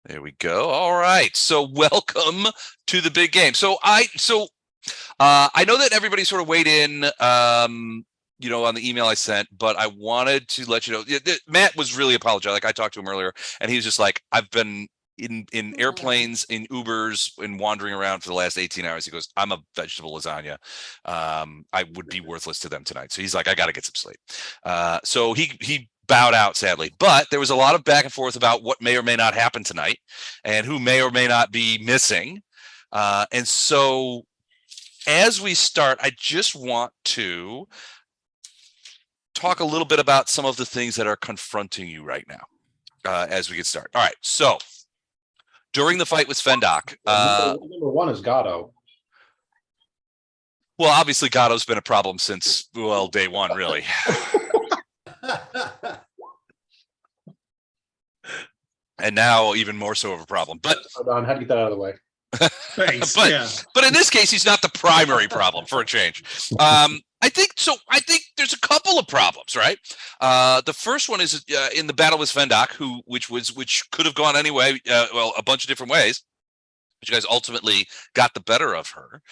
There we go. All right. So welcome to the big game. I know that everybody sort of weighed in, on the email I sent, but I wanted to let you know, Matt was really apologetic. Like I talked to him earlier, and he was just like, I've been in airplanes, in Ubers, and wandering around for the last 18 hours. He goes, I'm a vegetable lasagna. I would be worthless to them tonight. So he's like, I got to get some sleep. So he bowed out, sadly. But there was a lot of back and forth about what may or may not happen tonight and who may or may not be missing. And so as we start, I just want to talk a little bit about some of the things that are confronting you right now as we get started. All right. So during the fight with Fendok. Number one is Gatto. Well, obviously, Gatto's been a problem since, day one, really. And now even more so of a problem. But hold on, how to get that out of the way. Thanks. But in this case, he's not the primary problem for a change. I think there's a couple of problems, right? The first one is in the battle with Fendok, which could have gone anyway, a bunch of different ways. But you guys ultimately got the better of her.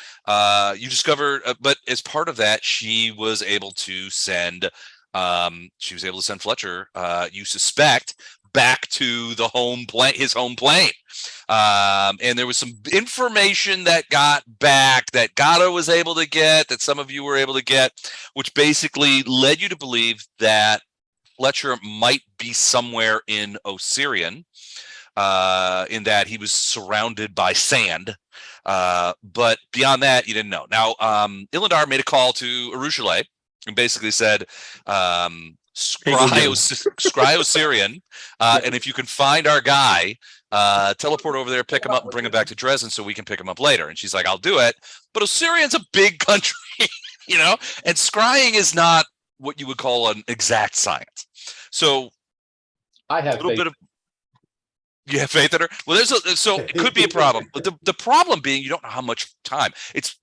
You discovered, but as part of that, she was able to send Fletcher, you suspect, back to the his home plane. And there was some information that got back that Gatto was able to get, that some of you were able to get, which basically led you to believe that Fletcher might be somewhere in Osirian, in that he was surrounded by sand. But beyond that, you didn't know. Now, Ilindar made a call to Arushale and basically said, scry Osirian, and if you can find our guy, teleport over there, pick him up, and bring him back to Drezen so we can pick him up later. And she's like, I'll do it. But Osirian's a big country, and scrying is not what you would call an exact science. So I have a little bit of. You have faith in her? Well, so it could be a problem. But the problem being you don't know how much time. It's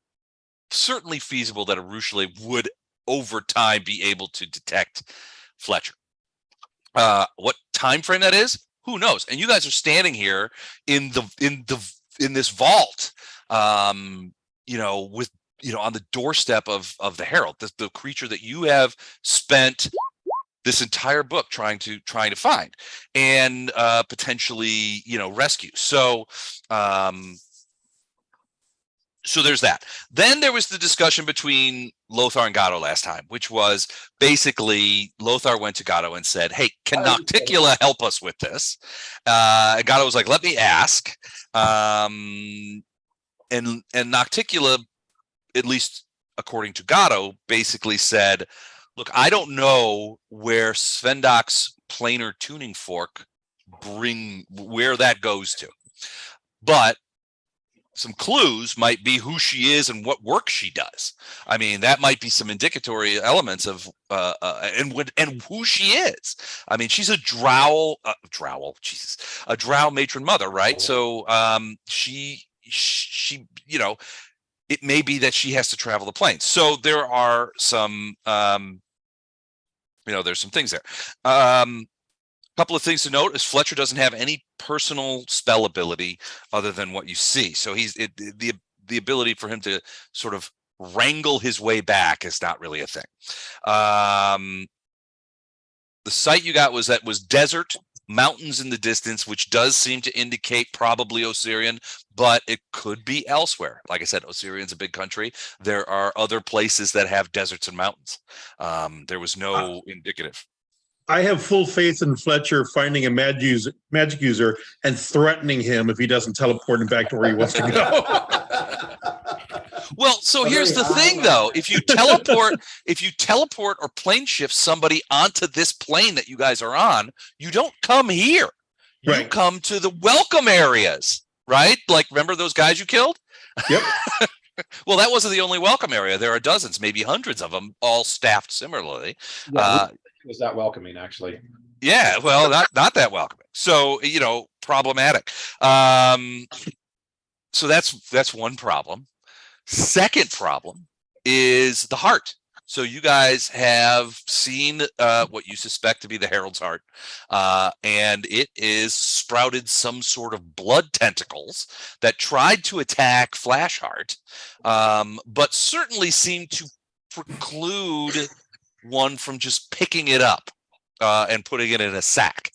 certainly feasible that Arushale would over time be able to detect Fletcher. What time frame that is, who knows? And you guys are standing here in this vault, on the doorstep of the Herald, the creature that you have spent this entire book trying to find and potentially rescue. So there's that. Then there was the discussion between Lothar and Gatto last time, which was basically Lothar went to Gatto and said, hey, can Nocticula help us with this? And Gatto was like, let me ask. And Nocticula, at least according to Gatto, basically said, look, I don't know where Svendok's planar tuning fork where that goes to, but some clues might be who she is and what work she does. I mean, that might be some indicatory elements of and who she is. I mean, she's a drow matron mother, right? So she it may be that she has to travel the plains. So there are some there's some things there. Couple of things to note is Fletcher doesn't have any personal spell ability other than what you see. So the ability for him to sort of wrangle his way back is not really a thing. The site you got was desert, mountains in the distance, which does seem to indicate probably Osirian, but it could be elsewhere. Like I said, Osirian's a big country. There are other places that have deserts and mountains. There was no indicative. I have full faith in Fletcher finding a magic user and threatening him if he doesn't teleport him back to where he wants to go. Well, so here's the thing, though. If you teleport or plane shift somebody onto this plane that you guys are on, you don't come here. You come to the welcome areas, right? Like, remember those guys you killed? Yep. Well, that wasn't the only welcome area. There are dozens, maybe hundreds of them, all staffed similarly. Yeah, was that welcoming, actually? Yeah, well, not that welcoming. So, problematic. So that's one problem. Second problem is the heart. So you guys have seen what you suspect to be the Herald's heart, and it is sprouted some sort of blood tentacles that tried to attack Flashheart, but certainly seemed to preclude one from just picking it up and putting it in a sack.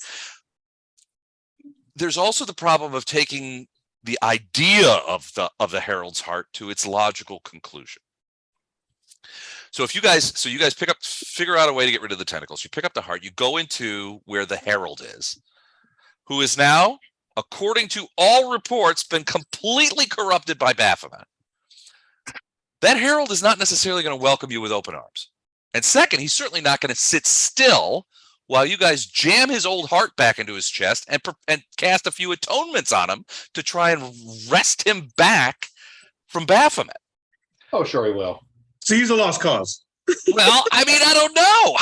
There's also the problem of taking the idea of the Herald's heart to its logical conclusion. So you guys figure out a way to get rid of the tentacles. You pick up the heart, you go into where the Herald is, who is now, according to all reports, been completely corrupted by Baphomet. That Herald is not necessarily going to welcome you with open arms. And second, he's certainly not going to sit still while you guys jam his old heart back into his chest and cast a few atonements on him to try and wrest him back from Baphomet. Oh, sure he will. So he's a lost cause. Well, I mean, I don't know.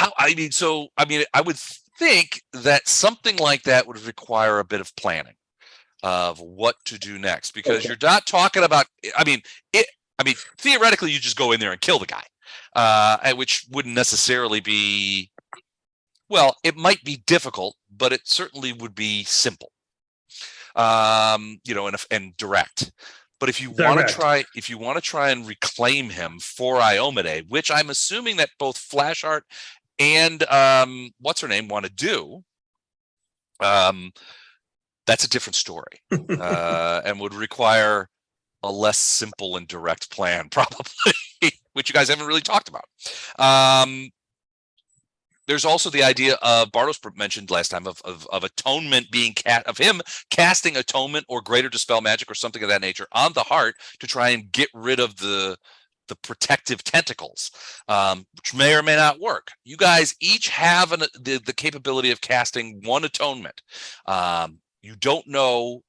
I would think that something like that would require a bit of planning of what to do next, because you're not talking about, theoretically, you just go in there and kill the guy, which wouldn't necessarily be, well, it might be difficult, but it certainly would be simple, and direct. But if you want to try and reclaim him for Iomade, which I'm assuming that both Flashheart and what's her name want to do, that's a different story, and would require a less simple and direct plan, probably, which you guys haven't really talked about. There's also the idea of Bartos mentioned last time of atonement being of him casting atonement or greater dispel magic or something of that nature on the heart to try and get rid of the protective tentacles, which may or may not work. You guys each have the capability of casting one atonement. You don't know.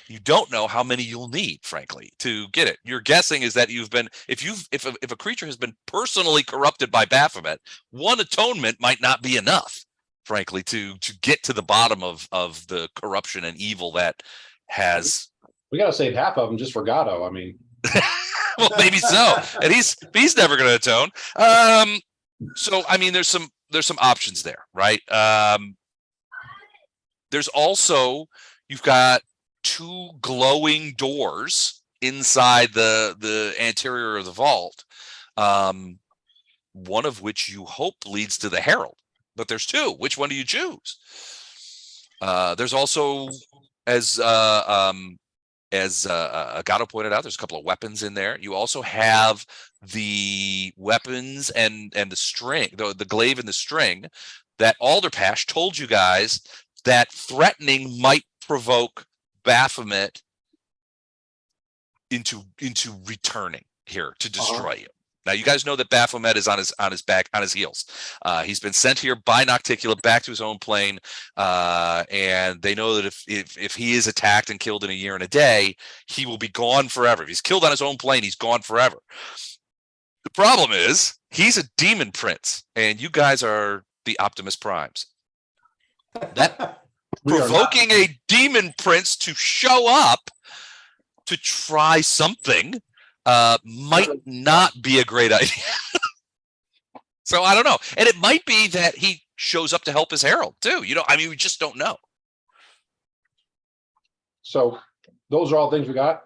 You don't know how many you'll need, frankly, to get it. Your guessing is that if a creature has been personally corrupted by Baphomet, one atonement might not be enough, frankly, to get to the bottom of the corruption and evil that has. We got to save half of them just for Gato. I mean, well, maybe so, and he's never going to atone. So I mean, there's some options there, right? There's also, you've got two glowing doors inside the anterior of the vault, one of which you hope leads to the Herald, but there's two. Which one do you choose? There's also, as Agato pointed out, there's a couple of weapons in there. You also have the weapons and the string, the glaive and the string that Alderpash told you guys that threatening might provoke Baphomet into returning here to destroy you. Now you guys know that Baphomet is on his heels. He's been sent here by Nocticula back to his own plane, and they know that if he is attacked and killed in a year and a day, he will be gone forever. If he's killed on his own plane, he's gone forever. The problem is he's a demon prince, and you guys are the Optimist Primes. That provoking a demon prince to show up to try something might not be a great idea. So I don't know. And it might be that he shows up to help his Herald too. We just don't know. So those are all things we got.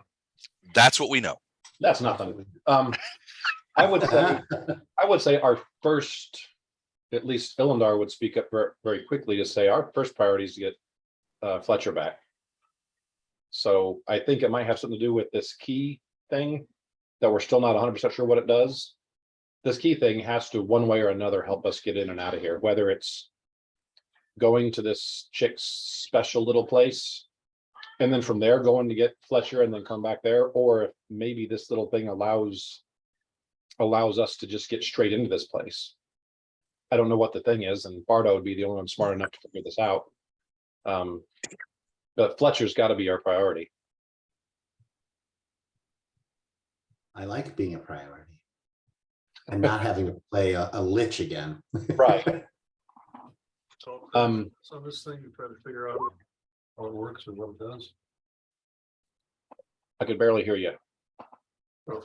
That's what we know. That's nothing. I would say our first, at least Ilindar would speak up very, very quickly to say our first priority is to get Fletcher back. So I think it might have something to do with this key thing that we're still not 100% sure what it does. This key thing has to, one way or another, help us get in and out of here, whether it's going to this chick's special little place and then from there going to get Fletcher and then come back there, or if maybe this little thing allows us to just get straight into this place. I don't know what the thing is, and Bardo would be the only one smart enough to figure this out. But Fletcher's got to be our priority. I like being a priority and not having to play a lich again. Right. So this thing you try to figure out how it works and what it does. I could barely hear you. Oh,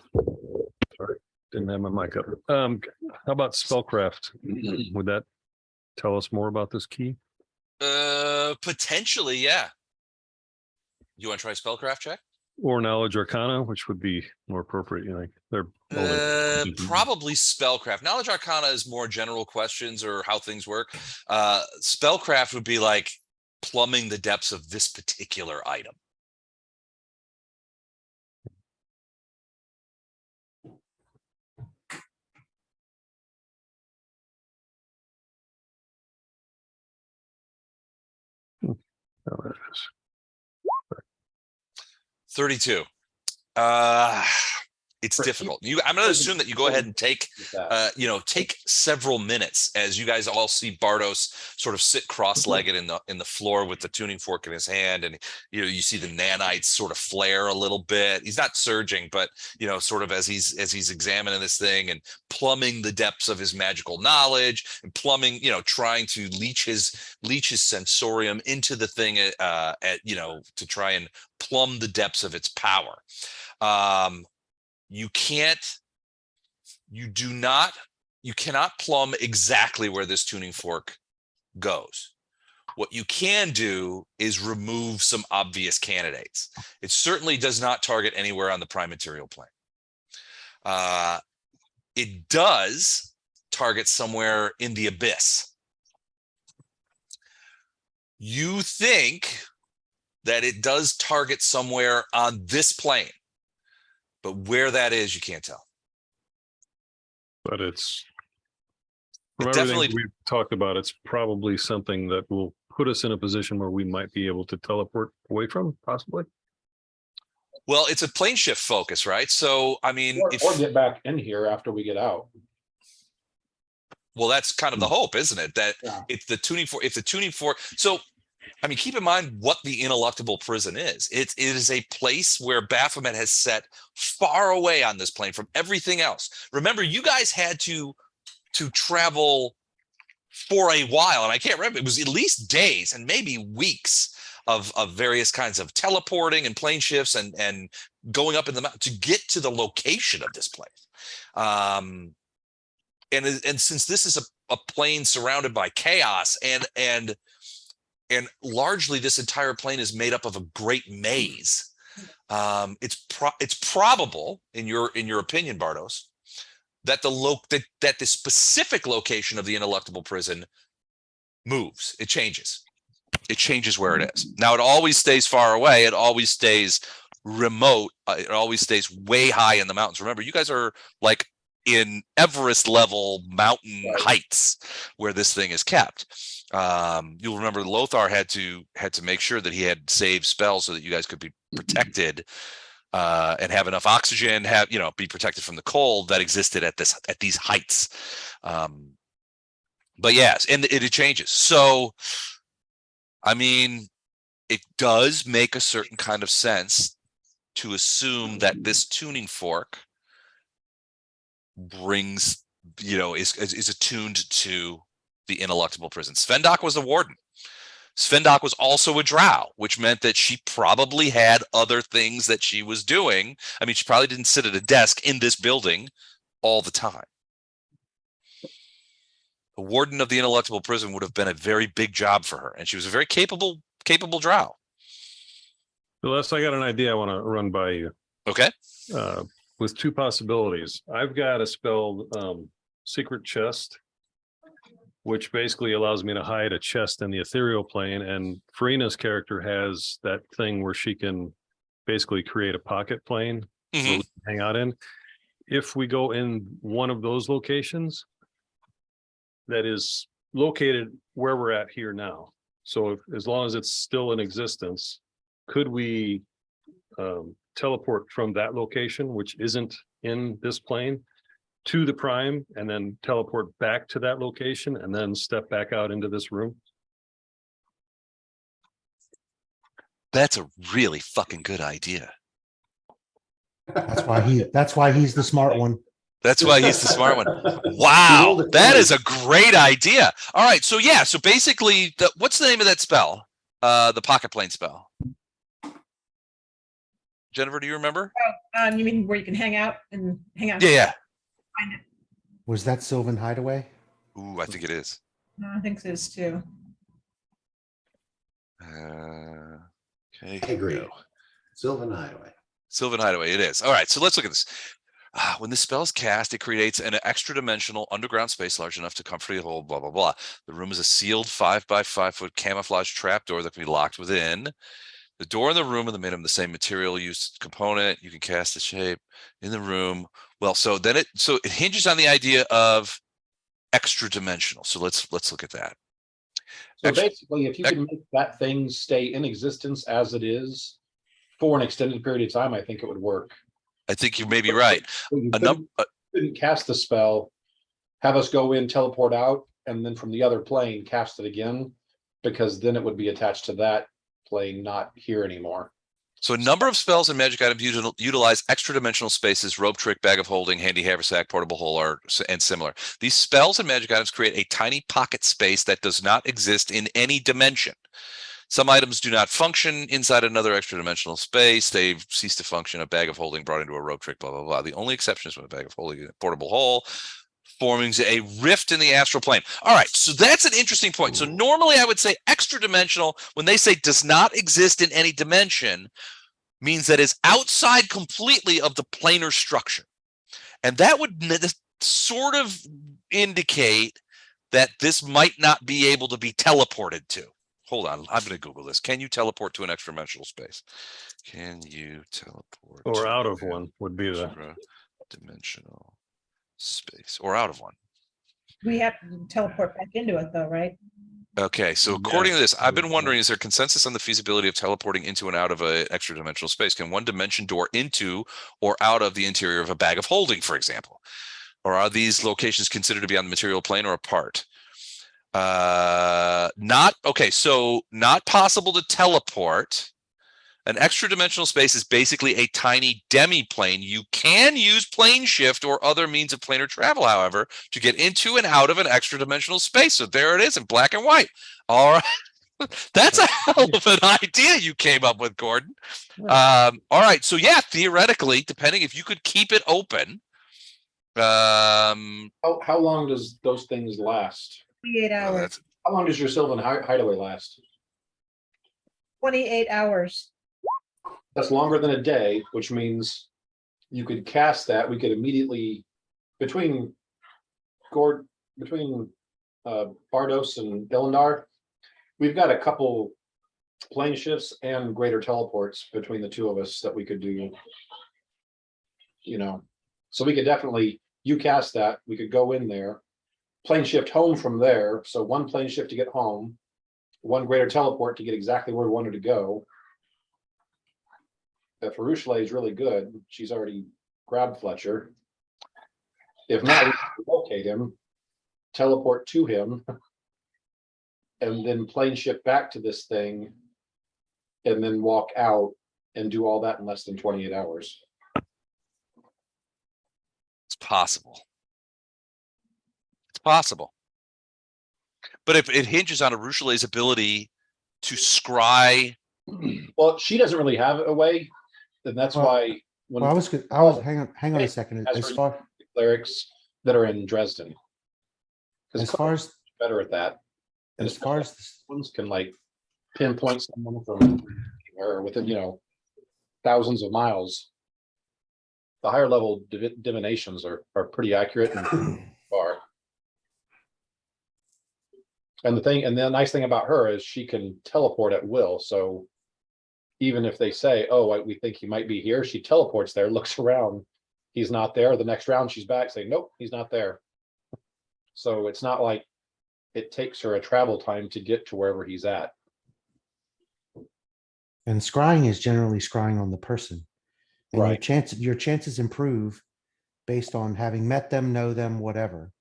sorry, didn't have my mic up. How about spellcraft? Would that tell us more about this key? Potentially, yeah. You want to try spellcraft check? Or knowledge arcana, which would be more appropriate, you think? They're only Probably spellcraft. Knowledge arcana is more general questions or how things work. Spellcraft would be like plumbing the depths of this particular item. Oh, there it is. 32. It's difficult. I'm going to assume that you go ahead and take, take several minutes as you guys all see Bardos sort of sit cross-legged in the floor with the tuning fork in his hand, and you see the nanites sort of flare a little bit. He's not surging, but sort of as he's examining this thing and plumbing the depths of his magical knowledge and plumbing, trying to leach his sensorium into the thing, to try and plumb the depths of its power. You cannot plumb exactly where this tuning fork goes. What you can do is remove some obvious candidates. It certainly does not target anywhere on the prime material plane. It does target somewhere in the abyss. You think that it does target somewhere on this plane. But where that is, you can't tell. But from everything we've talked about, it's probably something that will put us in a position where we might be able to teleport away from, possibly. Well, it's a plane shift focus, right? So, I mean, or get back in here after we get out. Well, that's kind of the hope, isn't it? That it's the tuning fork. If the tuning fork, so. I mean, keep in mind what the ineluctable prison is. It is a place where Baphomet has set far away on this plane from everything else. Remember, you guys had to travel for a while, and I can't remember. It was at least days and maybe weeks of various kinds of teleporting and plane shifts and going up in the mountain to get to the location of this place. And since this is a plane surrounded by chaos and largely this entire plane is made up of a great maze. It's probable, in your opinion, Bardos, that that the specific location of the ineluctable prison moves. It changes. It changes where it is. Now, it always stays far away. It always stays remote. It always stays way high in the mountains. Remember, you guys are like in Everest level mountain heights where this thing is kept. You'll remember Lothar had to make sure that he had saved spells so that you guys could be protected and have enough oxygen, be protected from the cold that existed at these heights. But yes, and it changes. So, I mean, it does make a certain kind of sense to assume that this tuning fork brings, is attuned to the ineluctable prison. Svendok was a warden. Svendok was also a drow, which meant that she probably had other things that she was doing. I mean, she probably didn't sit at a desk in this building all the time. The warden of the ineluctable prison would have been a very big job for her, and she was a very capable drow. Les, I got an idea I want to run by you. Okay. With two possibilities. I've got a spell, Secret Chest, which basically allows me to hide a chest in the ethereal plane, and Farina's character has that thing where she can basically create a pocket plane so we can hang out in. If we go in one of those locations that is located where we're at here now, so as long as it's still in existence, could we teleport from that location, which isn't in this plane, to the prime, and then teleport back to that location and then step back out into this room? That's a really fucking good idea. That's why he's the smart one. That's why he's the smart one. Wow, that is a great idea. All right, so yeah, so basically, what's the name of that spell? The pocket plane spell. Jennifer, do you remember? Oh, you mean where you can hang out? Yeah. Find it. Was that Sylvan Hideaway? Ooh, I think it is. No, I think so too. Okay, I here we agree. go. Sylvan Hideaway. Sylvan Hideaway, it is. All right, so let's look at this. When the spell is cast, it creates an extra dimensional underground space large enough to comfortably hold blah, blah, blah. The room is a sealed 5x5 foot camouflage trapdoor that can be locked within. The door in the room and the minimum the same material used component. You can cast the shape in the room. Well, so it hinges on the idea of extra dimensional. So let's look at that. So Extra- basically, if you can make that thing stay in existence as it is for an extended period of time, I think it would work. I think you may be right. You A num- couldn't cast the spell, have us go in, teleport out, and then from the other plane cast it again, because then it would be attached to that plane, not here anymore. So a number of spells and magic items utilize extra dimensional spaces, rope trick, bag of holding, handy haversack, portable hole, and similar. These spells and magic items create a tiny pocket space that does not exist in any dimension. Some items do not function inside another extra dimensional space. They cease to function. A bag of holding brought into a rope trick, blah, blah, blah. The only exception is when a bag of holding, a portable hole, forming a rift in the astral plane. All right, so that's an interesting point. So normally I would say extra dimensional, when they say does not exist in any dimension, means that is outside completely of the planar structure. And that would sort of indicate that this might not be able to be teleported to. Hold on, I'm going to Google this. Can you teleport to an extra dimensional space? Can you teleport? Or to out of an one would be the. extra dimensional space, or out of one? We have to teleport back into it though, right? Okay, so according to this, I've been wondering, is there consensus on the feasibility of teleporting into and out of an extra dimensional space? Can one dimension door into or out of the interior of a bag of holding, for example? Or are these locations considered to be on the material plane or apart? Not possible to teleport. An extra dimensional space is basically a tiny demi-plane. You can use plane shift or other means of planar travel, however, to get into and out of an extra dimensional space. So there it is in black and white. All right. That's a hell of an idea you came up with, Gordon. All right. So yeah, theoretically, depending if you could keep it open. How long does those things last? 28 hours. How long does your Sylvan Hideaway last? 28 hours. That's longer than a day, which means you could cast that. We could immediately between Bardos and Illindar, we've got a couple plane shifts and greater teleports between the two of us that we could do. So we could definitely, you cast that, we could go in there, plane shift home from there. So one plane shift to get home, one greater teleport to get exactly where we wanted to go. If Arushale is really good, she's already grabbed Fletcher. If not, we can locate him, teleport to him, and then plane shift back to this thing, and then walk out and do all that in less than 28 hours. It's possible. It's possible. But if it hinges on Arushale's ability to scry. Well, she doesn't really have a way, and that's Well, why when Well, I was, hang on a second. As As for far, clerics that are in Dresden, as because far as, better at that. And as far as, ones can like pinpoint someone from or within thousands of miles. The higher level divinations are pretty accurate and far. And the nice thing about her is she can teleport at will. So even if they say, "Oh, we think he might be here," she teleports there, looks around, he's not there. The next round she's back, saying, "Nope, he's not there." So it's not like it takes her a travel time to get to wherever he's at. and scrying is generally scrying on the person. And Right. your chances improve based on having met them, know them, whatever.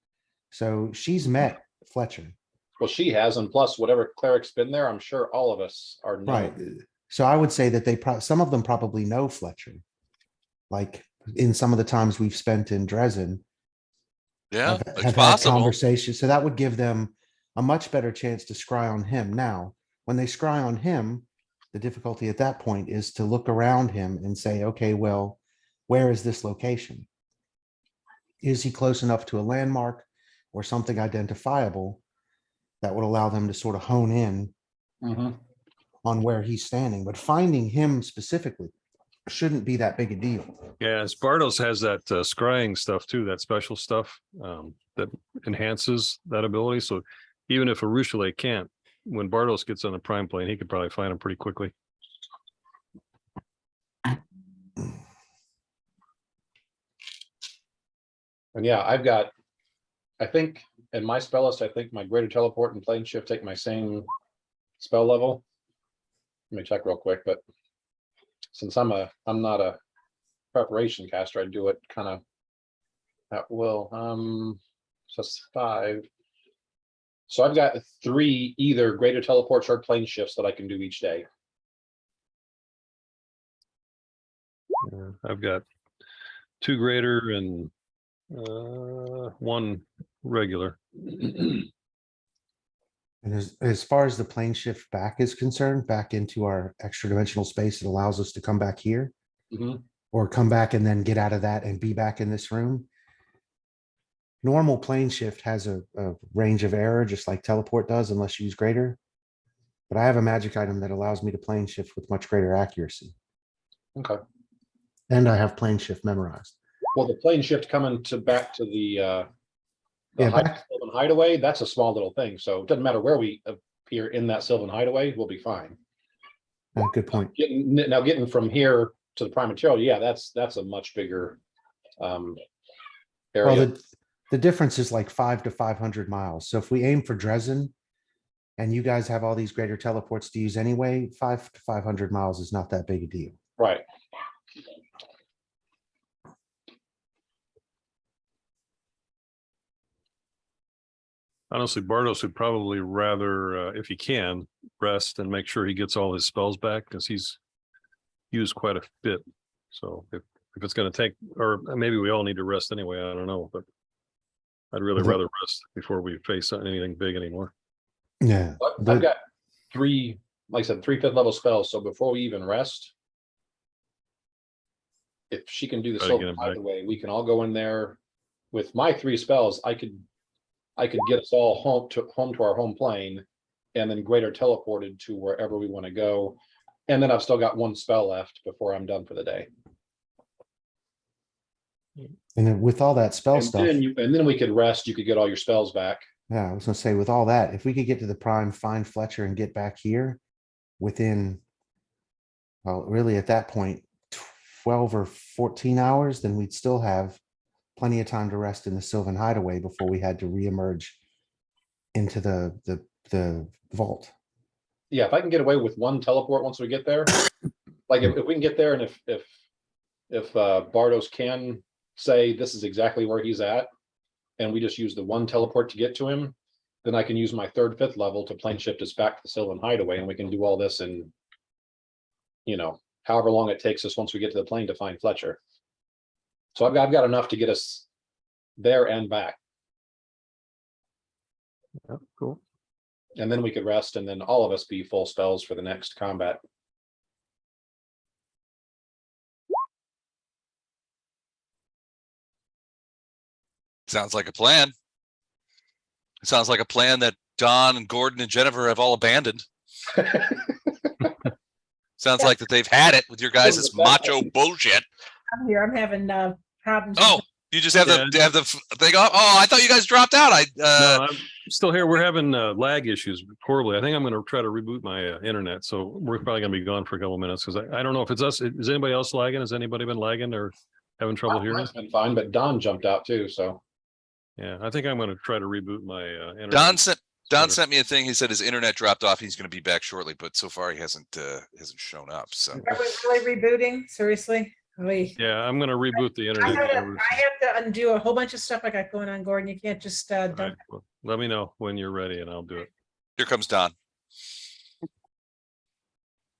So she's met Fletcher. Well, she has, and plus whatever cleric's been there, I'm sure all of us are known. Right. So I would say that some of them probably know Fletcher. Like in some of the times we've spent in Drezen, Yeah, have it's had possible. conversations. So that would give them a much better chance to scry on him. Now, when they scry on him, the difficulty at that point is to look around him and say, okay, well, where is this location? Is he close enough to a landmark or something identifiable that would allow them to sort of hone in Mhm. on where he's standing, but finding him specifically shouldn't be that big a deal. Yeah, Bardos has that scrying stuff too, that special stuff that enhances that ability. So even if Arushale can't, when Bardos gets on the prime plane, he could probably find him pretty quickly. And yeah, I think in my spell list, I think my greater teleport and plane shift take my same spell level. Let me check real quick, but since I'm not a preparation caster, I do it kind of at will. So it's 5. So I've got 3 either greater teleports or plane shifts that I can do each day. I've got 2 greater and 1 regular. And as far as the plane shift back is concerned, back into our extra dimensional space, it allows us to come back here Mhm. or come back and then get out of that and be back in this room. Normal plane shift has a range of error, just like teleport does, unless you use greater. But I have a magic item that allows me to plane shift with much greater accuracy. Okay. And I have plane shift memorized. Well, the plane shift coming to back to the Yeah, Sylvan Hideaway, that's a small little thing. So it doesn't matter where we appear in that Sylvan Hideaway, we'll be fine. Good point. Getting from here to the prime material, yeah, that's a much bigger Well, area. the difference is like 5 to 500 miles. So if we aim for Drezen and you guys have all these greater teleports to use anyway, 5 to 500 miles is not that big a deal. Right. Honestly, Bardos would probably rather, if he can, rest and make sure he gets all his spells back because he's used quite a bit. So if it's going to take, or maybe we all need to rest anyway, I don't know, but I'd really rather rest before we face anything big anymore. Yeah. I've got 3, like I said, 3 5th level spells. So before we even rest, if she can do the Try to get Sylvan him back. Hideaway, we can all go in there with my 3 spells. I could get us all home to our home plane and then greater teleported to wherever we want to go. And then I've still got 1 spell left before I'm done for the day. And then with all that spell And stuff, then we could rest. You could get all your spells back. yeah, I was gonna say with all that, if we could get to the prime, find Fletcher and get back here within, well, really at that point, 12 or 14 hours, then we'd still have plenty of time to rest in the Sylvan Hideaway before we had to reemerge into the vault. Yeah, if I can get away with 1 teleport once we get there, like if we can get there and if Bardos can say this is exactly where he's at, and we just use the 1 teleport to get to him, then I can use my 3rd, 5th level to plane shift us back to the Sylvan Hideaway, and we can do all this in, however long it takes us once we get to the plane to find Fletcher. So I've got enough to get us there and back, Yeah, cool. and then we could rest, and then all of us be full spells for the next combat. Sounds like a plan. It sounds like a plan that Don and Gordon and Jennifer have all abandoned. Sounds like that they've had it with your guys' macho bullshit. I'm here. I'm having problems. Oh, you just have the thing off. Oh, I thought you guys dropped out. No, I'm still here. We're having lag issues horribly. I think I'm going to try to reboot my internet. So we're probably going to be gone for a couple of minutes because I don't know if it's us. Is anybody else lagging? Has anybody been lagging or having trouble hearing? Mine's been fine, but Don jumped out too, so. Yeah, I think I'm going to try to reboot my internet. Don sent me a thing. He said his internet dropped off. He's going to be back shortly, but so far he hasn't shown up. So Are we really rebooting? Seriously? Yeah, I'm going to reboot the I internet. have to undo a whole bunch of stuff I got going on, Gordon. You can't just All dump. right, well, let me know when you're ready and I'll do it. here comes Don.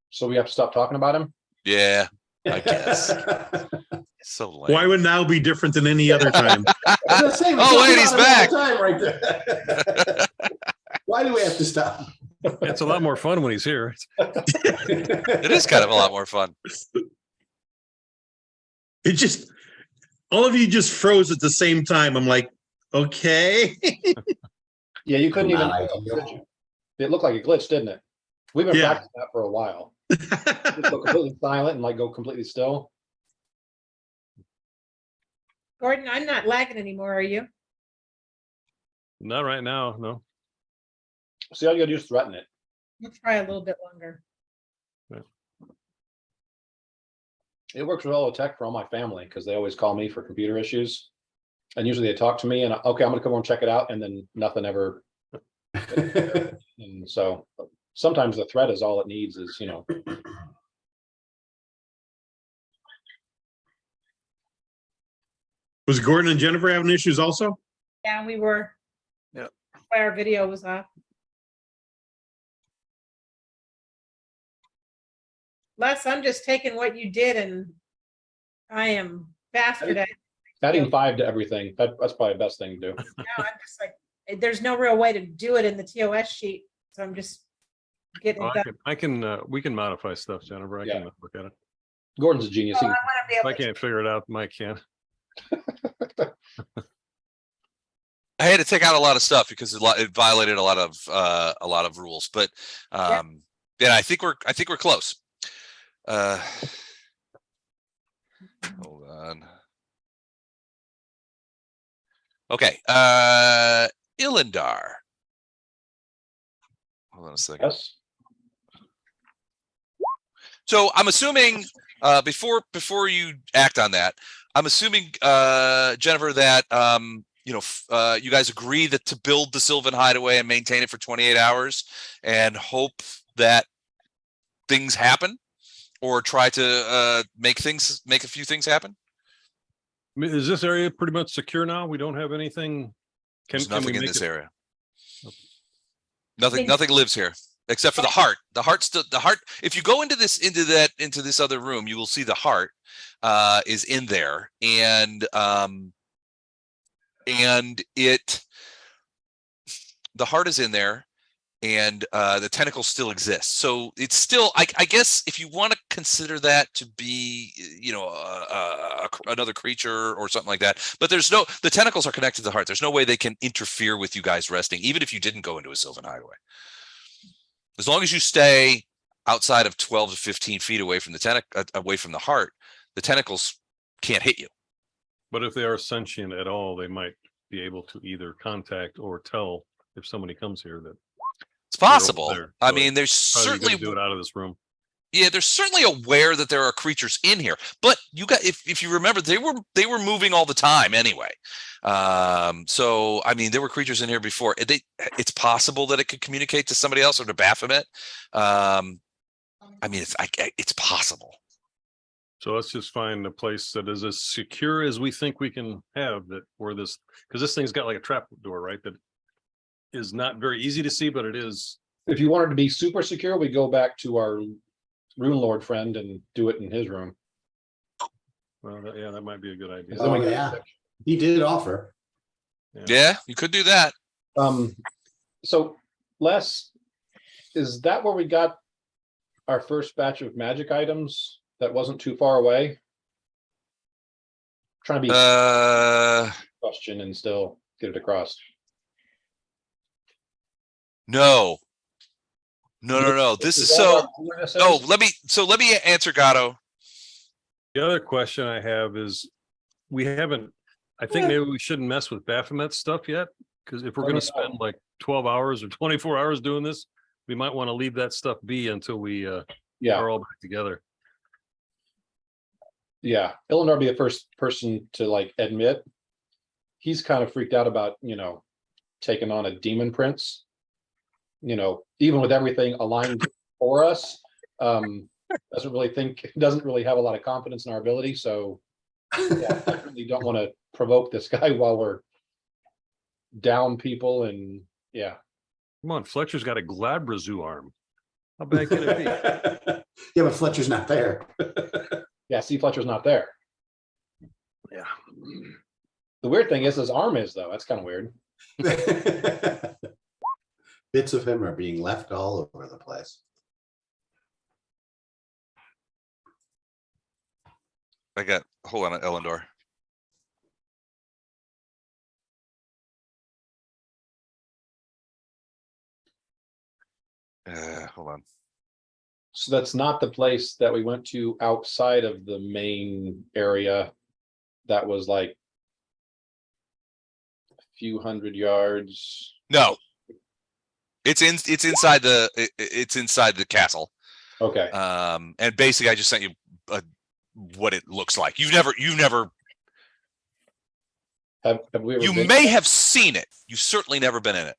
So we have to stop talking about him? Yeah, I guess. So lame. Why would now be different than any other time? Oh, wait, he's back. Right there. Why do we have to stop? It's a lot more fun when he's here. It is kind of a lot more fun. It just, all of you just froze at the same time. I'm like, okay. Yeah, you couldn't even. Not ideal. It looked like a glitch, didn't it? We've been Yeah. practicing that for a while. Just go completely silent and like go completely still. Gordon, I'm not lagging anymore, are you? Not right now, no. See, all you gotta do is threaten it. We'll try a little bit longer. It works with all the tech for all my family because they always call me for computer issues. And usually they talk to me and okay, I'm gonna come over and check it out, and then nothing ever. And so sometimes the threat is all it needs is, you know. Was Gordon and Jennifer having issues also? Yeah, we were. Yeah. Why our video was off. Les, I'm just taking what you did and I am faster at. Adding 5 to everything, that's probably the best thing to do. Now I'm just like, there's no real way to do it in the TOS sheet, so I'm just getting Oh, it done. I can, we can modify stuff, Jennifer. I Yeah. can look at it. Gordon's a genius. So He I can- want to be If able I to. can't figure it out, Mike can. I had to take out a lot of stuff because it violated a lot of rules, but yeah, I think we're close. Hold on. Okay, Ilindar. Hold on a second. Yes. So I'm assuming before you act on that, I'm assuming Jennifer that you guys agree that to build the Sylvan Hideaway and maintain it for 28 hours and hope that things happen, or try to make a few things happen. I mean, is this area pretty much secure now? We don't have anything. There's Can we nothing in make this it? area. Nothing. mean- Nothing lives here except for the heart. The heart. If you go into this other room, you will see the heart is in there, and the heart is in there, and the tentacle still exists. So it's still, I guess, if you want to consider that to be, another creature or something like that. But the tentacles are connected to the heart. There's no way they can interfere with you guys resting, even if you didn't go into a Sylvan Hideaway. As long as you stay outside of 12 to 15 feet away from the heart, the tentacles can't hit you. But if they are sentient at all, they might be able to either contact or tell if somebody comes here that It's possible. there, I so mean, there's how are you certainly gonna do it out of this room. Yeah, they're certainly aware that there are creatures in here, but you got if you remember, they were moving all the time anyway. So I mean, there were creatures in here before. It's possible that it could communicate to somebody else or to Baphomet. I mean, it's possible. So let's just find a place that is as secure as we think we can have, that where this, because this thing's got like a trap door, right? That is not very easy to see, but it is. If you wanted to be super secure, we go back to our Rune Lord friend and do it in his room. Well, yeah, that might be a good idea. Then we Oh, get- yeah. He did offer. Yeah, you could do that. So Les, is that where we got our first batch of magic items that wasn't too far away? Trying to be question and still get it across. No. This is so. Oh, let me answer, Gatto. The other question I have is, we haven't, I think maybe we shouldn't mess with Baphomet stuff yet, because if we're Let me gonna spend like 12 hours or 24 hours doing this, we might want to leave that stuff be until we Yeah, are all back together. yeah. Ilindar be the first person to like admit he's kind of freaked out about, taking on a demon prince. Even with everything aligned for us, doesn't really have a lot of confidence in our ability. So yeah, I really don't want to provoke this guy while we're down people. And yeah, Come on, Fletcher's got a Glabrazoo arm. How bad can it be? Yeah, but Fletcher's not there. yeah. See, Fletcher's not there. Yeah. The weird thing is his arm is though. That's kind of weird. Bits of him are being left all over the place. Hold on, Elendor. Hold on. So that's not the place that we went to outside of the main area. That was like a few hundred yards. No, it's inside the castle. Okay. And basically I just sent you what it looks like. You've never Have we ever you been- may have seen it. You've certainly never been in it.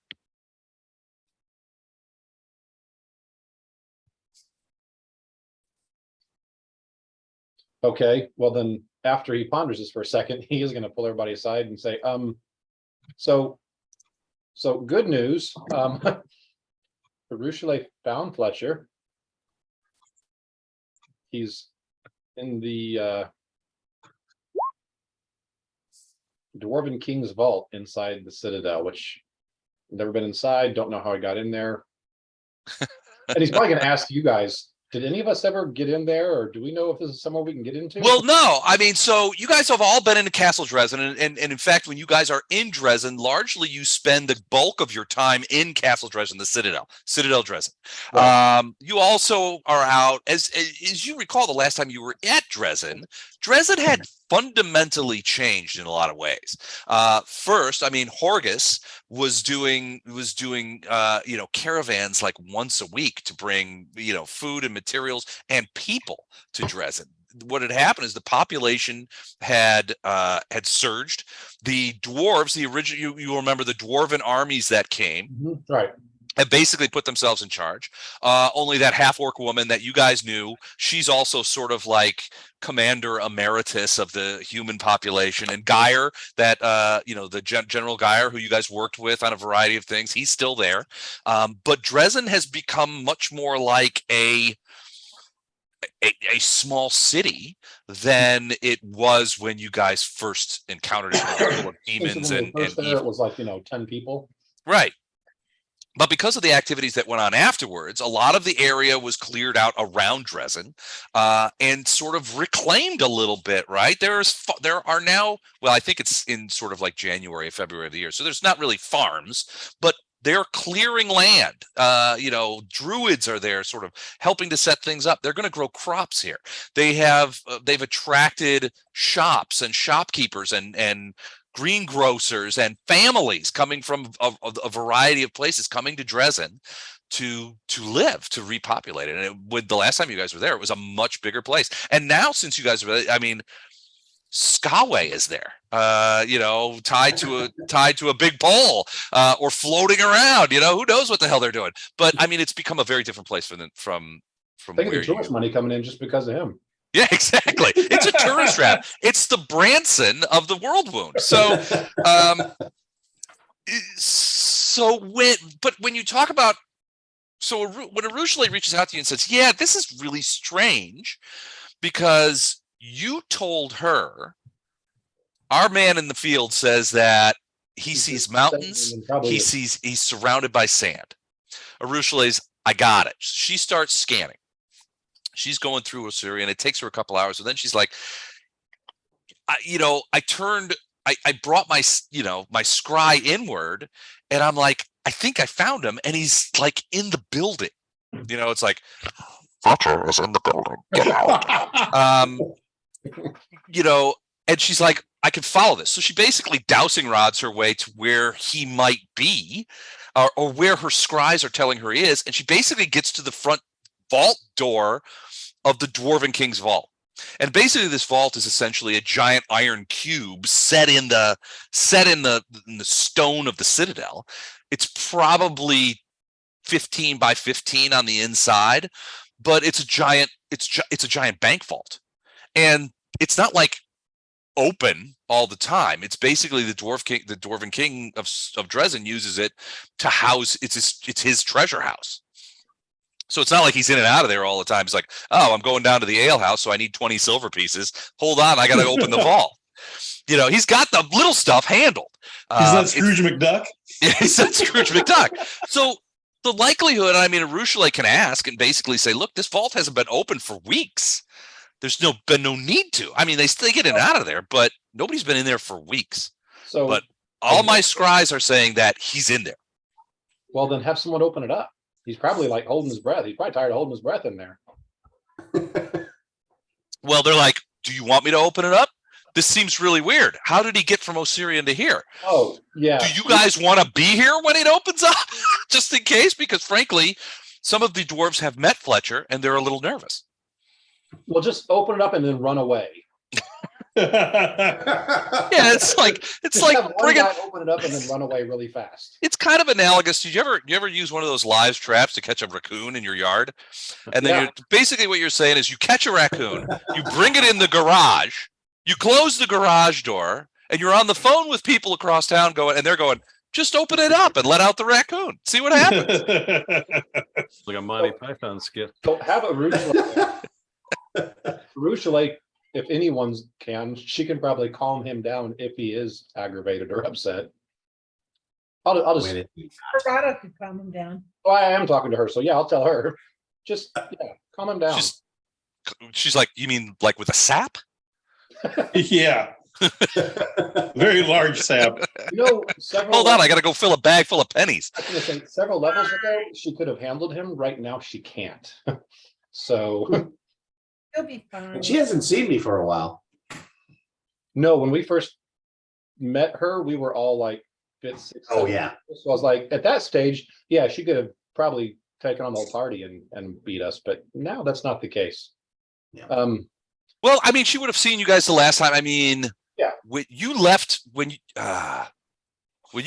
Okay, well then, after he ponders this for a second, he is gonna pull everybody aside and say, so good news, Ruchelet found Fletcher. He's in the Dwarven King's vault inside the Citadel, which I've never been inside, don't know how I got in there. And he's probably gonna ask you guys, did any of us ever get in there, or do we know if this is somewhere we can get into? Well, no, I mean, so you guys have all been into Castle Drezen, and in fact, when you guys are in Drezen, largely you spend the bulk of your time in Castle Drezen, the Citadel Drezen. Right. You also are out, as you recall, the last time you were at Drezen had fundamentally changed in a lot of ways. First, I mean, Horgus was doing caravans like once a week to bring food and materials and people to Drezen. What had happened is the population had surged. The dwarves, the original, you remember the dwarven armies that came, Right. and basically put themselves in charge. Only that half-orc woman that you guys knew, she's also sort of like commander emeritus of the human population. And Geyer, that the General Geyer, who you guys worked with on a variety of things, he's still there. But Drezen has become much more like a small city than it was when you guys first encountered it. It was full of demons and it was like 10 people. Right. But because of the activities that went on afterwards, a lot of the area was cleared out around Drezen and sort of reclaimed a little bit, right? There are now, well, I think it's in sort of like January, February of the year. So there's not really farms, but they're clearing land. Druids are there sort of helping to set things up. They're going to grow crops here. They've attracted shops and shopkeepers and greengrocers and families coming from a variety of places coming to Drezen to live, to repopulate it. And with the last time you guys were there, it was a much bigger place. And now, since you guys are, I mean, Skyway is there, tied to a big pole, or floating around. Who knows what the hell they're doing? But I mean, it's become a very different place from Think of where the tourist money coming in just because of him. Yeah, exactly. It's a tourist trap. It's the Branson of the world wound. So, when you talk about, when Arushale reaches out to you and says, "Yeah, this is really strange," because you told her, our man in the field says that he sees mountains, he's surrounded by sand. Arushale's, I got it. She starts scanning. She's going through Assyria, and it takes her a couple hours. So then she's like, I brought my scry inward, and I'm like, I think I found him, and he's like in the building. It's like, Fletcher is in the building. Get out. And she's like, I can follow this. So she basically dowsing rods her way to where he might be, or where her scries are telling her he is. And she basically gets to the front vault door of the Dwarven King's vault. And basically this vault is essentially a giant iron cube set in the stone of the Citadel. It's probably 15 by 15 on the inside, but it's a giant bank vault. And it's not like open all the time. It's basically the Dwarven King of Drezen uses it to house, it's his treasure house. So it's not like he's in and out of there all the time. He's like, oh, I'm going down to the ale house, so I need 20 silver pieces. Hold on, I got to open the vault. He's got the little stuff handled. He's not Scrooge McDuck. Yeah, he's not Scrooge McDuck. So the likelihood, I mean, Arushale can ask and basically say, look, this vault hasn't been open for weeks. There's been no need to. I mean, they still get in and out of there, but nobody's been in there for weeks. So, but all my scries are saying that he's in there. Well, then have someone open it up. He's probably like holding his breath. He's probably tired of holding his breath in there. Well, they're like, do you want me to open it up? This seems really weird. How did he get from Osirian to here? Oh, yeah. Do you guys want to be here when it opens up? Just in case, because frankly, some of the dwarves have met Fletcher and they're a little nervous. Well, just open it up and then run away. Yeah, it's like Just have one bring it. guy open it up and then run away really fast. It's kind of analogous. Did you ever use one of those live traps to catch a raccoon in your yard? And then Yeah. you're basically what you're saying is you catch a raccoon, you bring it in the garage, you close the garage door, and you're on the phone with people across town and they're going, just open it up and let out the raccoon. See what happens. It's like a Monty Python skit. So have a Rougelet, if anyone can, she can probably calm him down if he is aggravated or upset. I'll just, Vergado could calm him down. oh, I am talking to her, so yeah, I'll tell her. Just, calm him down. She's like, you mean like with a sap? Yeah. Very large sap. Hold on, I got to go fill a bag full of pennies. I was gonna say, several levels ago, she could have handled him. Right now, she can't. So, He'll be fine. And she hasn't seen me for a while. no, when we first met her, we were all like 5th, 6th. Oh, 7th. yeah. So I was like, at that stage, yeah, she could have probably taken on the whole party and beat us, but now that's not the case. Yeah. Well, I mean, she would have seen you guys the last time. I mean, Yeah. when you left, when you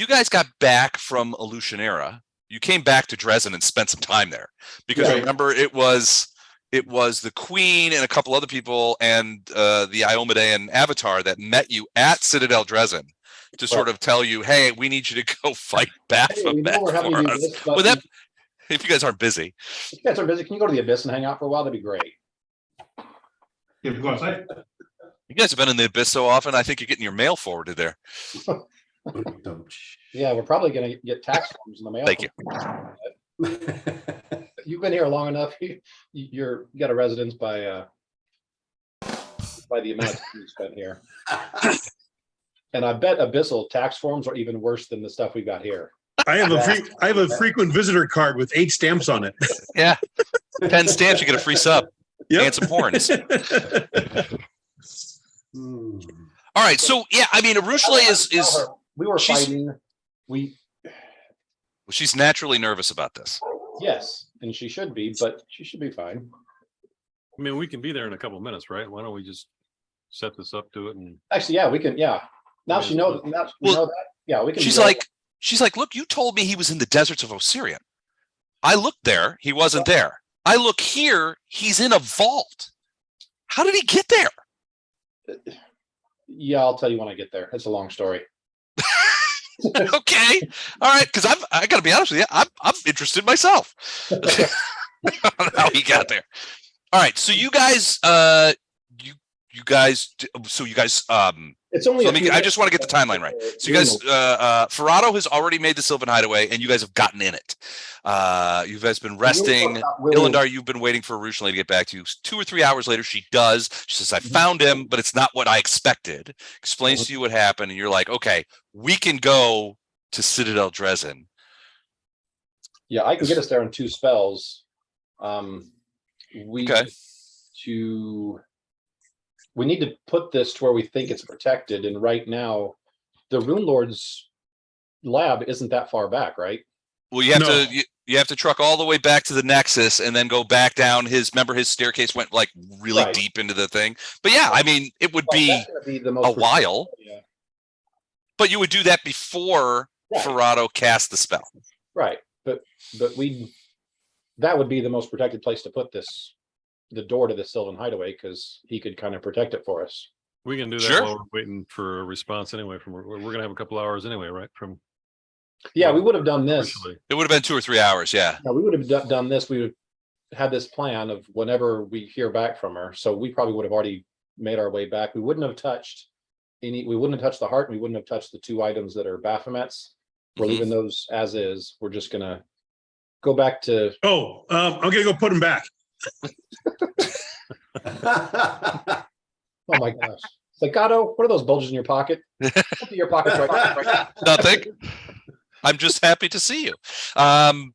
guys got back from Illusionera, you came back to Drezen and spent some time there because Right. remember it was the Queen and a couple other people and the Iomedean Avatar that met you at Citadel Drezen to sort of tell you, hey, we need you to go fight Hey, we Baphomet know we're having for to do us. this, but Well, if you guys aren't busy. if you guys are busy, can you go to the Abyss and hang out for a while? That'd be great. Of course, You guys have been in the Abyss so often, I think you're getting your mail forwarded there. Yeah, we're probably gonna get tax forms in the mail. Thank you. You've been here long enough. You got a residence by the amount of time you spent here. And I bet Abyssal tax forms are even worse than the stuff we got here. I have a frequent visitor card with 8 stamps on it. Yeah. 10 stamps, you get a free sub Yep. and some horns. Hmm. All right. So, yeah, I mean, Arushale is We were she's- fighting. she's naturally nervous about this. Yes, and she should be, but she should be fine. I mean, we can be there in a couple of minutes, right? Why don't we just set this up to it and Actually, yeah, we can. Yeah, now she knows. Now we Well, know that. Yeah, we can. She's do that. like, look, you told me he was in the deserts of Osirian. I looked there, he wasn't there. I look here, he's in a vault. How did he get there? Yeah, I'll tell you when I get there. It's a long story. Okay, all right, because I got to be honest with you, I'm interested myself on how he got there. All right, so you guys, It's only. I just want to get the timeline right. So you guys, Ferrado has already made the Sylvan Hideaway, and you guys have gotten in it. You guys been resting. Ilindar, you've been waiting for Arushale to get back to you. 2 or 3 hours later, she does. She says, I found him, but it's not what I expected. Explains to you what happened, and you're like, okay, we can go to Citadel Drezen. Yeah, I can get us there in 2 spells. We need to put this to where we think it's protected, and right now, the Rune Lord's lab isn't that far back, right? Well, you have No. to you have to truck all the way back to the Nexus and then go back down his staircase went like really Right. deep into the thing. But yeah, I mean, it would Well, be that's gonna be the most a while, Yeah. but you would do that before Right. Ferrado cast the spell. Right, but that would be the most protected place to put the door to the Sylvan Hideaway, because he could kind of protect it for us. we can do that Sure. while we're waiting for a response anyway. We're gonna have a couple hours anyway, right? From Yeah, we would have done this. Arushale. It would have been 2 or 3 hours. Yeah. No, we would have done this. We would have had this plan of whenever we hear back from her. So we probably would have already made our way back. We wouldn't have touched we wouldn't have touched the heart, and we wouldn't have touched the 2 items that are Baphomets. We're Mhm. leaving those as is. We're just gonna go back to. I'm gonna go put him back. Oh my gosh, Legato, what are those bulges in your pocket? Empty your pockets right now. Nothing. I'm just happy to see you. Is that a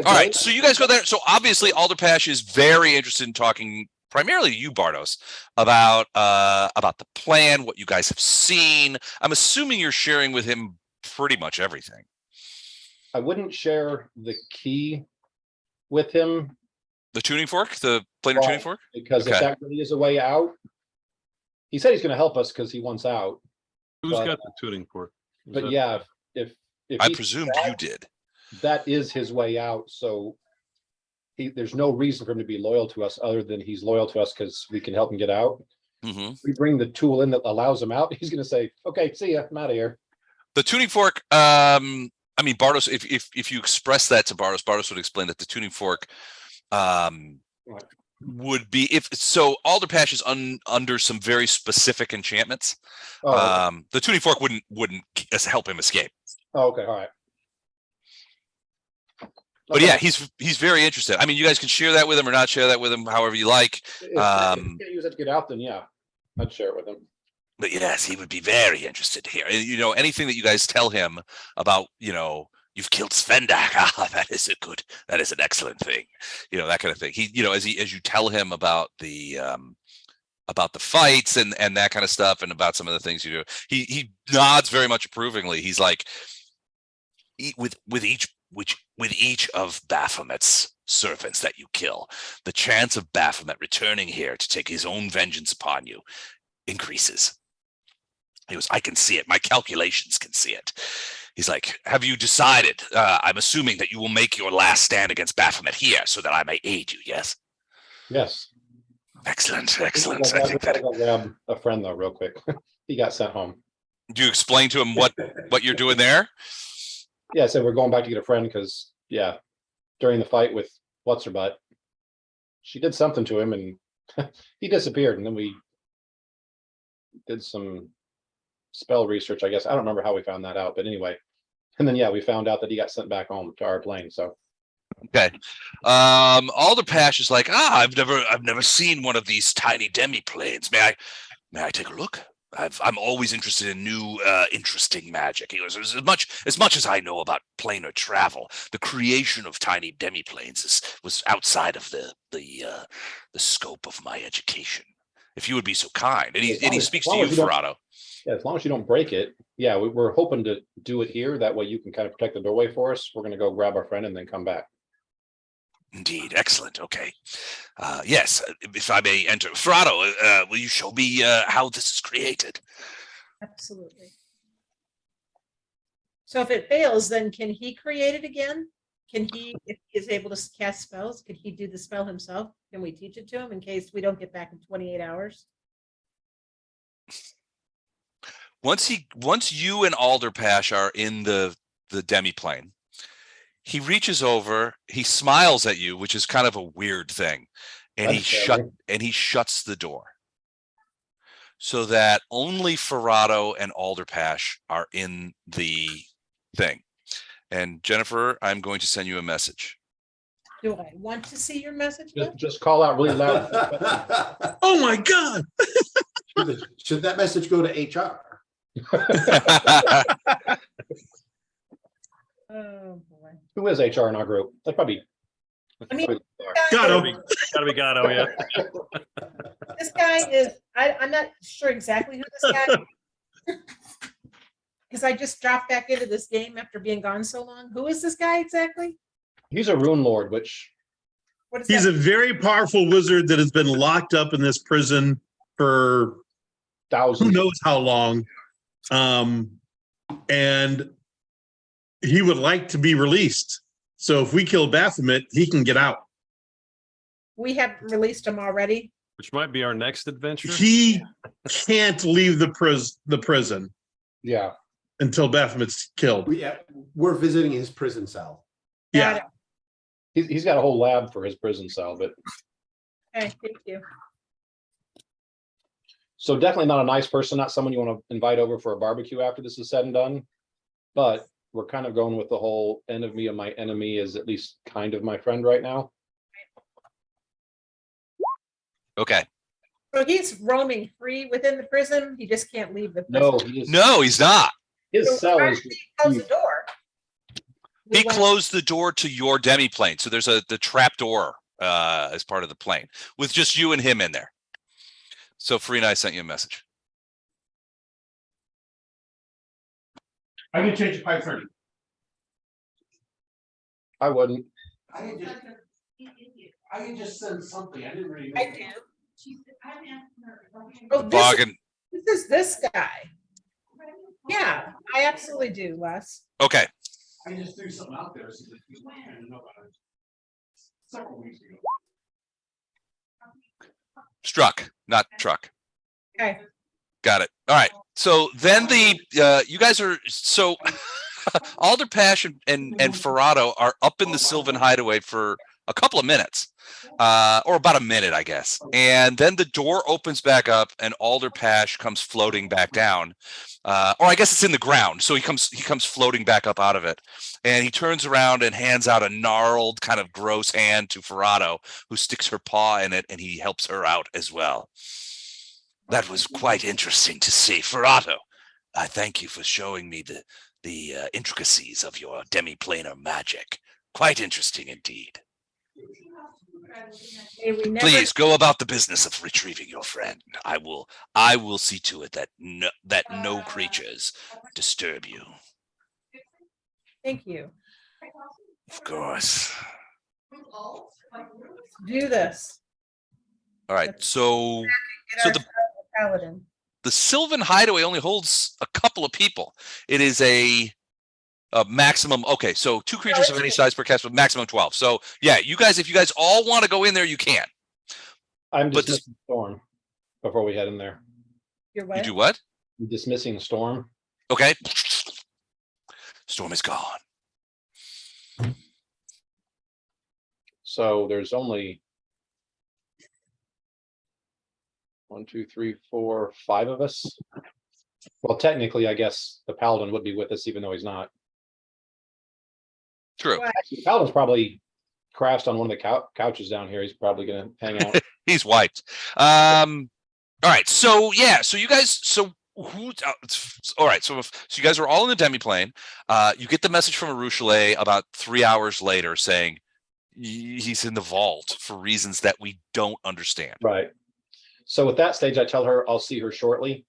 All right, goat? so you guys go there. So obviously Alderpash is very interested in talking primarily you, Bardos, about the plan, what you guys have seen. I'm assuming you're sharing with him pretty much everything. I wouldn't share the key with him The tuning fork, the planar tuning Right. fork. because if Okay. that really is a way out, he said he's going to help us because he wants out. Who's But- got the tuning fork? Is But that- yeah, if I he- presumed you did. that is his way out. So there's no reason for him to be loyal to us other than he's loyal to us because we can help him get out. Hmm. We bring the tool in that allows him out. He's going to say, "Okay, see ya, I'm out of here." The tuning fork. I mean, Bardos. If you express that to Bardos, Bardos would explain that the tuning fork would be if so. Alderpash is under some very specific enchantments. Oh, The tuning fork wouldn't help him escape. okay, all right. But Okay. yeah, he's very interested. I mean, you guys can share that with him or not share that with him, however you like. If he can't use it to get out, then yeah, I'd share it with him. But yes, he would be very interested here. You know, anything that you guys tell him about, you've killed Svendak. That is an excellent thing. That kind of thing. He, as you tell him about the fights and that kind of stuff and about some of the things you do, he nods very much approvingly. He's like, with each of Baphomet's servants that you kill, the chance of Baphomet returning here to take his own vengeance upon you increases. He goes, I can see it. My calculations can see it. He's like, have you decided? I'm assuming that you will make your last stand against Baphomet here so that I may aid you, yes? Yes. Excellent. I'll I think that. grab a friend though, real quick. He got sent home. Do you explain to him what you're doing there? Yeah, so we're going back to get a friend because during the fight with what's her butt, she did something to him and he disappeared. And then we did some spell research, I guess. I don't remember how we found that out, but anyway. And then we found out that he got sent back home to our plane. So Okay. Alderpash is like, I've never seen one of these tiny demi-planes. May I take a look? I'm always interested in new, interesting magic. He goes, as much as I know about planar travel, the creation of tiny demi-planes was outside of the scope of my education. If you would be so kind, and he speaks to you, Ferrado. yeah, as long as you don't break it, we're hoping to do it here. That way you can kind of protect the doorway for us. We're going to go grab our friend and then come back. Indeed, excellent. Okay, yes. If I may enter, Ferrado, will you show me how this is created? Absolutely. So if it fails, then can he create it again? Can he, if he is able to cast spells, could he do the spell himself? Can we teach it to him in case we don't get back in 28 hours? Once you and Alderpash are in the demi-plane, he reaches over, he smiles at you, which is kind of a weird thing, and he shuts the door so that only Ferrado and Alderpash are in the thing. And Jennifer, I'm going to send you a message. Do I want to see your message? Beth? Just call out really loud. Oh my God. Should that message go to HR? Oh, boy. Who is HR in our group? That's probably. I mean, Got Gotta him. be Gatto, yeah. This guy is, I'm not sure exactly who this guy is. Because I just dropped back into this game after being gone so long. Who is this guy exactly? He's a rune lord, which What is He's that? a very powerful wizard that has been locked up in this prison for who thousands. knows how long. And he would like to be released. So if we kill Baphomet, he can get out. We have released him already. Which might be our next adventure. He can't leave the prison Yeah. until Baphomet's killed. We're visiting his prison cell. Yeah. He's got a whole lab for his prison cell, but Okay, thank you. so definitely not a nice person, not someone you want to invite over for a barbecue after this is said and done. But we're kind of going with the whole enemy of my enemy is at least kind of my friend right now. Okay. So he's roaming free within the prison. He just can't leave the No, prison. No, he's not. his cell Why is. did he close the door? He We went- closed the door to your demi-plane. So there's the trap door the plane with just you and him in there. So Farina, I sent you a message. I can change it 5:30. I wouldn't. I can just send something. I didn't really. I do. Oh, Boggin. this is this guy. Yeah, I absolutely do, Les. Okay. I just threw something out there so that people can know about it. Several weeks ago. Struck, not truck. Okay. Got it. All right. So then you guys are so Alder Pash and Ferrado are up in the Sylvan Hideaway for a couple of minutes, or about a minute, I guess. And then the door opens back up, and Alder Pash comes floating back down, or I guess it's in the ground. So he comes floating back up out of it, and he turns around and hands out a gnarled, kind of gross hand to Ferrado, who sticks her paw in it, and he helps her out as well. That was quite interesting to see, Ferrado. I thank you for showing me the intricacies of your demiplanar magic. Quite interesting indeed. Hey, we never, Please go about the business of retrieving your friend. I will see to it that no creatures disturb you. thank you. Of course. Do this. All right. So the Paladin. Sylvan Hideaway only holds a couple of people. It is a maximum. Okay, so 2 creatures of any size per cast, but maximum 12. So yeah, if you guys all want to go in there, you can. I'm But dismissing Storm before we head in there. You're You what? do what? I'm dismissing Storm. Okay. Storm is gone. So there's only 1, 2, 3, 4, 5 of us. Well, technically, I guess the Paladin would be with us, even though he's not. True. Actually, the Paladin's probably crashed on one of the couches down here. He's probably going to hang out. He's wiped. All right. So yeah. So you guys. So who? All right. So you guys are all in the demiplane. You get the message from Arushale about 3 hours later saying he's in the vault for reasons that we don't understand. Right. So at that stage, I tell her I'll see her shortly.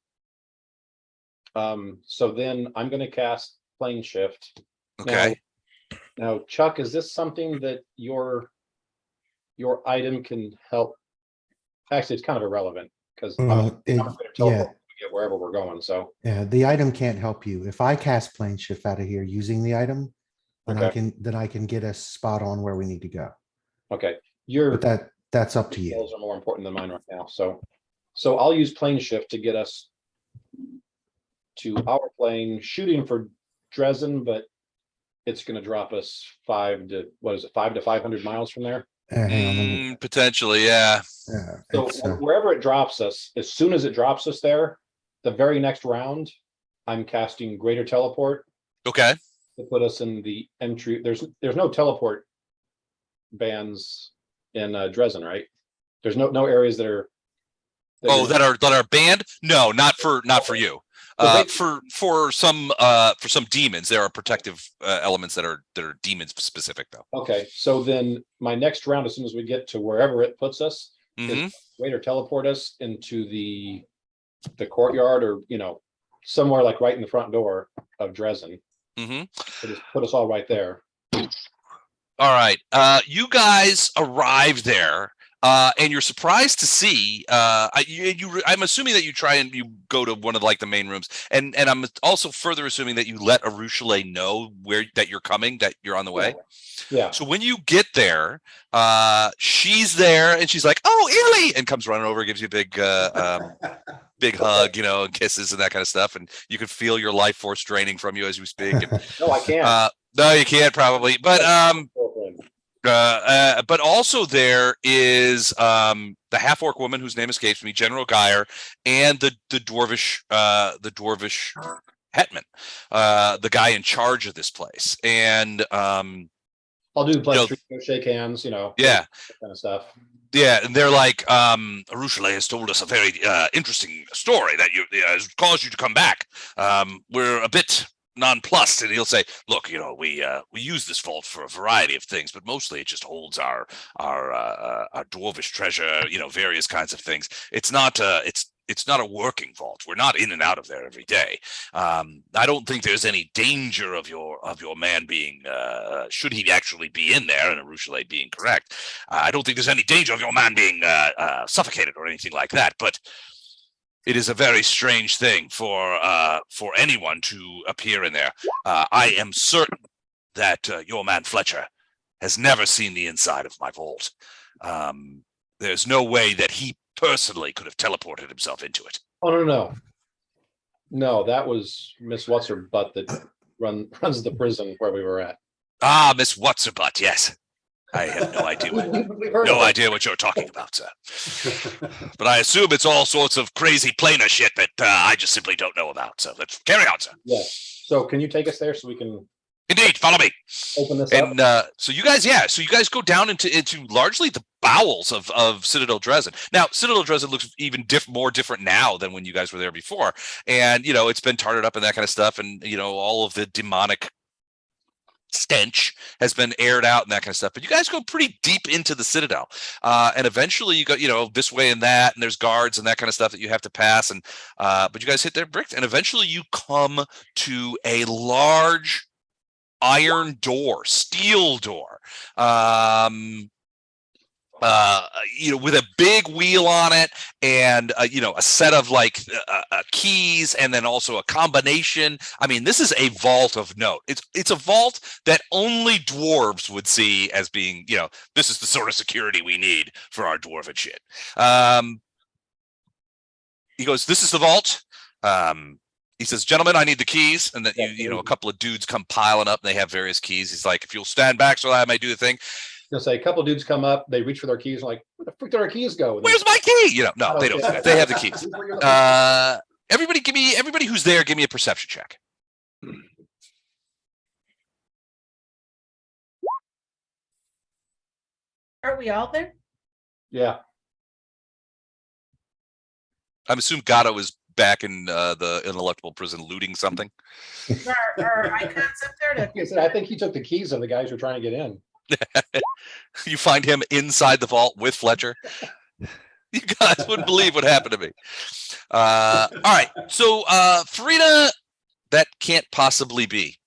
So then I'm going to cast Plane Shift. Okay. Now, Chuck, is this something that your item can help? Actually, it's kind of irrelevant because I'm going to teleport when we get wherever we're going. So Yeah, the item can't help you. If I cast plane shift out of here using the item, then Okay. I can get us spot on where we need to go. okay, your But that's up to you. skills are more important than mine right now. So I'll use Plane Shift to get us to our plane, shooting for Drezen, but it's going to drop us 5 to 500 miles from there. Hang on, let me- Potentially, yeah. yeah, So it's, wherever it drops us, as soon as it drops us there, the very next round, I'm casting Greater Teleport Okay. to put us in the entry. There's no teleport bans in Drezen, right? There's no areas that are. That are banned? No, not for you. For some demons, there are protective elements that are demon specific though. Okay, so then my next round, as soon as we get to wherever it puts us, Mhm. is Greater Teleport us into the courtyard, or somewhere like right in the front door of Drezen. Mhm. So just put us all right there. All right. You guys arrive there, and you're surprised to see. I'm assuming that you try and you go to one of the main rooms, and I'm also further assuming that you let Arushale know that you're coming, that you're on the way. Yeah. So when you get there, she's there, and she's like, "Oh, Illy," and comes running over, gives you a big hug, and kisses and that kind of stuff, and you can feel your life force draining from you as we speak. And, No, I can't. no, you can't probably, but also there is the half-orc woman whose name escapes me, General Geyer, and the dwarvish hetman, the guy in charge of this place. And I'll do pleasure, shake hands, yeah, that kind of stuff. yeah, and they're like, Arushale has told us a very interesting story that has caused you to come back. We're a bit nonplussed, and he'll say, "Look, we use this vault for a variety of things, but mostly it just holds our dwarvish treasure, various kinds of things. It's not a working vault. We're not in and out of there every day. I don't think there's any danger of your man being, should he actually be in there, and Arushale being correct. I don't think there's any danger of your man being suffocated or anything like that, but it is a very strange thing for anyone to appear in there. I am certain that your man Fletcher has never seen the inside of my vault. There's no way that he personally could have teleported himself into it." Oh, no, that was Miss What's Her Butt that runs the prison where we were at. Ah, Miss What's Her Butt, yes. I have no idea. We've heard No of it. idea what you're talking about, sir. But I assume it's all sorts of crazy planar shit that I just simply don't know about. So let's carry on, sir. Yeah. So can you take us there so we can Indeed, follow me. open this And up? so you guys go down into largely the bowels of Citadel Drezen. Now, Citadel Drezen looks even more different now than when you guys were there before. And, it's been tarted up and that kind of stuff. And, all of the demonic stench has been aired out and that kind of stuff. But you guys go pretty deep into the Citadel. And eventually you go, this way and that, and there's guards and that kind of stuff that you have to pass. And but you guys hit their bricks, and eventually you come to a large iron door, steel door, with a big wheel on it, and a set of keys, and then also a combination. I mean, this is a vault of note. It's a vault that only dwarves would see as being, this is the sort of security we need for our dwarven shit. He goes, "This is the vault." He says, "Gentlemen, I need the keys." And then a couple of dudes come piling up, and they have various keys. He's like, "If you'll stand back so that I may do the thing." Gonna say a couple of dudes come up, they reach for their keys, and like, where the frick did our keys go? And "Where's my key?" No, they don't do that. They have the keys. Everybody who's there, give me a perception check. Aren't we all there? Yeah. I'm assuming Gatto is back in the ineluctable prison looting something. Are icons up there? Like I said, I think he took the keys of the guys who are trying to get in. You find him inside the vault with Fletcher. You guys wouldn't believe what happened to me. All right. So, Frida, that can't possibly be.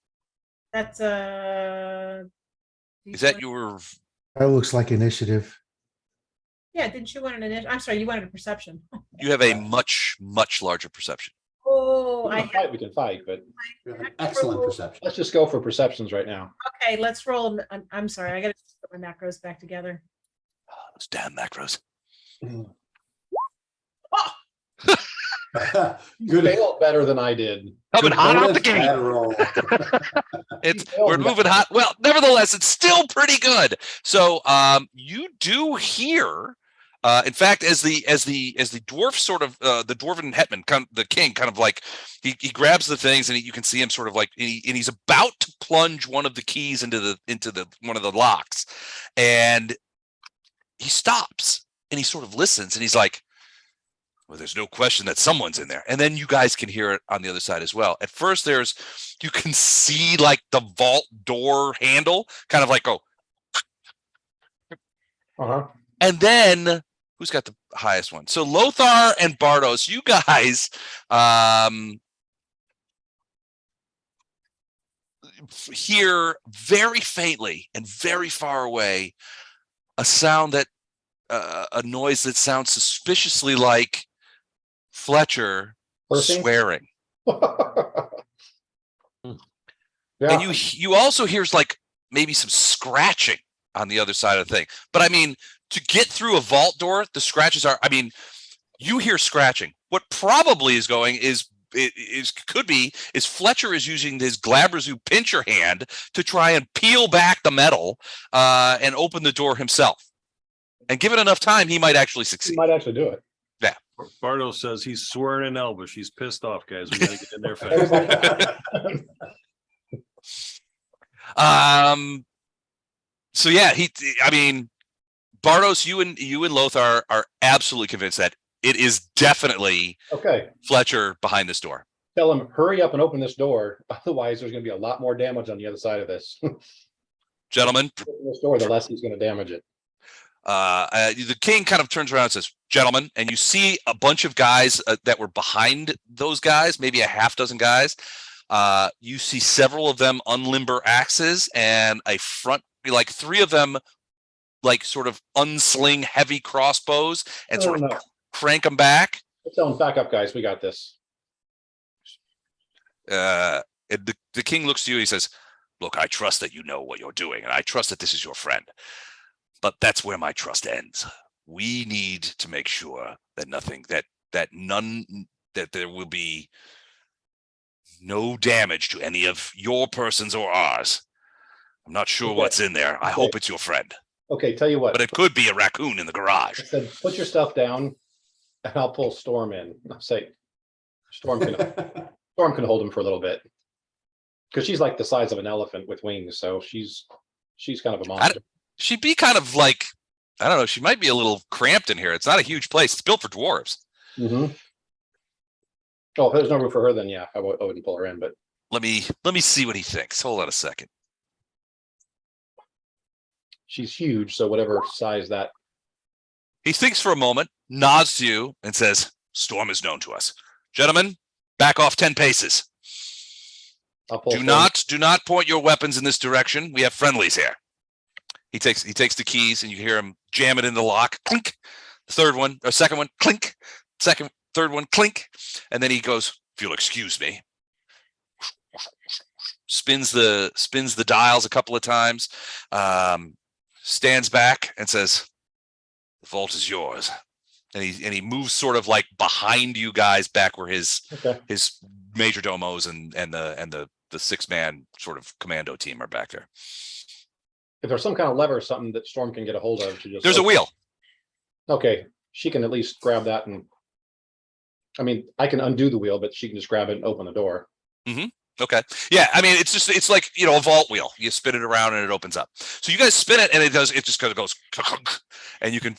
That's Is that your... That looks like initiative. Yeah, didn't you want an initiative? I'm sorry, you wanted a perception. You have a much, much larger perception. Oh, We can fight, but Excellent perception. let's just go for perceptions right now. okay, let's roll. I'm sorry, I gotta put my macros back together. Those damn macros. You failed better than I did. Coming hot out the gate. Roll. We're moving hot. Well, nevertheless, it's still pretty good. So you do hear, in fact, as the dwarf sort of the dwarven hetman, the king, kind of like he grabs the things, and you can see him sort of like, and he's about to plunge one of the keys into the one of the locks, and he stops and he sort of listens, and he's like, "Well, there's no question that someone's in there." And then you guys can hear it on the other side as well. At first, you can see like the vault door handle kind of like go. Uh-huh. And then who's got the highest one? So Lothar and Bardos, you guys hear very faintly and very far away a sound that a noise that sounds suspiciously like Fletcher Cursing? swearing. Yeah. And you also hears like maybe some scratching on the other side of the thing. But I mean, to get through a vault door, the scratches are, I mean, you hear scratching. What probably is going is Fletcher is using his Glabrazoo pincher hand to try and peel back the metal and open the door himself. And give it enough time, he might actually You succeed. might actually do it. Bardo says he's swearing in Elvish. He's pissed off, guys. We gotta get in there fast. So yeah, I mean, Bardos, you and Lothar are absolutely convinced that it is definitely Okay. Fletcher behind this door. tell him, hurry up and open this door. Otherwise, there's going to be a lot more damage on the other side of this. Gentlemen, Open this door, the less he's going to damage it. the king kind of turns around and says, gentlemen, and you see a bunch of guys that were behind those guys, maybe a half dozen guys. You see several of them unlimber axes and a front, like 3 of them, like sort of unsling heavy crossbows and sort of crank them back. Tell him, back up, guys. We got this. And the king looks to you and he says, look, I trust that you know what you're doing, and I trust that this is your friend. But that's where my trust ends. We need to make sure that that there will be no damage to any of your persons or ours. I'm not sure what's in there. I hope it's your friend. Okay, tell you what. But it could be a raccoon in the garage. I said, put your stuff down, and I'll pull Storm in. I'll say, Storm can hold him for a little bit, because she's like the size of an elephant with wings, so she's kind of a monster. She'd be kind of like, I don't know, she might be a little cramped in here. It's not a huge place. It's built for dwarves. Mm-hmm. Oh, if there's no room for her, then yeah, I wouldn't pull her in. But let me see what he thinks. Hold on a second. she's huge, so whatever size that. He thinks for a moment, nods to you, and says, Storm is known to us. Gentlemen, back off 10 paces. Do not point your weapons in this direction. We have friendlies here. He takes the keys, and you hear him jam it in the lock. Clink. The second one, clink. Third one, clink. And then he goes, if you'll excuse me. Spins the dials a couple of times, stands back and says, the vault is yours. And he moves sort of like behind you guys back where his major domos and the 6-man sort of commando team are back there. If there's some kind of lever or something that Storm can get a hold of, there's a wheel. Okay, she can at least grab that, and I mean, I can undo the wheel, but she can just grab it and open the door. Mm-hmm. Okay. Yeah. I mean, it's like, a vault wheel. You spin it around and it opens up. So you guys spin it and it just kind of goes, and you can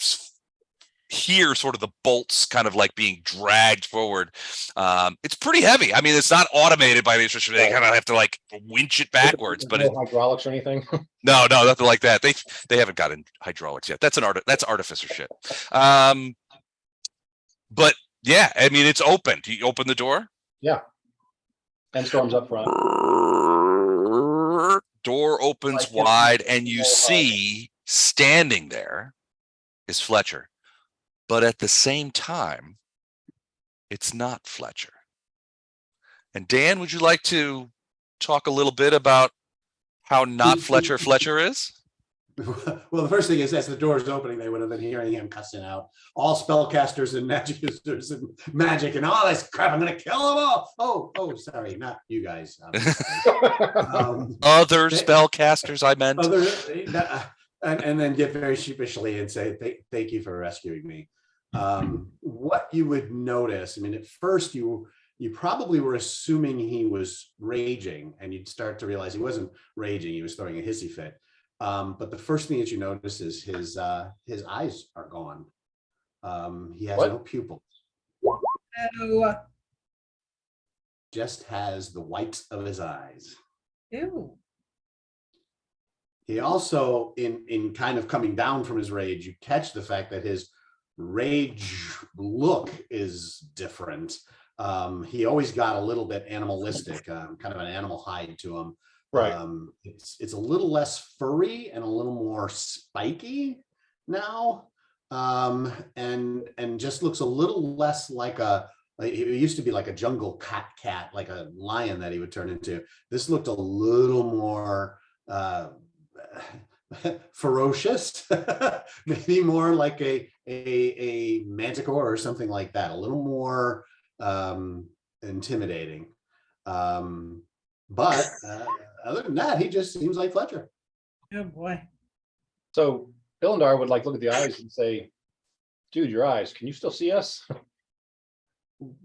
hear sort of the bolts kind of like being dragged forward. It's pretty heavy. I mean, it's not automated by the instruction. They kind of have to like winch it backwards, but no hydraulics or anything. No, nothing like that. They haven't gotten hydraulics yet. That's artificer shit. But yeah, I mean, it's open. Do you open the door? Yeah. And Storm's up front. Door opens wide, and you see standing there is Fletcher. But at the same time, it's not Fletcher. And Dan, would you like to talk a little bit about how not Fletcher is? Well, the first thing is, as the door is opening, they would have been hearing him cussing out all spellcasters and magic users and magic and all this crap. I'm going to kill them all. Oh, sorry, not you guys. Other spellcasters, I meant. And then get very sheepishly and say, thank you for rescuing me. What you would notice, I mean, at first you probably were assuming he was raging, and you'd start to realize he wasn't raging. He was throwing a hissy fit. But the first thing that you notice is his eyes are gone. He has no pupils. Oh. Just has the whites of his eyes. Ew. He also, in kind of coming down from his rage, you catch the fact that his rage look is different. He always got a little bit animalistic, kind of an animal hide to him. Right. It's a little less furry and a little more spiky now, and just looks a little less like it used to be like a jungle cat, like a lion that he would turn into. This looked a little more ferocious, maybe more like a manticore or something like that, a little more intimidating. But other than that, he just seems like Fletcher. Oh boy. So Illindar would like look at the eyes and say, dude, your eyes, can you still see us?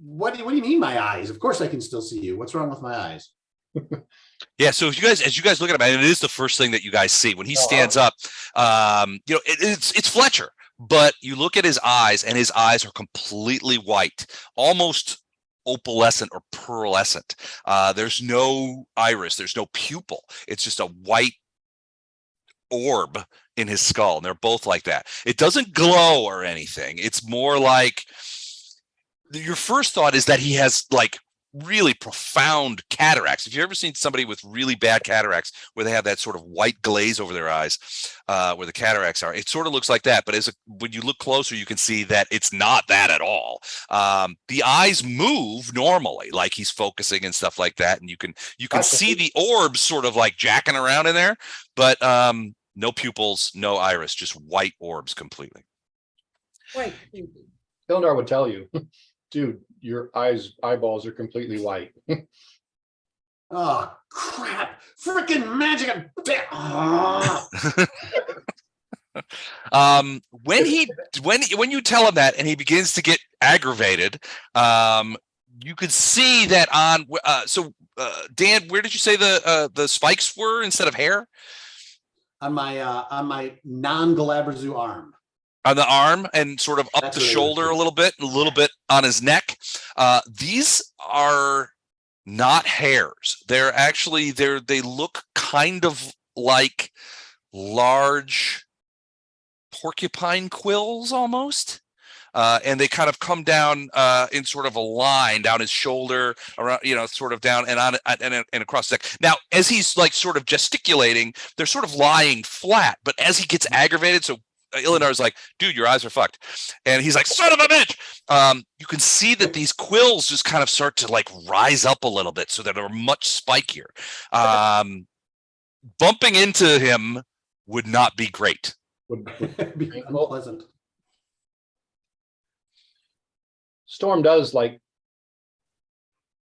What do you mean my eyes? Of course I can still see you. What's wrong with my eyes? Yeah, so as you guys look at him, and it is the first thing that you guys see when he stands up. It's Fletcher, but you look at his eyes, and his eyes are completely white, almost opalescent or pearlescent. There's no iris, there's no pupil. It's just a white orb in his skull, and they're both like that. It doesn't glow or anything. It's more like your first thought is that he has like really profound cataracts. If you've ever seen somebody with really bad cataracts where they have that sort of white glaze over their eyes, where the cataracts are, it sort of looks like that. But when you look closer, you can see that it's not that at all. The eyes move normally, like he's focusing and stuff like that, and you can see the orbs sort of like jacking around in there, but no pupils, no iris, just white orbs completely. Wait, Ilndar would tell you, dude, your eyeballs are completely white. Oh crap! Freaking magic! Oh. When you tell him that and he begins to get aggravated, you could see that on. Dan, where did you say the spikes were instead of hair? On my non-Galabrazoo arm. On the arm and sort of up That's the what it shoulder is. a little bit on his neck. These are not hairs. They're actually they look kind of like large porcupine quills almost. And they kind of come down in sort of a line down his shoulder, around, sort of down and on and across the neck. Now, as he's like sort of gesticulating, they're sort of lying flat. But as he gets aggravated, so Ilndar's like, dude, your eyes are fucked. And he's like, son of a bitch. You can see that these quills just kind of start to like rise up a little bit so that they're much spikier. Bumping into him would not be great. Would Be unpleasant. Storm does like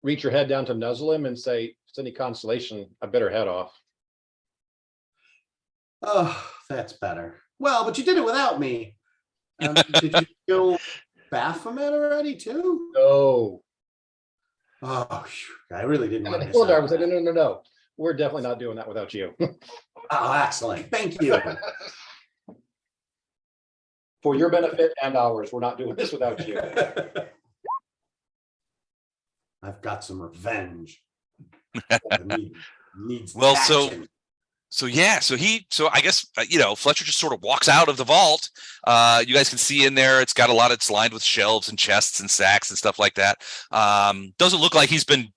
reach her head down to nuzzle him and say, if it's any consolation, I better head off. Oh, that's better. Well, but you did it without me. Did you go Baphomet already too? No. Oh, I really didn't And want then to. Ilndar was like, no. We're definitely not doing that without you. Oh, excellent. Thank you. For your benefit and ours, we're not doing this without you. I've got some revenge. Needs Well, action. So I guess, Fletcher just sort of walks out of the vault. You guys can see in there, it's lined with shelves and chests and sacks and stuff like that. Doesn't look like he's been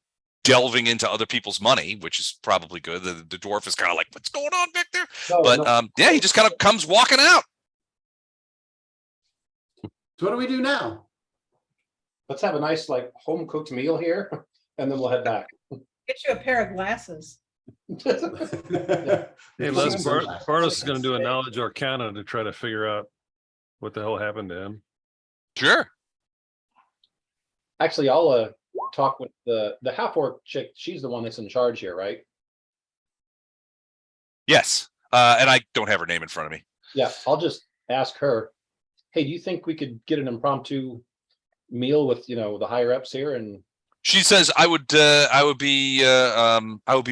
delving into other people's money, which is probably good. The dwarf is kind of like, what's going on back there? No. He just kind of comes walking out. So what do we do now? Let's have a nice like home cooked meal here, and then we'll head back. get you a pair of glasses. Hey, Les, Bartos is going to do a knowledge arcana to try to figure out what the hell happened to him. Sure. Actually, I'll talk with the half-orc chick. She's the one that's in charge here, right? Yes. And I don't have her name in front of me. Yeah, I'll just ask her, hey, do you think we could get an impromptu meal with, the higher ups here? And she says, I would be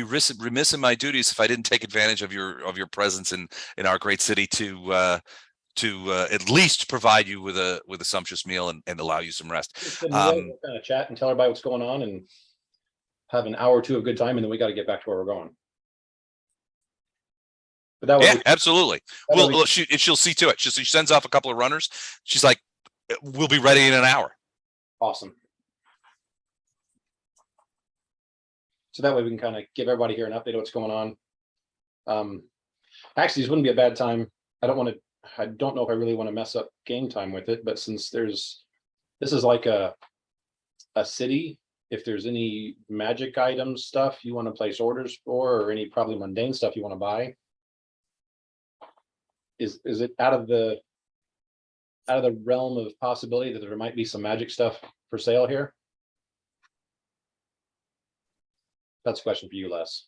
remiss in my duties if I didn't take advantage of your presence in our great city to at least provide you with a sumptuous meal and allow you some rest. Kind of chat and tell everybody what's going on and have an hour or two of good time, and then we got to get back to where we're going. But that yeah, absolutely. Well, she'll see to it. She sends off a couple of runners. She's like, we'll be ready in an hour. Awesome. So that way we can kind of give everybody here an update of what's going on. Actually, this wouldn't be a bad time. I don't know if I really want to mess up game time with it, but since this is like a city, if there's any magic items stuff you want to place orders for, or any probably mundane stuff you want to buy, is it out of the realm of possibility that there might be some magic stuff for sale here? That's a question for you, Les.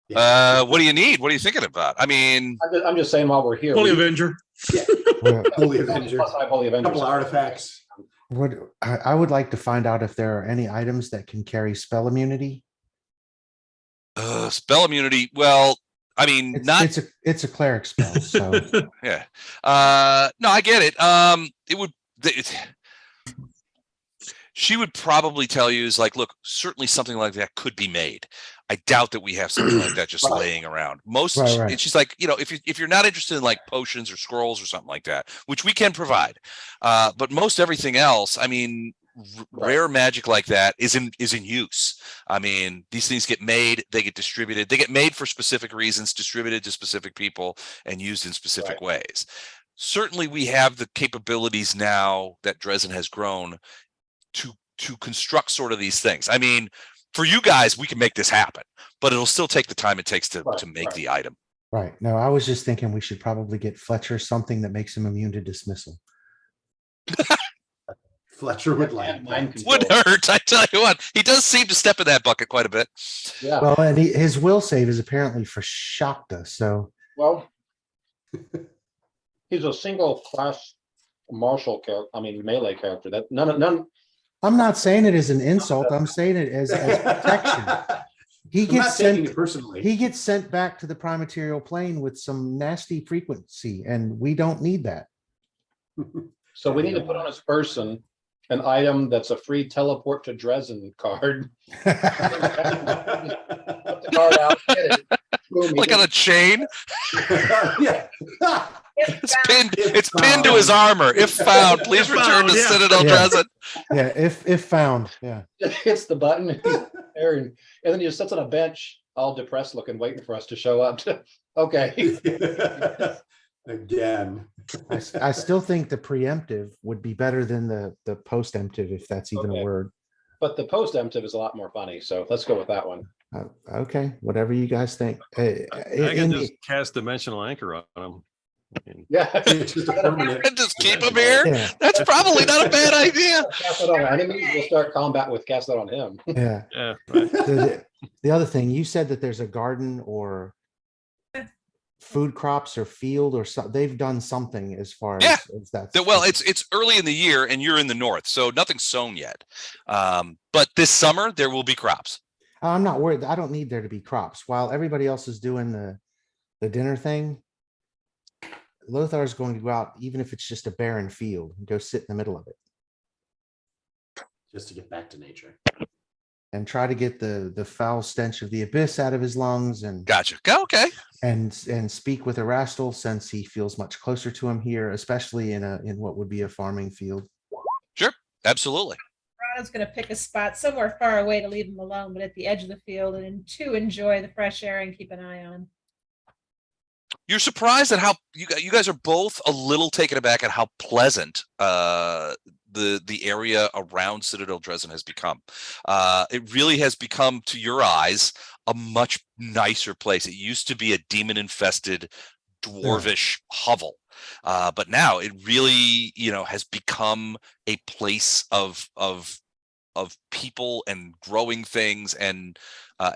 What do you need? What are you thinking about? I mean, I'm just saying while we're here. Holy Avenger. Yeah. Holy Avenger. Plus Holy Avenger. Couple of artifacts. I would like to find out if there are any items that can carry spell immunity. Spell immunity. Well, I mean, it's a cleric spell. So yeah. No, I get it. she would probably tell you is like, look, certainly something like that could be made. I doubt that we have something like that just Right. laying around. Most, Right. and she's like, you know, if you're not interested in like potions or scrolls or something like that, which we can provide, but most everything else, I mean, rare magic like that is in use. I mean, these things get made, they get distributed, they get made for specific reasons, distributed to specific people, and used in specific ways. Certainly, we have the capabilities now that Drezen has grown to construct sort of these things. I mean, for you guys, we can make this happen, but it'll still take the time it takes to make the item. Right. No, I was just thinking we should probably get Fletcher something that makes him immune to dismissal. Fletcher would like Mind that. Would control. hurt, I tell you what. He does seem to step in that bucket quite a bit. Yeah. Well, and his will save is apparently for Shakta. So Well, he's a single class martial character. I mean, melee character. That none. I'm not saying it as an insult. I'm saying it as protection. He I'm not gets taking sent. it personally. He gets sent back to the primaterial plane with some nasty frequency, and we don't need that. So we need to put on his person an item that's a free teleport to Drezen card. Put the card out, get it. Boom, Like on a chain, Yeah. it's pinned to his armor. If found, please return to yeah. Citadel Yeah. Drezen. Yeah, if found. Yeah. hits the button, and he's there, and then he just sits on a bench, all depressed looking, waiting for us to show up. Okay. Again. I still think the preemptive would be better than the post-emptive, if that's even Okay. a word. But the post-emptive is a lot more funny, so let's go with that one. Okay, whatever you guys think. I can just cast Dimensional Anchor on him. I mean, Yeah. It's just a permanent. And just keep him here. Yeah, That's probably not a bad idea. Cast it on enemies, we'll start combat with cast it on him. yeah. yeah, right. The other thing, you said that there's a garden or food crops or field or so, they've done something as far Yeah. as that. Well, it's early in the year and you're in the north, so nothing's sown yet. But this summer there will be crops. I'm not worried. I don't need there to be crops. While everybody else is doing the dinner thing, Lothar is going to go out, even if it's just a barren field, and go sit in the middle of it Just to get back to nature. and try to get the foul stench of the abyss out of his lungs and Gotcha. Okay. and speak with Erastil, since he feels much closer to him here, especially in what would be a farming field. Sure. Absolutely. Ronald's going to pick a spot somewhere far away to leave him alone, but at the edge of the field, and to enjoy the fresh air and keep an eye on. You're surprised at how you guys are both a little taken aback at how pleasant the area around Citadel Drezen has become. It really has become, to your eyes, a much nicer place. It used to be a demon infested dwarvish hovel, but now it really, has become a place of people and growing things, and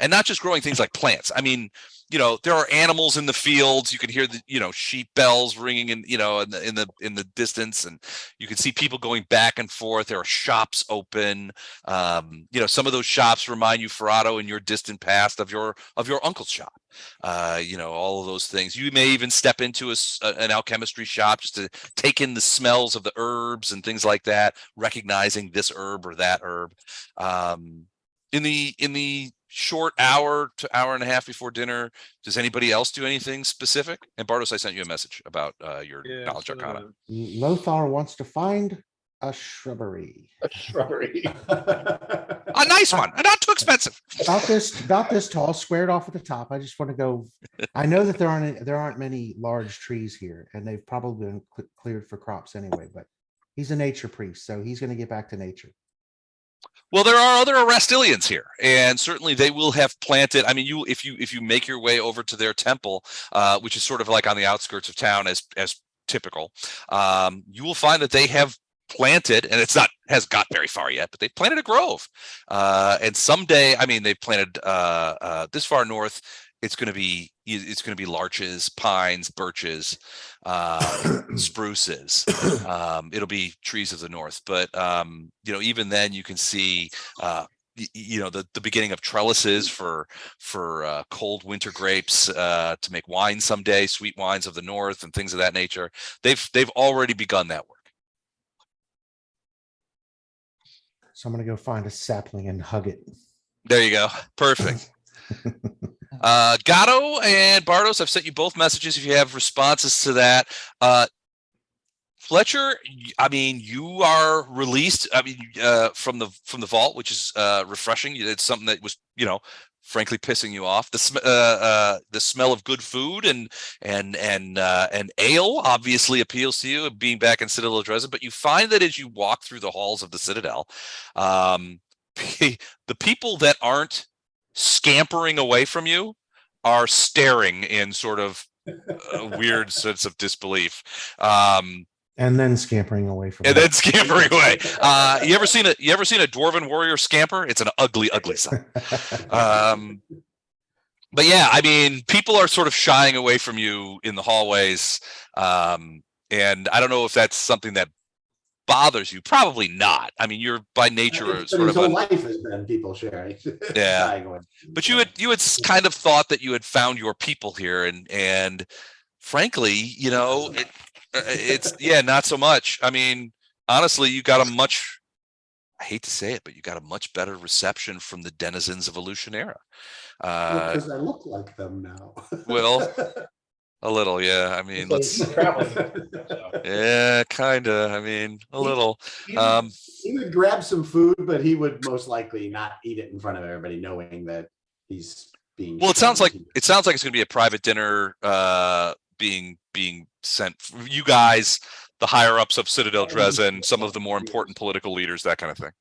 not just growing things like plants. I mean, there are animals in the fields. You can hear the, sheep bells ringing in the distance, and you can see people going back and forth. There are shops open. Some of those shops remind you, Ferrado, in your distant past of your uncle's shop. All of those things. You may even step into an alchemistry shop just to take in the smells of the herbs and things like that, recognizing this herb or that herb. In the short hour to hour and a half before dinner, does anybody else do anything specific? And Bartos, I sent you a message about your knowledge arcana. Lothar wants to find a shrubbery. A shrubbery. A nice one, and not too expensive. About this tall, squared off at the top. I just want to go. I know that there aren't many large trees here, and they've probably been cleared for crops anyway. But he's a nature priest, so he's going to get back to nature. Well, there are other Arastilians here, and certainly they will have planted. I mean, if you make your way over to their temple, which is sort of like on the outskirts of town, as typical, you will find that they have planted, and hasn't got very far yet, but they planted a grove. And someday, I mean, they've planted this far north. It's going to be larches, pines, birches, spruces. It'll be trees of the north, but even then you can see the beginning of trellises for cold winter grapes to make wine someday, sweet wines of the north and things of that nature. They've already begun that work. So I'm gonna go find a sapling and hug it. There you go. Perfect. Gatto and Bardos, I've sent you both messages if you have responses to that. Fletcher, I mean, you are released. I mean, from the vault, which is refreshing. It's something that was, frankly, pissing you off. The smell of good food and ale obviously appeals to you. Being back in Citadel of Drezen, but you find that as you walk through the halls of the Citadel, the people that aren't scampering away from you are staring in sort of a weird sense of disbelief. And then scampering away from And it. then scampering away. You ever seen a dwarven warrior scamper? It's an ugly, ugly sight. But yeah, I mean, people are sort of shying away from you in the hallways. And I don't know if that's something that bothers you. Probably not. I mean, you're by nature sort his of whole life has been people sharing. Yeah. But you had kind of thought that you had found your people here, and frankly, it's not so much. I mean, honestly, you got I hate to say it, but you got a much better reception from the denizens of Illusionera. Because I look like them now. Well, a little, yeah. I mean, He's traveling. yeah, kind of. I mean, a little. He would grab some food, but he would most likely not eat it in front of everybody, knowing that he's being. Well, it sounds like it's going to be a private dinner being sent. You guys, the higher ups of Citadel Drezen, some of the more important political leaders, that kind of thing.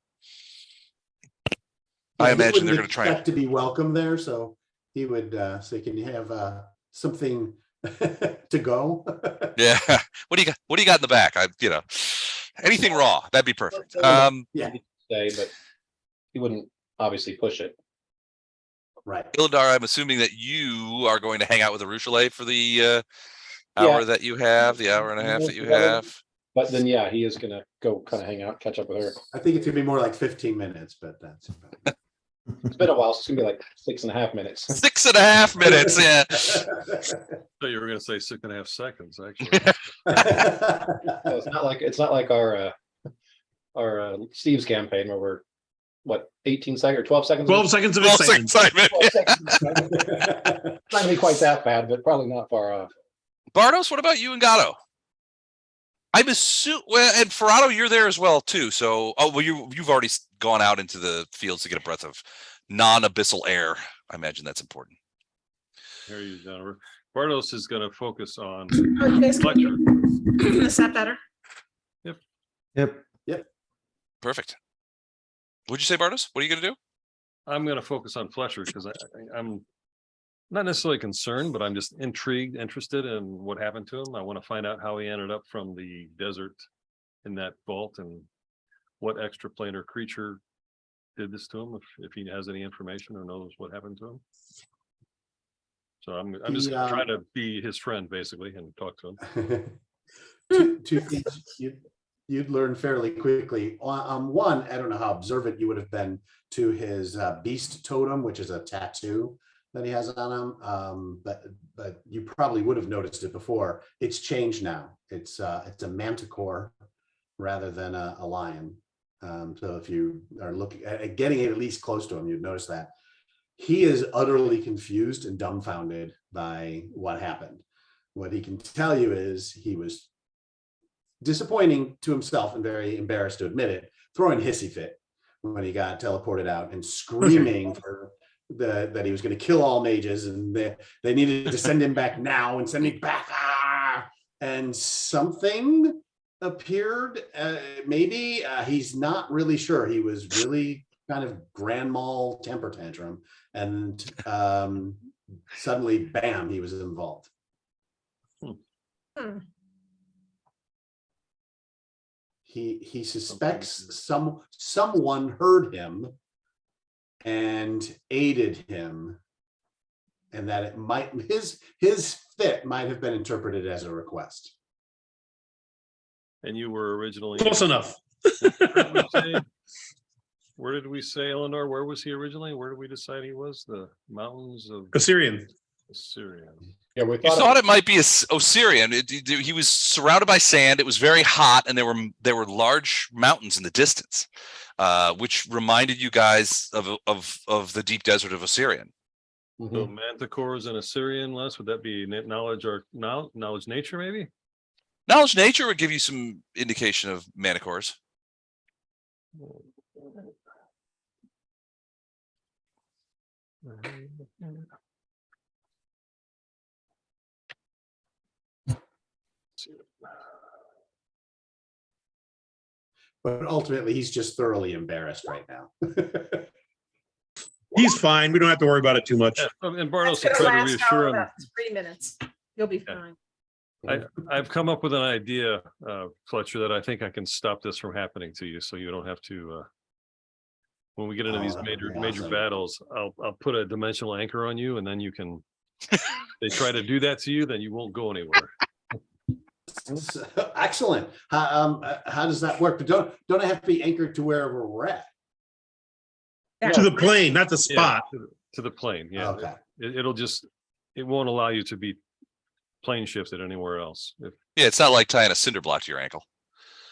I imagine they're going to try to be welcome there, so he would say, "Can you have something to go?" Yeah. What do you got in the back? Anything raw? That'd be perfect. Yeah. Say, but he wouldn't obviously push it. Right. Ilindar, I'm assuming that you are going to hang out with Arushale for the hour that you have, the hour and a half that you have. But then, yeah, he is going to go kind of hang out, catch up with her. I think it's going to be more like 15 minutes, but that's. It's been a while, so it's gonna be like 6.5 minutes. 6.5 minutes, yeah. So you were going to say 6.5 seconds, actually. So it's not like our Steve's campaign where we're 18 seconds or 12 seconds. 12 seconds of 12 excitement. seconds. 12 seconds. It's not gonna be quite that bad, but probably not far off. Bardos, what about you and Gatto? I'm assuming, and Ferrado, you're there as well too. So, you've already gone out into the fields to get a breath of non-abyssal air. I imagine that's important. Here you, Jennifer. Bardos is going to focus on Oh, you guys Fletcher. Is that better? Yep. Perfect. What'd you say, Bardos? What are you going to do? I'm going to focus on Fletcher because I'm not necessarily concerned, but I'm just interested in what happened to him. I want to find out how he ended up from the desert in that vault and what extraplanar creature did this to him, if he has any information or knows what happened to him. So I'm just trying to be his friend basically and talk to him. Two things you'd learn fairly quickly. One, I don't know how observant you would have been to his beast totem, which is a tattoo that he has on him, but you probably would have noticed it before. It's changed now. It's a manticore rather than a lion. So if you are looking at getting it at least close to him, you'd notice that. He is utterly confused and dumbfounded by what happened. What he can tell you is he was disappointing to himself and very embarrassed to admit it, throwing a hissy fit when he got teleported out and screaming for that he was going to kill all mages and they needed to send him back now and send him back. And something appeared, maybe he's not really sure. He was really kind of grand mal temper tantrum, and suddenly, bam, he was involved. He suspects someone heard him and aided him, and that it might his fit might have been interpreted as a request. And you were originally Close enough. Where did we say, Eleanor? Where was he originally? Where did we decide he was? The mountains of Assyrian. Assyria. Yeah, we You thought thought it might be a Osirian. He was surrounded by sand. It was very hot, and there were large mountains in the distance, which reminded you guys of the deep desert of Osirian. So manticores and Assyrian, Les, would that be knowledge or knowledge nature maybe? Knowledge nature would give you some indication of manticores. But ultimately, he's just thoroughly embarrassed right now. He's fine. We don't have to worry about it too much. Yeah, and That's Bartos will gonna try to last reassure all him. about 3 minutes. You'll be Yeah. fine. I've come up with an idea, Fletcher, that I think I can stop this from happening to you, so you don't have to. When we get into these Oh, that'd be major awesome. battles, I'll put a dimensional anchor on you, and then you can. They try to do that to you, then you won't go anywhere. Excellent. How does that work? But don't I have to be anchored to wherever we're at? To the plane, not the Yeah, spot. to the plane. Yeah, Okay. it won't allow you to be plane shifted anywhere else. Yeah, it's not like tying a cinder block to your ankle.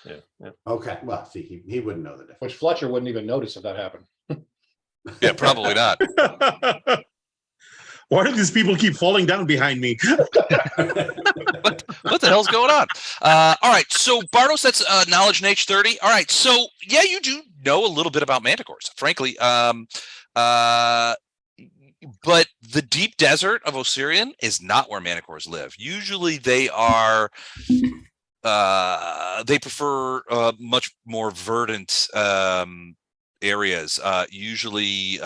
Yeah. Okay. Well, see, he wouldn't know the difference. which Fletcher wouldn't even notice if that happened. Yeah, probably not. Why do these people keep falling down behind me? What the hell's going on? All right, so Bartos, that's knowledge nature 30. All right, so yeah, you do know a little bit about manticores, frankly. But the deep desert of Osirian is not where manticores live. Usually they are they prefer much more verdant areas, usually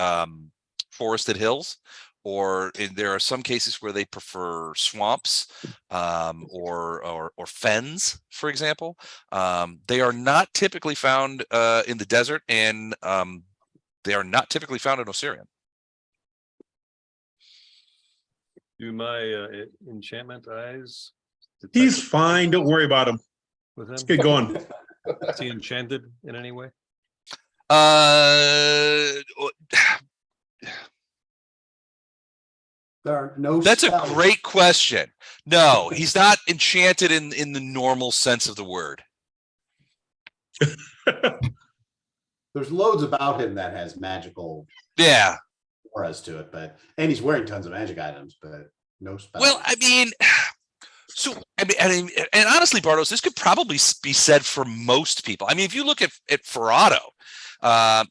forested hills, or there are some cases where they prefer swamps or fens, for example. They are not typically found in the desert, and they are not typically found in Osirian. Do my enchantment eyes? detect He's fine. Don't worry about him. with Let's him? get going. Is he enchanted in any way? There are no. That's a spells. great question. No, he's not enchanted in the normal sense of the word. There's loads about him that has magical Yeah. auras to it, and he's wearing tons of magic items, but no spells. Well, I mean, and honestly, Bartos, this could probably be said for most people. I mean, if you look at Ferrado,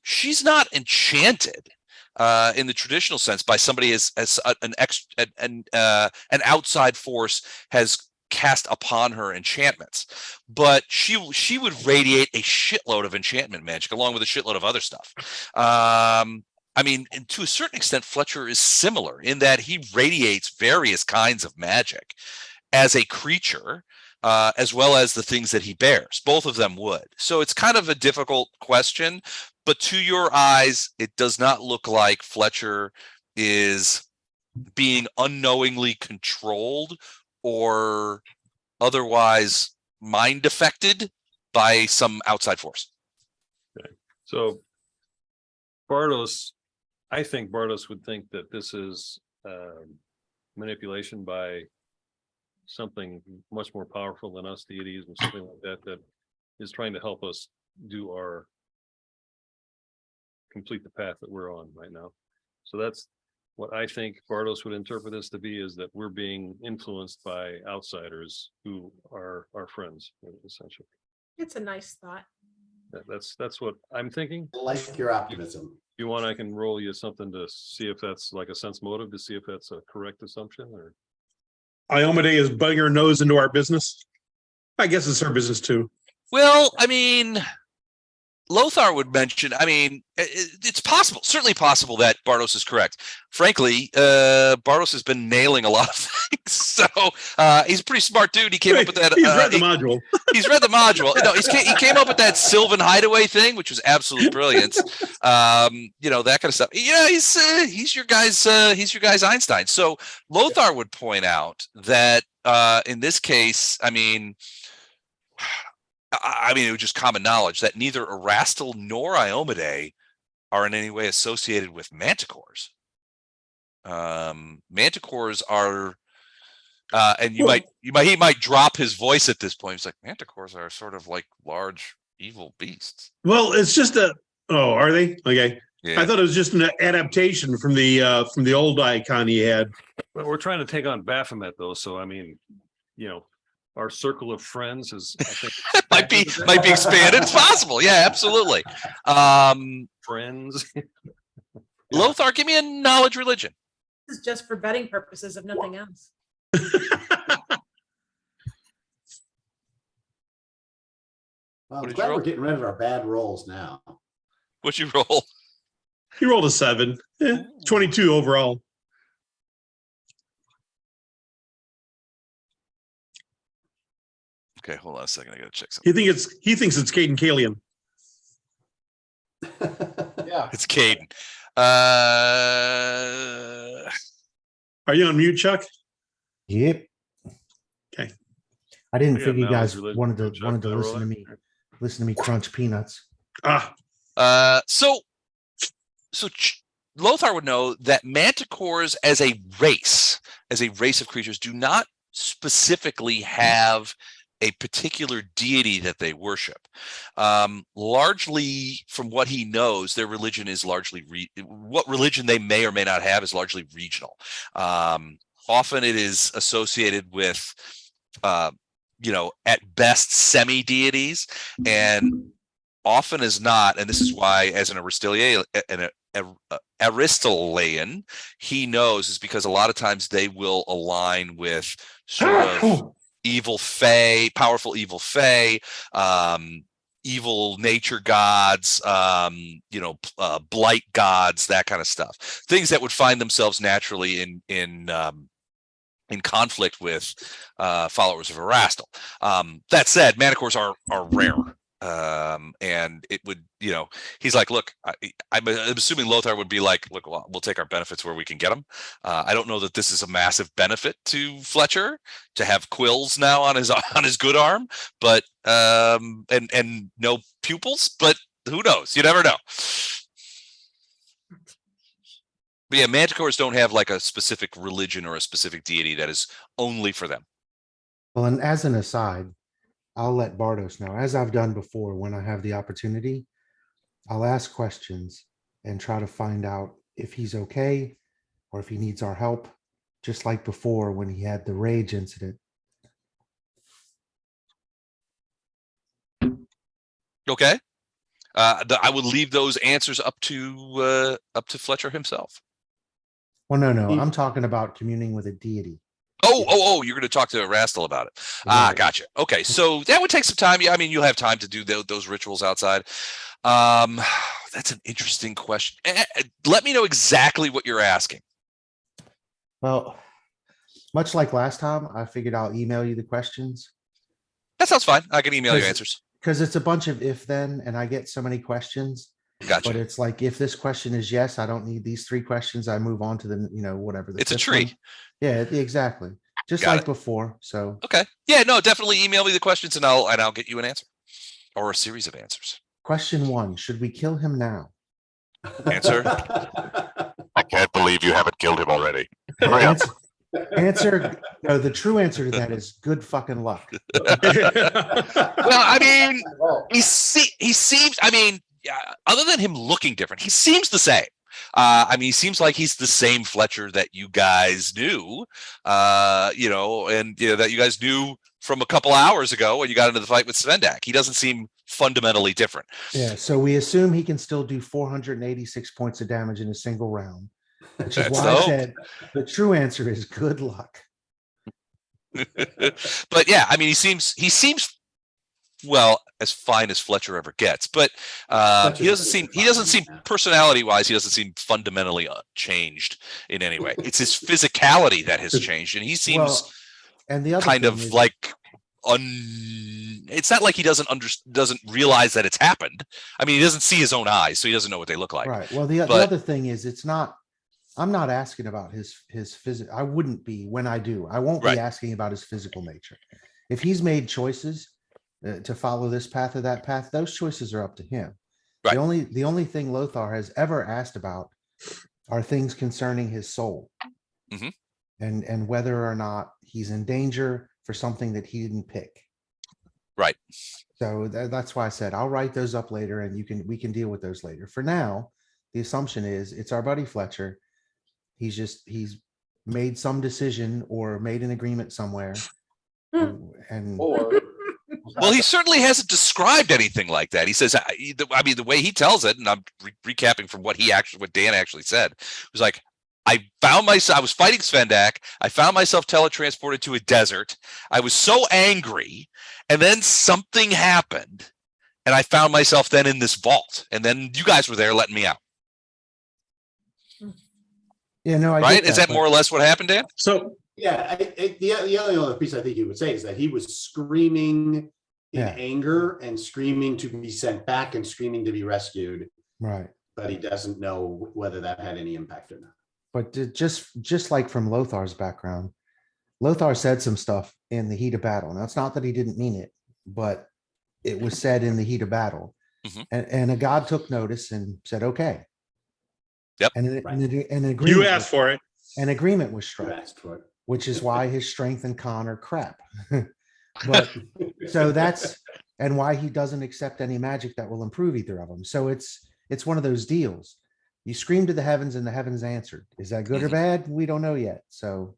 she's not enchanted in the traditional sense by somebody as an outside force has cast upon her enchantments, but she would radiate a shitload of enchantment magic along with a shitload of other stuff. I mean, and to a certain extent, Fletcher is similar in that he radiates various kinds of magic as a creature, as well as the things that he bears. Both of them would. So it's kind of a difficult question, but to your eyes, it does not look like Fletcher is being unknowingly controlled or otherwise mind affected by some outside force. So Bartos, I think Bartos would think that this is manipulation by something much more powerful than us deities and something like that, that is trying to help us do our complete the path that we're on right now. So that's what I think Bartos would interpret this to be, is that we're being influenced by outsiders who are our friends, essentially. It's a nice thought. That's what I'm thinking. I like your optimism. If you want, I can roll you something to see if that's like a sense motive, to see if that's a correct assumption, or Iomade is butting her nose into our business. I guess it's her business too. Well, I mean, Lothar would mention, I mean, it's possible, certainly possible that Bartos is correct. Frankly, Bartos has been nailing a lot of things. So he's a pretty smart dude. He came up with that. He's read the module. He's read the module. No, he came up with that Sylvan Hideaway thing, which was absolute brilliance. You know, that kind of stuff. Yeah, he's your guy's Einstein. So Lothar would point out that in this case, I mean, it was just common knowledge that neither Erastil nor Iomade are in any way associated with manticores. Manticores are And he Well- might drop his voice at this point. He's like, manticores are sort of like large evil beasts. Well, it's just oh, are they? Okay. Yeah. I thought it was just an adaptation from the old icon he had. But we're trying to take on Baphomet though, so I mean, our circle of friends is, I think, might be expanded. It's possible. Yeah, absolutely. friends. Lothar, give me a knowledge religion. This is just for betting purposes, if nothing else. Well, I'm did you glad roll? we're getting rid of our bad rolls now. What'd you roll? He rolled a 7. 22 overall. Okay, hold on a second. I gotta check something. He thinks it's Caden Kalian. Yeah. It's Caden. Are you on mute, Chuck? Yep. Okay. I didn't I got figure you guys knowledge wanted to religion. Chuck, listen to me crunch peanuts. So Lothar would know that manticores as a race of creatures do not specifically have a particular deity that they worship. Largely from what he knows, their religion is largely what religion they may or may not have is largely regional. Often it is associated with at best semi-deities, and often as not, and this is why as an Aristotelian, he knows, is because a lot of times they will align with sort of evil fae, powerful evil fae, evil nature gods, blight gods, that kind of stuff. Things that would find themselves naturally in conflict with followers of Erastil. That said, manticores are rare. And it would, he's like, look, I'm assuming Lothar would be like, look, well, we'll take our benefits where we can get them. I don't know that this is a massive benefit to Fletcher to have quills now on his good arm, but and no pupils, but who knows? You never know. But yeah, manticores don't have like a specific religion or a specific deity that is only for them. Well, and as an aside, I'll let Bardos know, as I've done before, when I have the opportunity, I'll ask questions and try to find out if he's okay or if he needs our help, just like before when he had the rage incident. Okay. I would leave those answers up to Fletcher himself. Well, no, I'm talking about communing with a deity. Oh, you're going to talk to Erastil about it. Right. Gotcha. Okay, so that would take some time. Yeah, I mean, you'll have time to do those rituals outside. That's an interesting question. Let me know exactly what you're asking. Well, much like last time, I figured I'll email you the questions. That sounds fine. I can email you answers. Because it's a bunch of if then, and I get so many questions. Gotcha. But it's like, if this question is yes, I don't need these 3 questions. I move on to the, whatever. It's a tree. One. Yeah, exactly. Just Got like it. Before. So. Okay. Yeah, no, definitely email me the questions and I'll get you an answer or a series of answers. Question 1, should we kill him now? Answer. I can't believe you haven't killed him already. Hurry up. No, the true answer to that is good fucking luck. Well, I mean, he seems, I mean, other than him looking different, he seems the same. I mean, he seems like he's the same Fletcher that you guys knew, that you guys knew from a couple hours ago when you got into the fight with Svendak. He doesn't seem fundamentally different. Yeah, so we assume he can still do 486 points of damage in a single round, which is why I said the true answer is good luck. But yeah, I mean, he seems well, as fine as Fletcher ever gets, but he doesn't seem personality wise, he doesn't seem fundamentally changed in any way. It's his physicality that has changed, and he seems and the other kind of is, like it's not like he doesn't realize that it's happened. I mean, he doesn't see his own eyes, so he doesn't know what they look like. Right. Well, the other thing is, I'm not asking about his physical. I wouldn't be when I do. I won't be asking about his physical nature. If he's made choices to follow this path or that path, those choices are up to him. Right. The only thing Lothar has ever asked about are things concerning his soul. Mm-hmm. and whether or not he's in danger for something that he didn't pick. Right. So that's why I said I'll write those up later, and we can deal with those later. For now, the assumption is it's our buddy Fletcher. He's made some decision or made an agreement somewhere, and Or Well, he certainly hasn't described anything like that. He says, I mean, the way he tells it, and I'm recapping from what Dan actually said, was like, I was fighting Svendak. I found myself teletransported to a desert. I was so angry, and then something happened, and I found myself then in this vault, and then you guys were there letting me out. yeah, no, I Right? get Is that more or less what happened, Dan? So Yeah, the only other piece I think you would say is that he was screaming in Yeah. anger and screaming to be sent back and screaming to be rescued, right. but he doesn't know whether that had any impact or not. But just like from Lothar's background, Lothar said some stuff in the heat of battle. Now, it's not that he didn't mean it, but it was said in the heat of battle. Mhm. And a god took notice and said, okay. Yep. And an agreement, you asked for it. an agreement was You struck, asked for it. which is why his strength and con are crap. But so that's and why he doesn't accept any magic that will improve either of them. So it's one of those deals. You scream to the heavens and the heavens answered. Is that good or bad? We don't know yet. So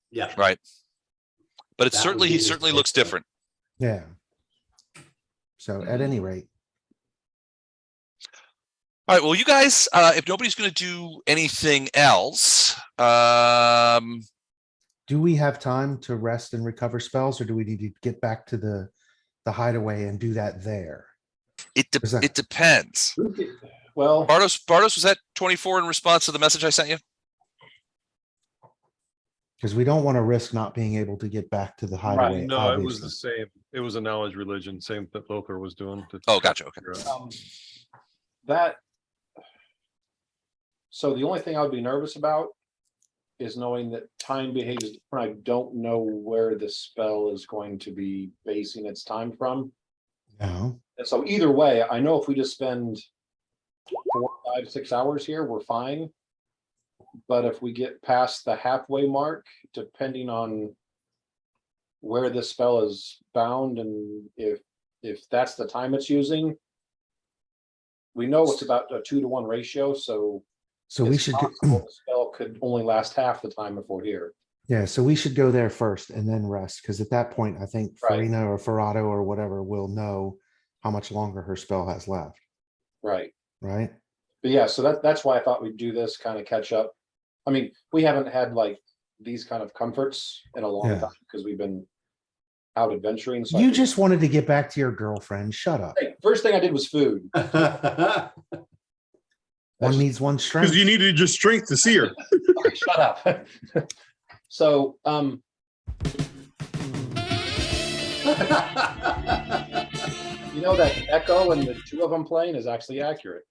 Yeah. Right. But it's That certainly, would be he his certainly take looks on it. different. yeah. So at any rate, All right. Well, you guys, if nobody's going to do anything else, do we have time to rest and recover spells, or do we need to get back to the hideaway and do that there? it depends. well, Bartos, was that 24 in response to the message I sent you? Because we don't want to risk not being able to get back to the hideaway. No, it was the obviously. same. It was a knowledge religion, same that Lothar was doing. Oh, gotcha. Okay. that. So the only thing I would be nervous about is knowing that time behaves different. I don't know where the spell is going to be basing its time from. No. And so either way, I know if we just spend 4, 5, 6 hours here, we're fine. But if we get past the halfway mark, depending on where this spell is bound and if that's the time it's using, we know it's about a 2-to-1 ratio. So we it's should possible the spell could only last half the time if we're here. yeah. So we should go there first and then rest, because at that point, I think Right. Farina or Ferrado or whatever will know how much longer her spell has left. Right. Right. But yeah, so that's why I thought we'd do this, kind of catch up. I mean, we haven't had like these kind of comforts in a long Yeah. time because we've been out adventuring. So I You think- just wanted to get back to your girlfriend. Shut up. Hey, first thing I did was food. One needs one strength. Because you needed your strength to see her. Okay, shut up. So, you know that echo and the 2 of them playing is actually accurate.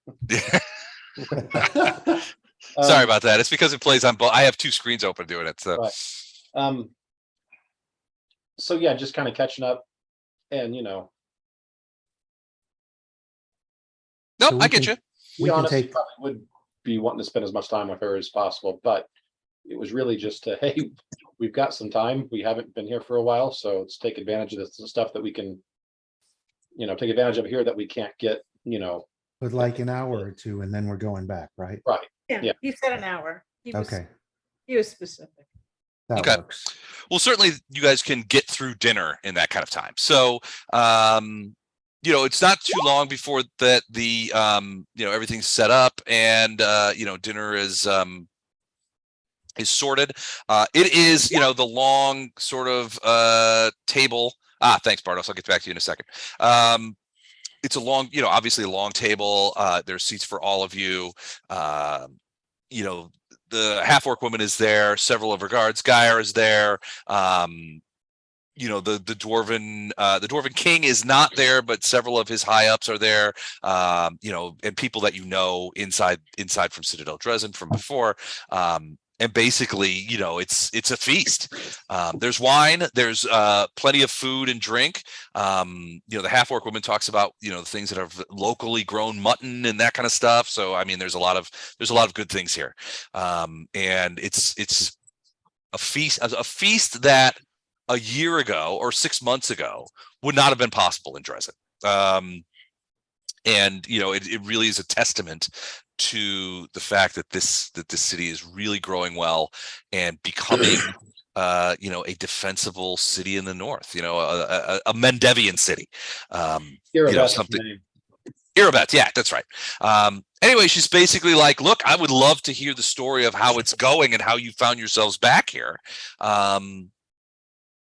Sorry about that. It's because it plays on both. I have 2 screens open doing it. So Right. So yeah, just kind of catching up, and nope, So we I get can- you. we we can honestly take- probably would be wanting to spend as much time with her as possible, but it was really just to, hey, we've got some time. We haven't been here for a while, so let's take advantage of the stuff that we can, take advantage of here that we can't get, With like an hour or 2, and then we're going back, right? right. Yeah, Yeah. you said an hour. Okay, He was specific. that Okay. works. Well, certainly you guys can get through dinner in that kind of time. So, it's not too long before that the, everything's set up and, dinner is sorted. It is, the long sort of table. Thanks, Bartos. I'll get back to you in a second. It's a long, obviously a long table. There's seats for all of you. The half-orc woman is there. Several of her guards. Geir is there. The dwarven king is not there, but several of his high ups are there. And people that inside from Citadel Drezen from before. And basically, it's a feast. There's wine, there's plenty of food and drink. The half-orc woman talks about, the things that are locally grown mutton and that kind of stuff. So, I mean, there's a lot of good things here. And it's a feast that a year ago or 6 months ago would not have been possible in Drezen. And it really is a testament to the fact that this city is really growing well and becoming a defensible city in the north, a Mendevian city. Irabeth, yeah, that's right. Anyway, she's basically like, look, I would love to hear the story of how it's going and how you found yourselves back here.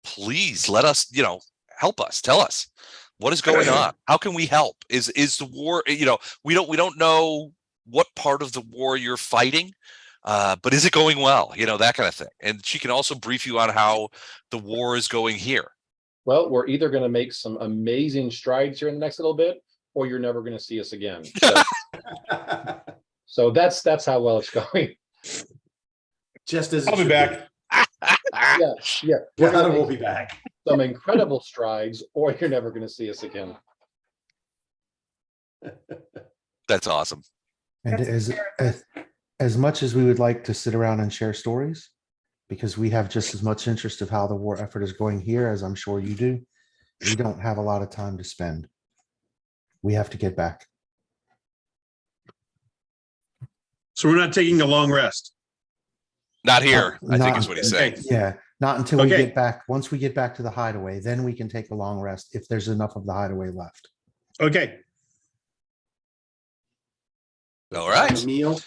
Please let us, help us, tell us what is going on. How can we help? Is the war, we don't know what part of the war you're fighting, but is it going well? That kind of thing. And she can also brief you on how the war is going here. Well, we're either going to make some amazing strides here in the next little bit, or you're never going to see us again. So that's how well it's going. Just as I'll be back. Yeah. We'll be back. Some incredible strides, or you're never going to see us again. That's awesome. And as much as we would like to sit around and share stories, because we have just as much interest of how the war effort is going here as I'm sure you do, we don't have a lot of time to spend. We have to get back. So we're not taking a long rest. Not here, I think Not- is what he's saying. Yeah, not until we Okay. get back. Once we get back to the hideaway, then we can take a long rest if there's enough of the hideaway left. Okay. All right. Meal.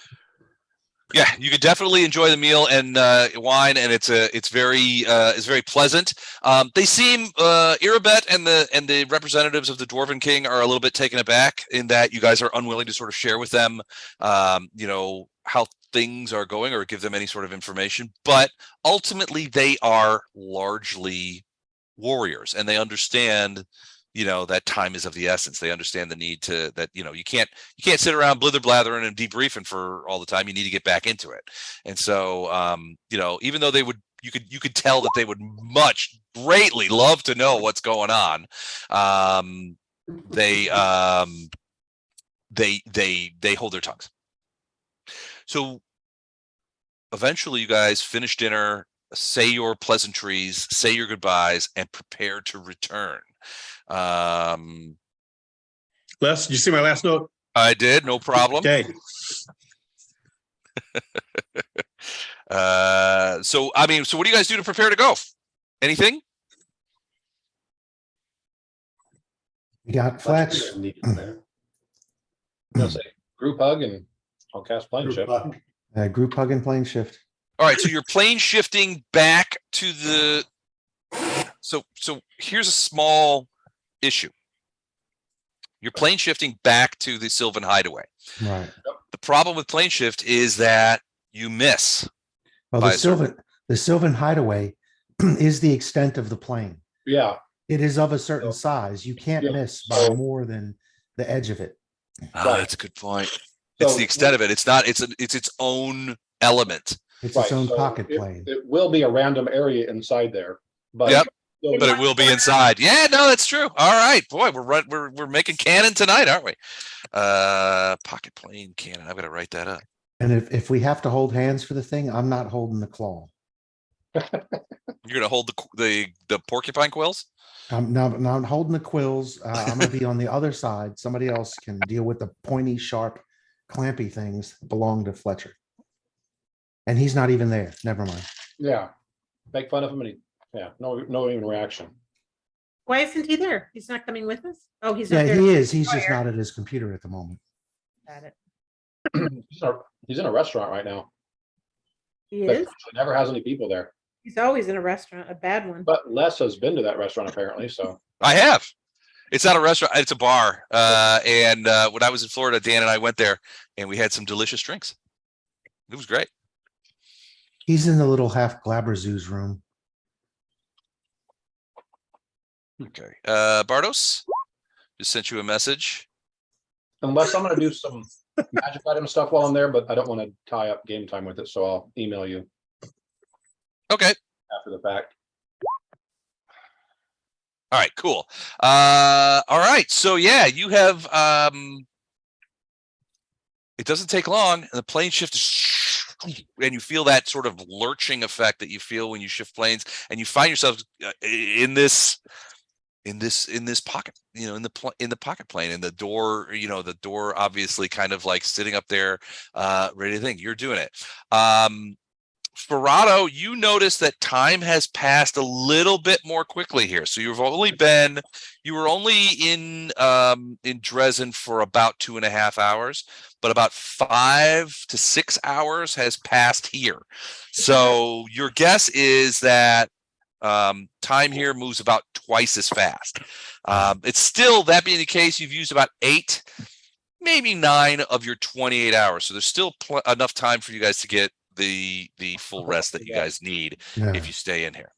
Yeah, you could definitely enjoy the meal and wine, and it's very pleasant. They seem Irabet and the representatives of the Dwarven King are a little bit taken aback in that you guys are unwilling to sort of share with them, how things are going or give them any sort of information. But ultimately, they are largely warriors, and they understand that time is of the essence. They understand the need to you can't sit around blither blathering and debriefing for all the time. You need to get back into it. And so even though you could tell that they would greatly love to know what's going on, they hold their tongues. So eventually you guys finish dinner, say your pleasantries, say your goodbyes, and prepare to return. Les, did you see my last note? I did, no problem. Okay. So what do you guys do to prepare to go? Anything? We got Fletch. I'll say group hug, and I'll cast plane shift. Group hug and plane shift. All right, so you're plane shifting back to the. So here's a small issue. You're plane shifting back to the Sylvan Hideaway. Right. The problem with plane shift is that you miss. Well, the Sylvan Hideaway is the extent of the plane. Yeah. It is of a certain size. You can't Yeah. miss by more than the edge of it. That's a good point. It's the extent of it. It's not. It's its own element. It's Right, its own so pocket plane. It will be a random area inside there, but Yep. But it will be inside. Yeah, no, that's true. All right, boy, we're making canon tonight, aren't we? Pocket plane cannon. I've got to write that up. And if we have to hold hands for the thing, I'm not holding the claw. You're gonna hold the porcupine quills. I'm not holding the quills. I'm gonna be on the other side. Somebody else can deal with the pointy, sharp, clampy things that belong to Fletcher. And he's not even there. Never mind. yeah, make fun of him, and no even reaction. Why isn't he there? He's not coming with us? Oh, he's Yeah, up there. he is. He's just Fire. not at his computer at the moment. Got it. He's in a restaurant right now. He But is. never has any people there. He's always in a restaurant, a bad one. But Les has been to that restaurant apparently. So I have. It's not a restaurant. It's a bar. And when I was in Florida, Dan and I went there, and we had some delicious drinks. It was great. He's in the little half Glabrezoos room. Okay. Bardos, just sent you a message. unless I'm going to do some magic item stuff while I'm there, but I don't want to tie up game time with it, so I'll email you Okay. after the fact. All right, cool. All right. So yeah, you have it doesn't take long, and the plane shift is and you feel that sort of lurching effect that you feel when you shift planes, and you find yourself in this pocket, in the pocket plane, and the door, the door obviously kind of like sitting up there, ready to think. You're doing it. Ferrado, you notice that time has passed a little bit more quickly here. So you were only in Drezen for about 2.5 hours, but about 5 to 6 hours has passed here. So your guess is that time here moves about twice as fast. It's still, that being the case, you've used about 8, maybe 9 of your 28 hours. So there's still enough time for you guys to get the full rest that you guys need if you stay in here.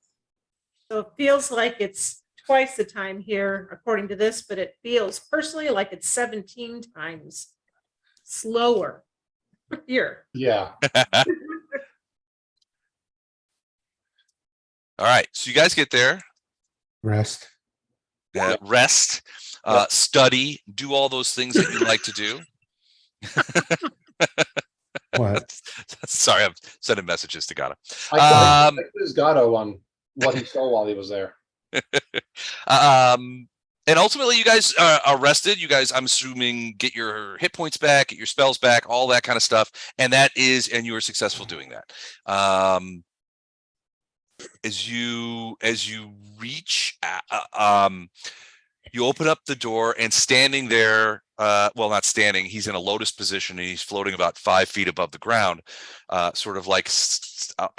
So it feels like it's twice the time here, according to this, but it feels personally like it's 17 times slower here. Yeah. All right, so you guys get there, Rest. rest, study, do all those things that you like to do. What? Sorry, I'm sending messages to Gato. I quizzed Gatto on what he saw while he was there. And ultimately, you guys are rested. You guys, I'm assuming, get your hit points back, get your spells back, all that kind of stuff, and you were successful doing that. As you reach, you open up the door, and standing there, well, not standing, he's in a lotus position, and he's floating about 5 feet above the ground, sort of like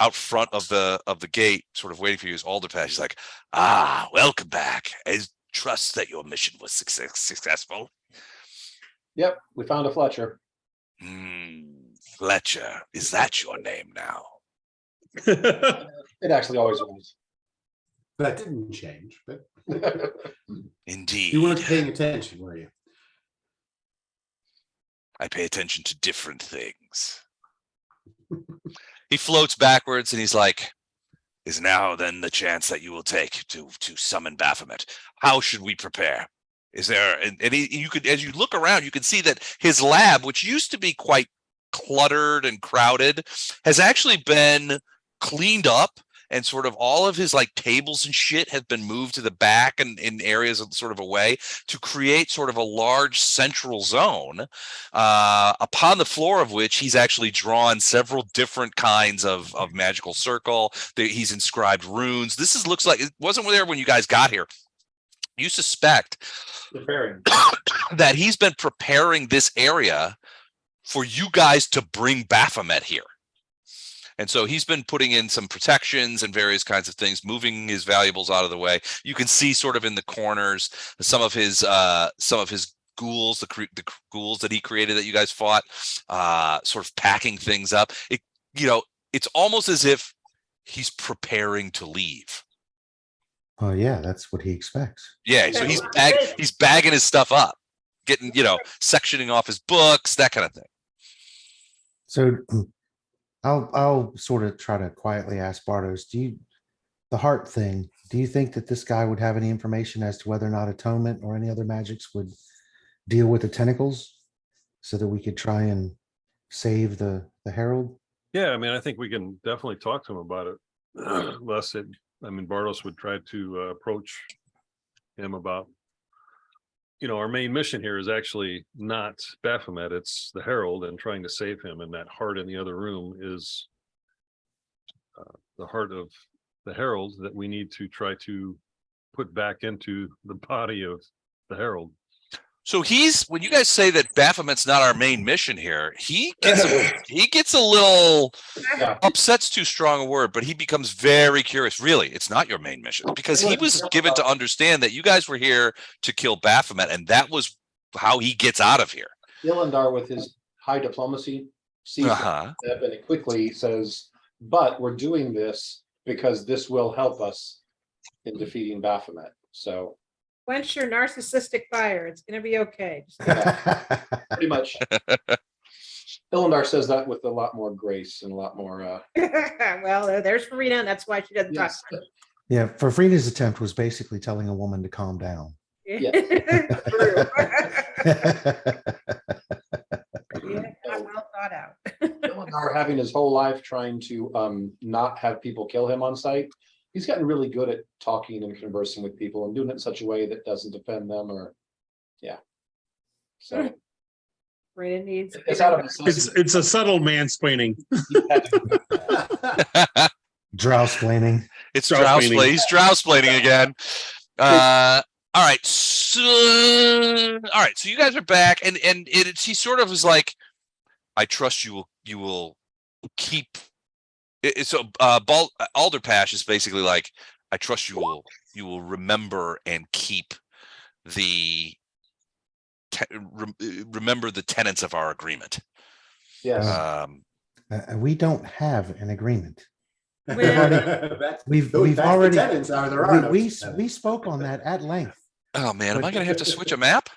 out front of the gate, sort of waiting for you, is Alderpass. He's like, welcome back. I trust that your mission was successful. Yep, we found a Fletcher. Fletcher, is that your name now? It actually always was. That didn't change, but Indeed. you weren't paying attention, were you? I pay attention to different things. He floats backwards, and he's like, is now then the chance that you will take to summon Baphomet? How should we prepare? Is there, and you could, as you look around, you can see that his lab, which used to be quite cluttered and crowded, has actually been cleaned up, and sort of all of his like tables and shit have been moved to the back and in areas of sort of away to create sort of a large central zone, upon the floor of which he's actually drawn several different kinds of magical circle. He's inscribed runes. Looks like it wasn't there when you guys got here. You suspect Preparing. that he's been preparing this area for you guys to bring Baphomet here. And so he's been putting in some protections and various kinds of things, moving his valuables out of the way. You can see sort of in the corners some of his ghouls, the ghouls that he created that you guys fought, sort of packing things up. It's almost as if he's preparing to leave. Oh yeah, that's what he expects. Yeah, so he's bagging his stuff up, getting, sectioning off his books, that kind of thing. So I'll sort of try to quietly ask Bartos, the heart thing, do you think that this guy would have any information as to whether or not atonement or any other magics would deal with the tentacles so that we could try and save the Herald? Yeah, I mean, I think we can definitely talk to him about it. Bartos would try to approach him about, our main mission here is actually not Baphomet, it's the Herald and trying to save him. And that heart in the other room is the heart of the Herald that we need to try to put back into the body of the Herald. So when you guys say that Baphomet's not our main mission here, he gets a little, upset's too strong a word, but he becomes very curious. Really, it's not your main mission, because he was given to understand that you guys were here to kill Baphomet, and that was how he gets out of here. Illandar, with his high diplomacy, sees that, and he quickly says, but we're doing this because this will help us in defeating Baphomet. So Quench your narcissistic fire. It's going to be okay. pretty much. Illandar says that with a lot more grace and a lot more. Well, there's Farina, and that's why she doesn't talk. Yeah, Farina's attempt was basically telling a woman to calm down. Yeah. True. Yeah, not well thought out. Are having his whole life trying to not have people kill him on sight. He's gotten really good at talking and conversing with people and doing it in such a way that doesn't offend them or, yeah. So Brandon needs. it's out of It's necessity. a subtle mansplaining. Drouse-plaining. It's Drouse Drouse. planning. He's Drouse planning again. All right. So you guys are back, and he sort of is like, I trust you will keep. So Alderpash is basically like, I trust you will remember and keep the remember the tenets of our agreement. Yes. We don't have an agreement. That's- We've that's the already tenets, there are no we tenets. spoke on that at length. Oh man, am I going to have to switch a map?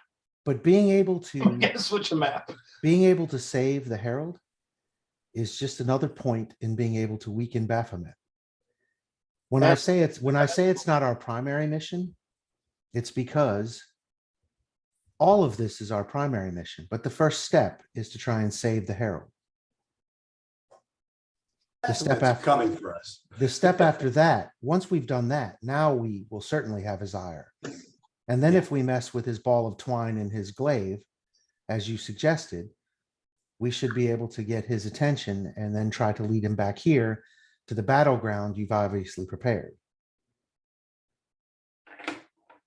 But being able I'm to gonna switch a map. save the Herald is just another point in being able to weaken Baphomet. When I say it's not our primary mission, it's because all of this is our primary mission. But the first step is to try and save the Herald. That's step what's after- coming for us. The step after that, once we've done that, now we will certainly have his ire. And then if we mess with his ball of twine and his glaive, as you suggested, we should be able to get his attention and then try to lead him back here to the battleground you've obviously prepared.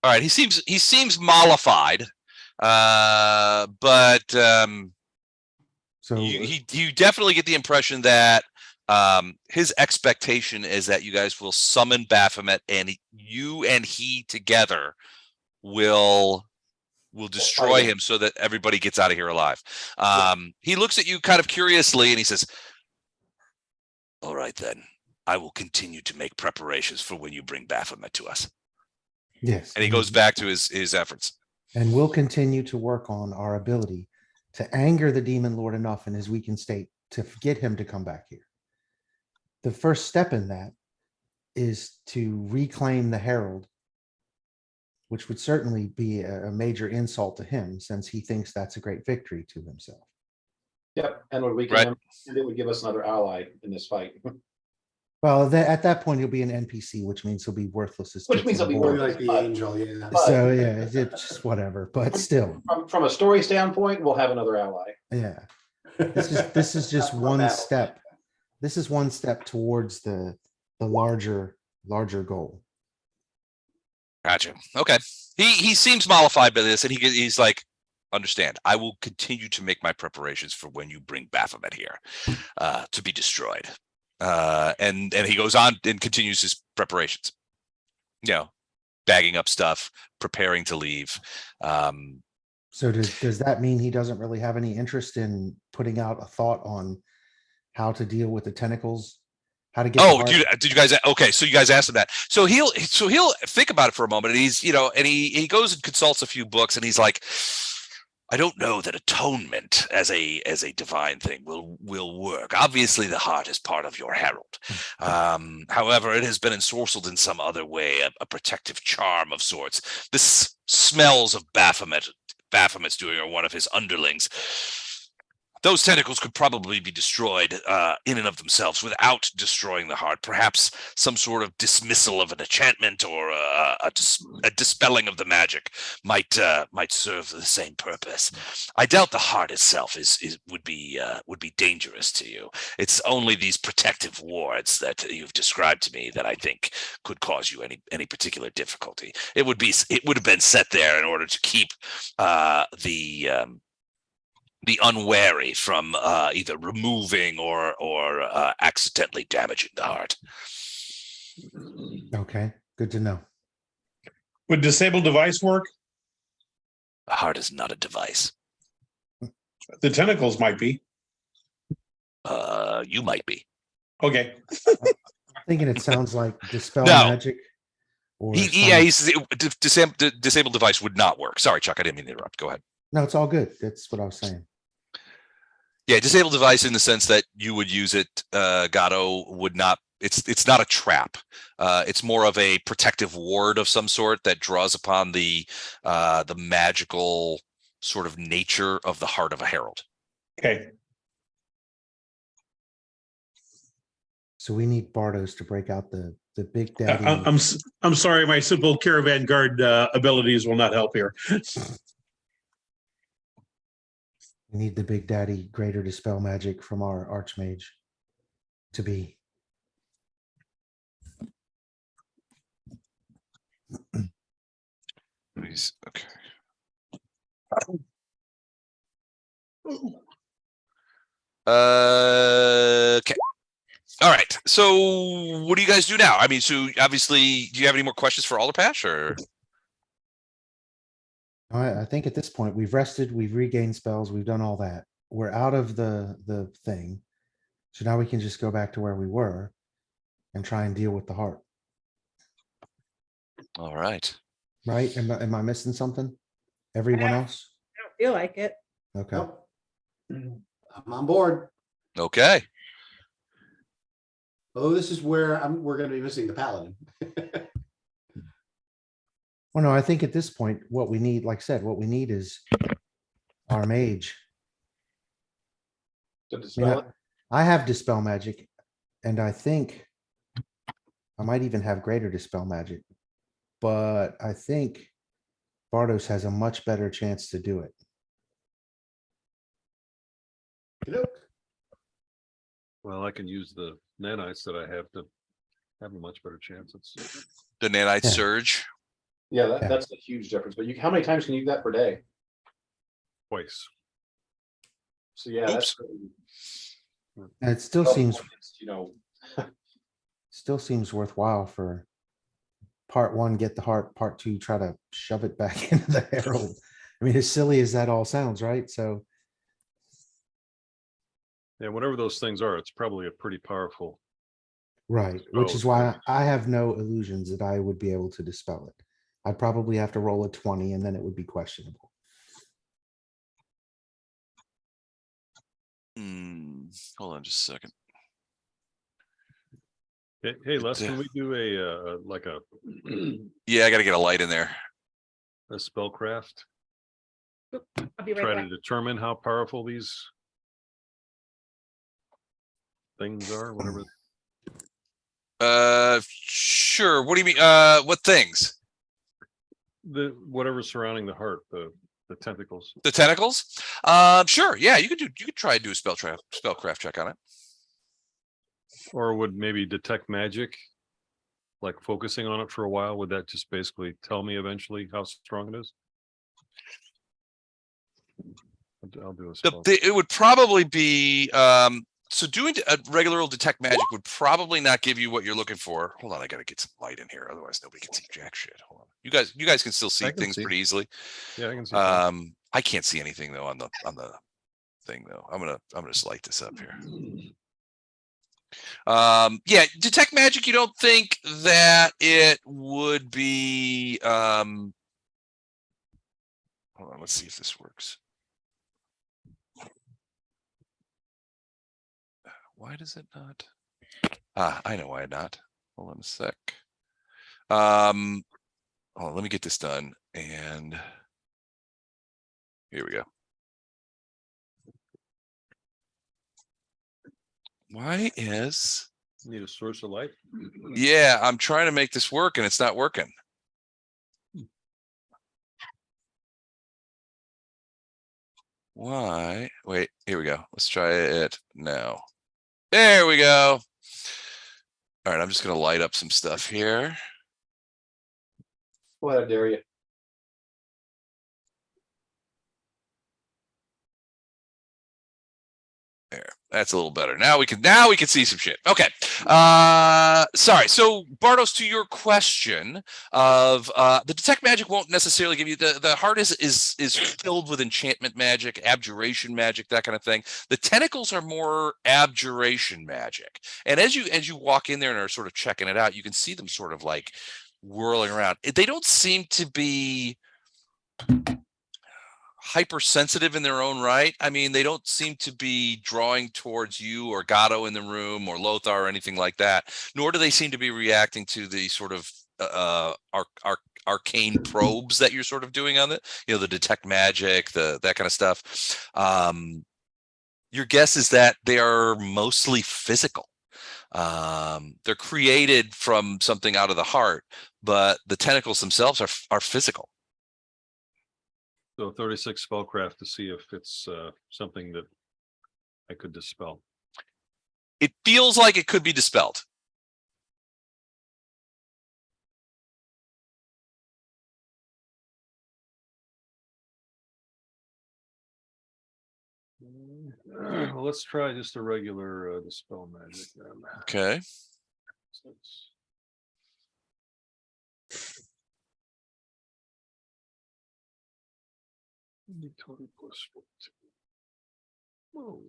All right, he seems mollified, but So you definitely get the impression that his expectation is that you guys will summon Baphomet, and you and he together will destroy him so that everybody gets out of here alive. He looks at you kind of curiously and he says, all right, then I will continue to make preparations for when you bring Baphomet to us. yes. And he goes back to his efforts. And we'll continue to work on our ability to anger the demon lord enough in his weakened state to get him to come back here. The first step in that is to reclaim the Herald, which would certainly be a major insult to him since he thinks that's a great victory to himself. Yep, and would weaken Right. him, and it would give us another ally in this fight. Well, at that point, he'll be an NPC, which means he'll be worthless. As Which chips means on he'll be a board. Or like the angel, yeah. So yeah, it's just whatever. But still, From a story standpoint, we'll have another ally. yeah. This is just one Battle. step. This is one step towards the larger goal. Gotcha. Okay. He seems mollified by this, and he's like, understand, I will continue to make my preparations for when you bring Baphomet here to be destroyed. And he goes on and continues his preparations. You know, bagging up stuff, preparing to leave. So does that mean he doesn't really have any interest in putting out a thought on how to deal with the tentacles? How to get? Oh, did you guys? Okay, so you guys asked him that. So he'll think about it for a moment, and he goes and consults a few books, and he's like, I don't know that atonement as a divine thing will work. Obviously, the heart is part of your herald. However, it has been ensorcelled in some other way, a protective charm of sorts. This smells of Baphomet's doing, or one of his underlings. Those tentacles could probably be destroyed in and of themselves without destroying the heart. Perhaps some sort of dismissal of an enchantment or a dispelling of the magic might serve the same purpose. I doubt the heart itself would be dangerous to you. It's only these protective wards that you've described to me that I think could cause you any particular difficulty. It would have been set there in order to keep the unwary from either removing or accidentally damaging the heart. Okay, good to know. Would disable device work? The heart is not a device. The tentacles might be. You might be. Okay. I'm thinking it sounds like dispel No. magic. Or He says disable device would not work. Sorry, Chuck, I didn't mean to interrupt. Go ahead. no, it's all good. That's what I was saying. Yeah, disable device in the sense that you would use it. Gatto would not. It's not a trap. It's more of a protective ward of some sort that draws upon the magical sort of nature of the heart of a herald. Okay. So we need Bardos to break out the big I- daddy. I'm sorry, my simple caravan guard abilities will not help here. We need the big daddy greater dispel magic from our archmage to be. Please, okay. Okay. All right. So what do you guys do now? I mean, so obviously, do you have any more questions for Alderpash or? I think at this point we've rested, we've regained spells, we've done all that. We're out of the thing. So now we can just go back to where we were and try and deal with the heart, All right. right? Am I missing something? Everyone else? I don't feel like it. Okay. Nope. I'm on board. Okay. Oh, this is where we're going to be missing the paladin. Well, no, I think at this point, what we need, like I said, what we need is our mage. To I mean, dispel it. I have dispel magic, and I think I might even have greater dispel magic, but I think Bardos has a much better chance to do it. Okey-doke. Well, I can use the nanites that I have to have a much better chance. It's The nanite Yeah. surge. Yeah, Yeah. that's a huge difference. But how many times can you do that per day? twice. So yeah, that's And it still seems, you know, worthwhile for part one, get the heart, part two, try to shove it back into the Herald. I mean, as silly as that all sounds, right? So, Yeah, whatever those things are, it's probably a pretty powerful. right, which is Oh, why I have no illusions that I would be able to dispel it. I'd probably have to roll a 20 and then it would be questionable. Hold on just a second. Hey, Les, can we do a like a Yeah, I got to get a light in there. spellcraft? I'll be Try right to back. determine how powerful these things are, whatever. Sure. What do you mean? What things? The whatever surrounding the heart, the tentacles. The tentacles? Sure. Yeah, you could try and do a spellcraft check on it. Or would maybe detect magic, like focusing on it for a while, would that just basically tell me eventually how strong it is? I'll do a spell. It would probably be so doing a regular old detect magic would probably not give you what you're looking for. Hold on, I gotta get some light in here, otherwise nobody can see jack shit. Hold on. You guys can still see I can things see. pretty easily. Yeah, I can see. that. I can't see anything though on the thing though. I'm gonna just light this up here. Yeah, detect magic, you don't think that it would be hold on, let's see if this works. Why does it not? I know why not. Hold on a sec. Hold on, let me get this done. And here we go. Why is Need a source of light? yeah, I'm trying to make this work and it's not working. Why? Wait, here we go. Let's try it now. There we go. All right, I'm just gonna light up some stuff here. what I dare you. There, that's a little better. Now we can see some shit. Okay. Sorry. So Bardos, to your question of the detect magic won't necessarily give you the heart is filled with enchantment magic, abjuration magic, that kind of thing. The tentacles are more abjuration magic. And as you walk in there and are sort of checking it out, you can see them sort of like whirling around. They don't seem to be hypersensitive in their own right. I mean, they don't seem to be drawing towards you or Gatto in the room or Lothar or anything like that, nor do they seem to be reacting to the sort of arcane probes that you're sort of doing on it, the detect magic, that kind of stuff. Your guess is that they are mostly physical. They're created from something out of the heart, but the tentacles themselves are physical. So 36 spellcraft to see if it's something that I could dispel. It feels like it could be dispelled. Well, let's try just a regular dispel magic then. Okay. D20 plus 14. Oh.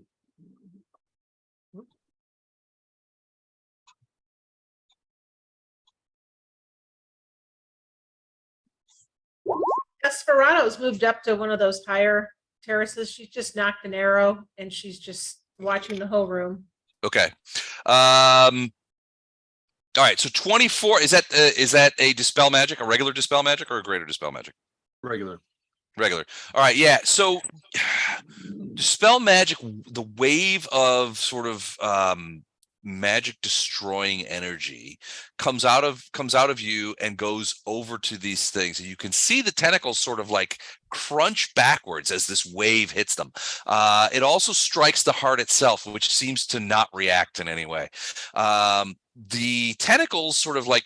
Esperato's moved up to one of those higher terraces. She's just knocked an arrow and she's just watching the whole room. Okay. All right. So 24 is that a dispel magic, a regular dispel magic, or a greater dispel magic? Regular. Regular. All right. Yeah. So dispel magic, the wave of sort of magic destroying energy comes out of you and goes over to these things, and you can see the tentacles sort of like crunch backwards as this wave hits them. It also strikes the heart itself, which seems to not react in any way. The tentacles sort of like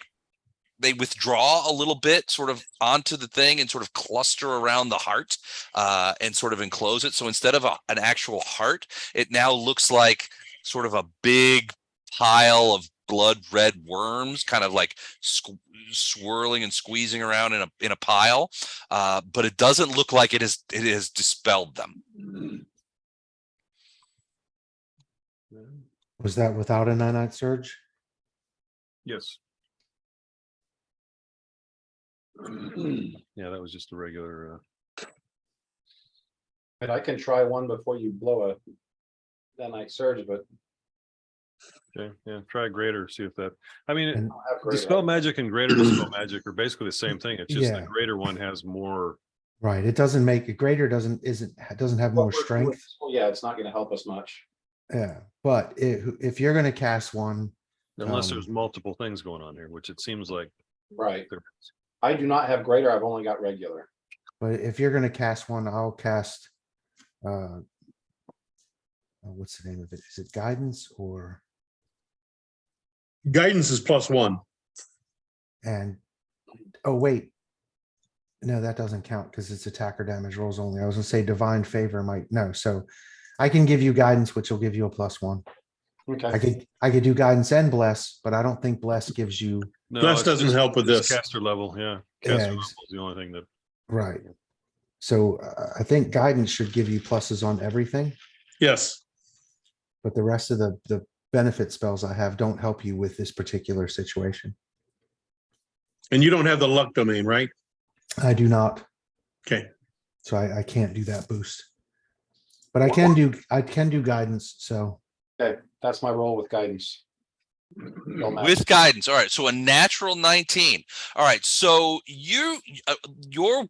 they withdraw a little bit sort of onto the thing and sort of cluster around the heart and sort of enclose it. So instead of an actual heart, it now looks like sort of a big pile of blood red worms, kind of like swirling and squeezing around in a pile. But it doesn't look like it has dispelled them. Was that without a 9-9 surge? Yes. Yeah, that was just a regular. But I can try one before you blow that night surge, but Okay, yeah, try greater, see if that. I mean, And- I'll have greater. dispel magic and greater dispel magic are basically the same thing. It's just the Yeah. greater one has more. Right. It doesn't make a greater doesn't have more strength. Well, yeah, it's not going to help us much. Yeah. But if you're going to cast one, Unless Um, there's multiple things going on here, which it seems like Right. there is. I do not have greater. I've only got regular. but if you're going to cast one, I'll cast, what's the name of it? Is it guidance or, Guidance is +1. and, oh, wait. No, that doesn't count because it's attacker damage rolls only. I was gonna say divine favor might, no, so I can give you guidance, which will give you a +1. Okay. I could do guidance and bless, but I don't think bless gives you, No, Bless it's doesn't just- help with it's this. caster level. Yeah, Yeah, caster level is the only thing that. right. So I think guidance should give you pluses on everything, Yes. but the rest of the benefit spells I have don't help you with this particular situation. And you don't have the luck domain, right? I do not. Okay. So I can't do that boost. But I can do guidance, so. Okay, that's my role with guidance. Don't matter. With guidance. All right. So a natural 19. All right. So your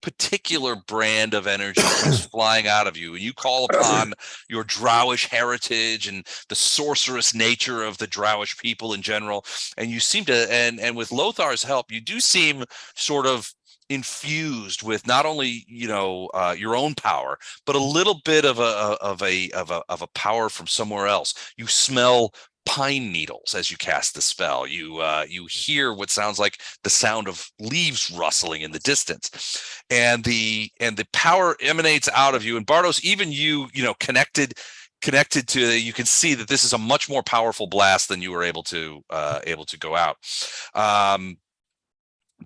particular brand of energy is flying out of you, and you call upon your drowish heritage and the sorcerous nature of the drowish people in general. And you seem to, and with Lothar's help, you do seem sort of infused with not only your own power, but a little bit of a power from somewhere else. You smell pine needles as you cast the spell. You hear what sounds like the sound of leaves rustling in the distance, and the power emanates out of you. And Bardos, even you connected to, you can see that this is a much more powerful blast than you were able to go out.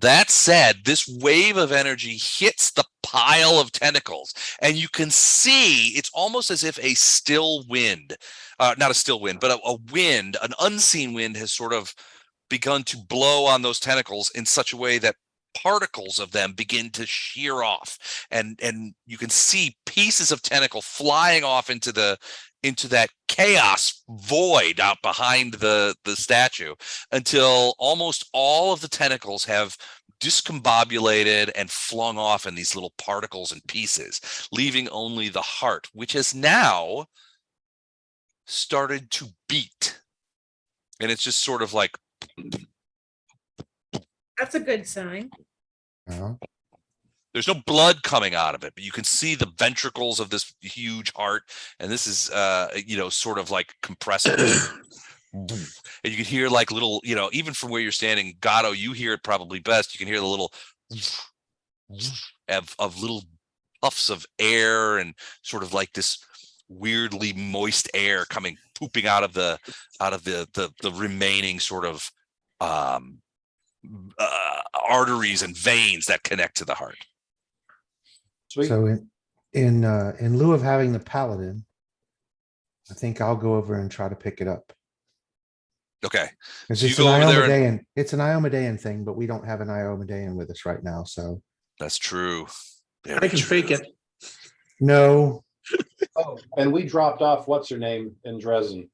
That said, this wave of energy hits the pile of tentacles, and you can see it's almost as if a still wind, not a still wind, but a wind, an unseen wind, has sort of begun to blow on those tentacles in such a way that particles of them begin to shear off, and you can see pieces of tentacle flying off into that chaos void out behind the statue, until almost all of the tentacles have discombobulated and flung off in these little particles and pieces, leaving only the heart, which has now started to beat. and it's just sort of like That's a good sign. Uh, there's no blood coming out of it, but you can see the ventricles of this huge heart, and this is sort of like compressing. And you can hear like little, even from where you're standing, Gatto, you hear it probably best. You can hear the little of little puffs of air and sort of like this weirdly moist air pooping out of the remaining sort of arteries and veins that connect to the heart. Sweet. So in lieu of having the paladin, I think I'll go over and try to pick it up. Okay. Because So you it's an go over there and- Iomedean, it's an Iomedean thing, but we don't have an Iomedean with us right now. So That's true. I can fake it. no, Oh, and we dropped off what's her name in Drezen.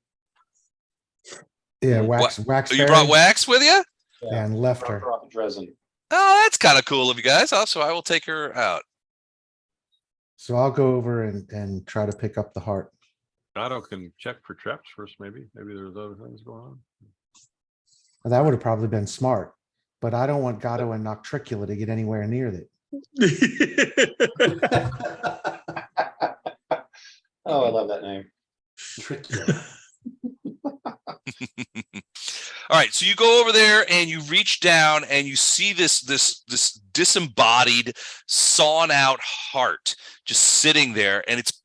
yeah, What? wax. So you brought fairy, Wax with you? yeah, and left Dropped her. her off at Drezen. Oh, that's kind of cool of you guys. Also, I will take her out. So I'll go over and try to pick up the heart. Otto can check for traps first, maybe. Maybe there's other things going on. Well, that would have probably been smart, but I don't want Gatto and Noctricula to get anywhere near it. Oh, I love that name. Tricky. All right, so you go over there and you reach down and you see this disembodied, sawn out heart just sitting there, and it's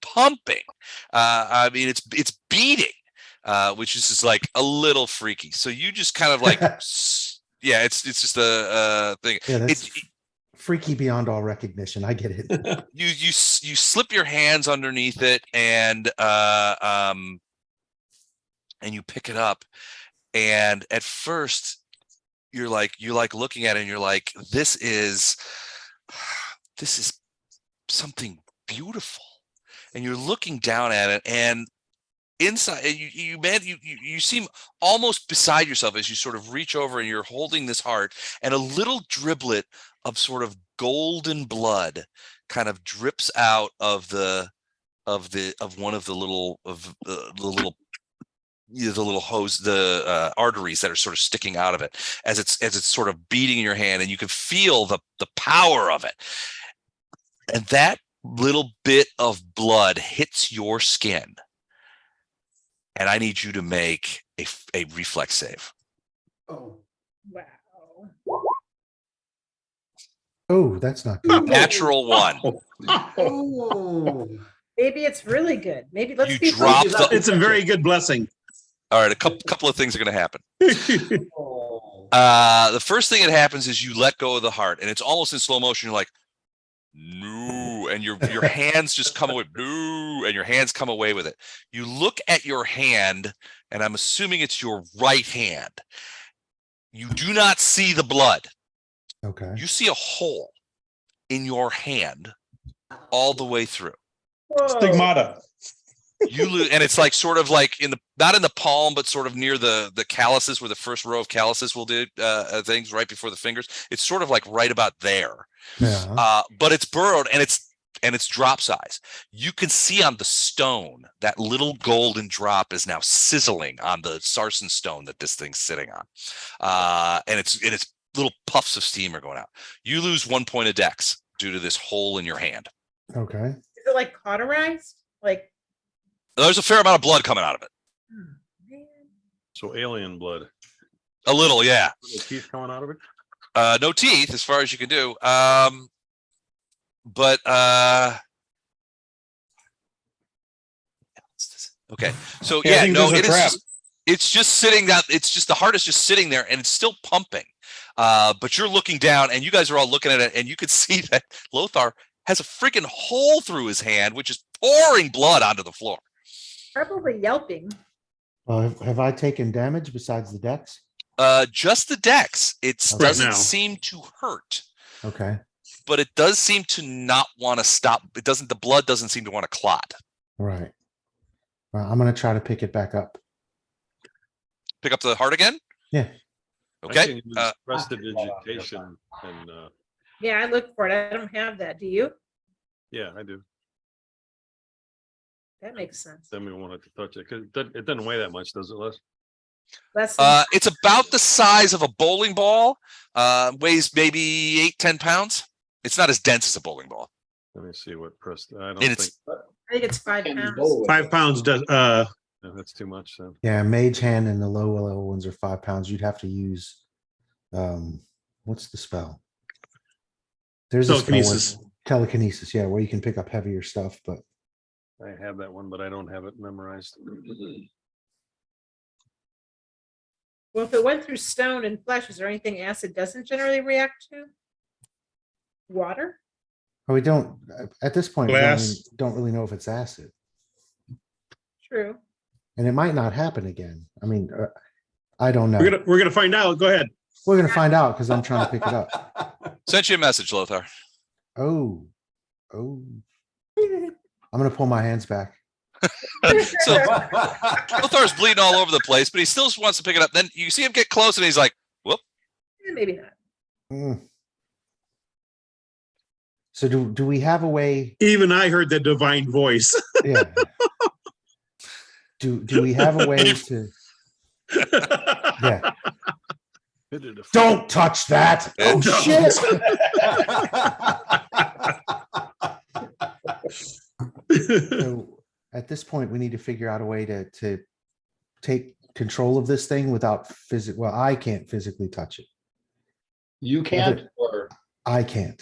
pumping. I mean, it's beating, which is just like a little freaky. So you just kind of like, yeah, it's just a thing. Yeah, that's freaky beyond all recognition. I get it. You slip your hands underneath it and you pick it up, and at first you're like looking at it and you're like, this is something beautiful, and you're looking down at it, and inside you seem almost beside yourself as you sort of reach over and you're holding this heart, and a little driblet of sort of golden blood kind of drips out of one of the little hose, the arteries that are sort of sticking out of it as it's sort of beating in your hand, and you can feel the power of it. And that little bit of blood hits your skin, and I need you to make a reflex save. Oh, Wow. Oh, that's not good. Natural one. oh. Maybe it's really good. Maybe let's You be drop positive. the- It's a very good blessing. All right, a couple of things are going to happen. Oh. The first thing that happens is you let go of the heart, and it's almost in slow motion. You're like, no, and your hands just come away, no, and your hands come away with it. You look at your hand, and I'm assuming it's your right hand. You do not see the blood. Okay. You see a hole in your hand all the way through. Whoa. Stigmata. You lose, and it's like sort of like not in the palm, but sort of near the calluses, where the first row of calluses will do things right before the fingers. It's sort of like right about there. Yeah. But it's burrowed, and it's drop size. You can see on the stone that little golden drop is now sizzling on the sarsen stone that this thing's sitting on, and it's little puffs of steam are going out. You lose 1 point of dex due to this hole in your hand. Okay. Is it like cauterized? Like, There's a fair amount of blood coming out of it. man. So alien blood. A little, yeah. Little teeth coming out of it. No teeth, as far as you can do. Okay. So Yeah, I yeah, think no, there's a it is trap. it's just sitting down. It's just the heart is just sitting there, and it's still pumping. But you're looking down, and you guys are all looking at it, and you can see that Lothar has a freaking hole through his hand, which is pouring blood onto the floor. Probably yelping. Well, have I taken damage besides the dex? Just the dex. It Okay. doesn't Now. seem to hurt, Okay. but it does seem to not want to stop. It doesn't. The blood doesn't seem to want to clot. Right. Well, I'm going to try to pick it back up. Pick up the heart again. Yeah. I Okay. can use prestidigitation and Yeah, I look for it. I don't have that. Do you? yeah, I do. That makes sense. Then we wanted to touch it because it doesn't weigh that much, does it, Les? Less than, It's about the size of a bowling ball. Weighs maybe 8-10 pounds. It's not as dense as a bowling ball. Let me see what pressed. I don't And think it's I think it's 5 Can you pounds. bowl with 5 it? pounds does, no, that's too much then. Yeah, mage hand and the low level ones are 5 pounds. You'd have to use, what's the spell? There's a spell where- telekinesis. telekinesis, yeah, where you can pick up heavier stuff, but I have that one, but I don't have it memorized. Well, if it went through stone and flesh, is there anything acid doesn't generally react to? Water? we don't, at this point, we don't Glass. don't really know if it's acid. True. And it might not happen again. I mean, I don't know. We're gonna find out. Go ahead. We're gonna find out because I'm trying to pick it up. sent you a message, Lothar. Oh. I'm gonna pull my hands back. So Lothar's bleeding all over the place, but he still wants to pick it up. Then you see him get close, and he's like, "Whoop!" Maybe not. Mm. So do we have a way? Even I heard the divine voice. Yeah. Do we have a way to? Yeah. Don't touch that. Yeah. Oh shit. So at this point, we need to figure out a way to take control of this thing without well, I can't physically touch it. You can't, or I can't.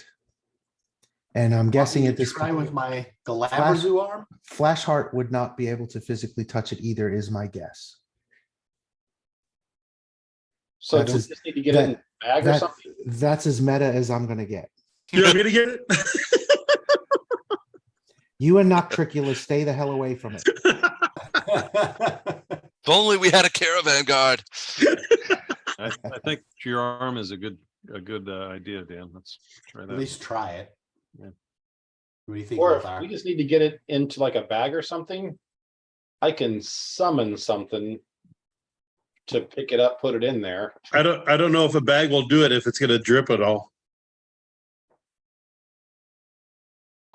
And I'm guessing at this try point, with my Galabrazoo arm. Flashheart would not be able to physically touch it either, is my guess. so That's do we his- just need to get it in a bag or That, something? that's as meta as I'm gonna get. You want me to get it? You and Noctricula, stay the hell away from it. If only we had a caravan guard. I think your arm is a good idea, Dan. Let's try At that. least try it. Yeah. What do you think? Or if Lothar? we just need to get it into like a bag or something, I can summon something to pick it up, put it in there. I don't know if a bag will do it if it's gonna drip at all.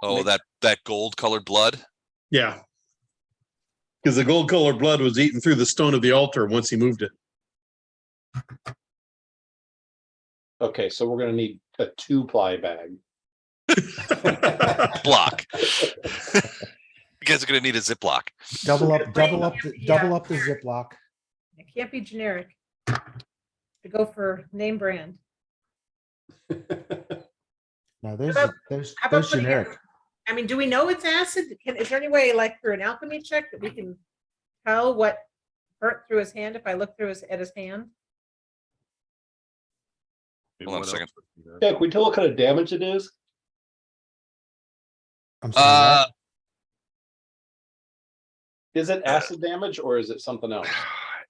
Oh, that gold-colored blood. Yeah. Because the gold colored blood was eaten through the stone of the altar once he moved it. Okay, so we're gonna need a 2-ply bag. Block. You guys are gonna need a Ziploc. Double up the Ziploc. It can't be generic. To go for name brand. No, there's How about putting it- generic. I mean, do we know it's acid? Is there any way, like through an alchemy check, that we can tell what burnt through his hand if I look through at his hand? Hold on a second. Yeah, can we tell what kind of damage it is? I'm sorry. Is it acid damage or is it something else?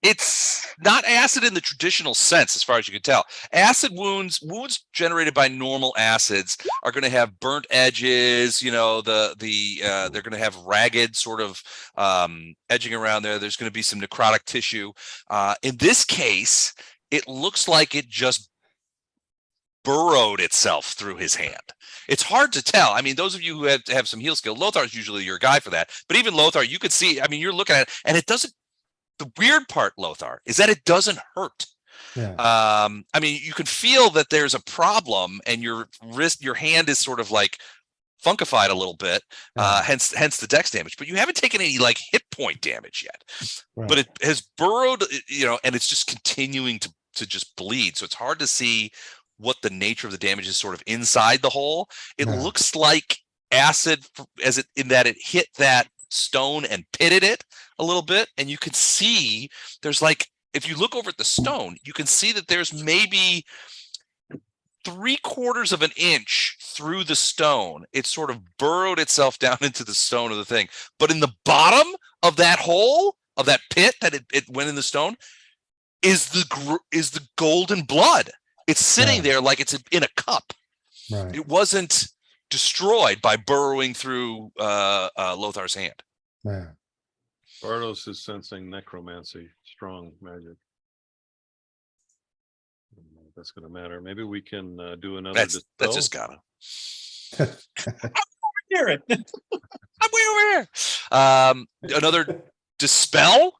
It's not acid in the traditional sense, as far as you can tell. Acid wounds generated by normal acids are going to have burnt edges. You know, they're going to have ragged sort of edging around there. There's going to be some necrotic tissue. In this case, it looks like it just burrowed itself through his hand. It's hard to tell. I mean, those of you who have some heal skill, Lothar's usually your guy for that. But even Lothar, you could see, I mean, you're looking at it and it doesn't, the weird part, Lothar, is that it doesn't hurt. Yeah. I mean, you can feel that there's a problem and your hand is sort of like funkified a little bit, hence the dex damage, but you haven't taken any like hit point damage yet. Right. But it has burrowed, you know, and it's just continuing to just bleed. So it's hard to see what the nature of the damage is sort of inside the hole. It Yeah. looks like acid in that it hit that stone and pitted it a little bit. And you can see there's like, if you look over at the stone, you can see that there's maybe 3/4 of an inch through the stone. It sort of burrowed itself down into the stone of the thing. But in the bottom of that hole, of that pit that it went in the stone, is the golden blood. It's sitting there like it's in a cup. Right. It wasn't destroyed by burrowing through Lothar's hand. Yeah. Bardos is sensing necromancy, strong magic. That's going to matter. Maybe we can do another. That's dispel. just gotta. Hear it. I'm way over here. Another dispel.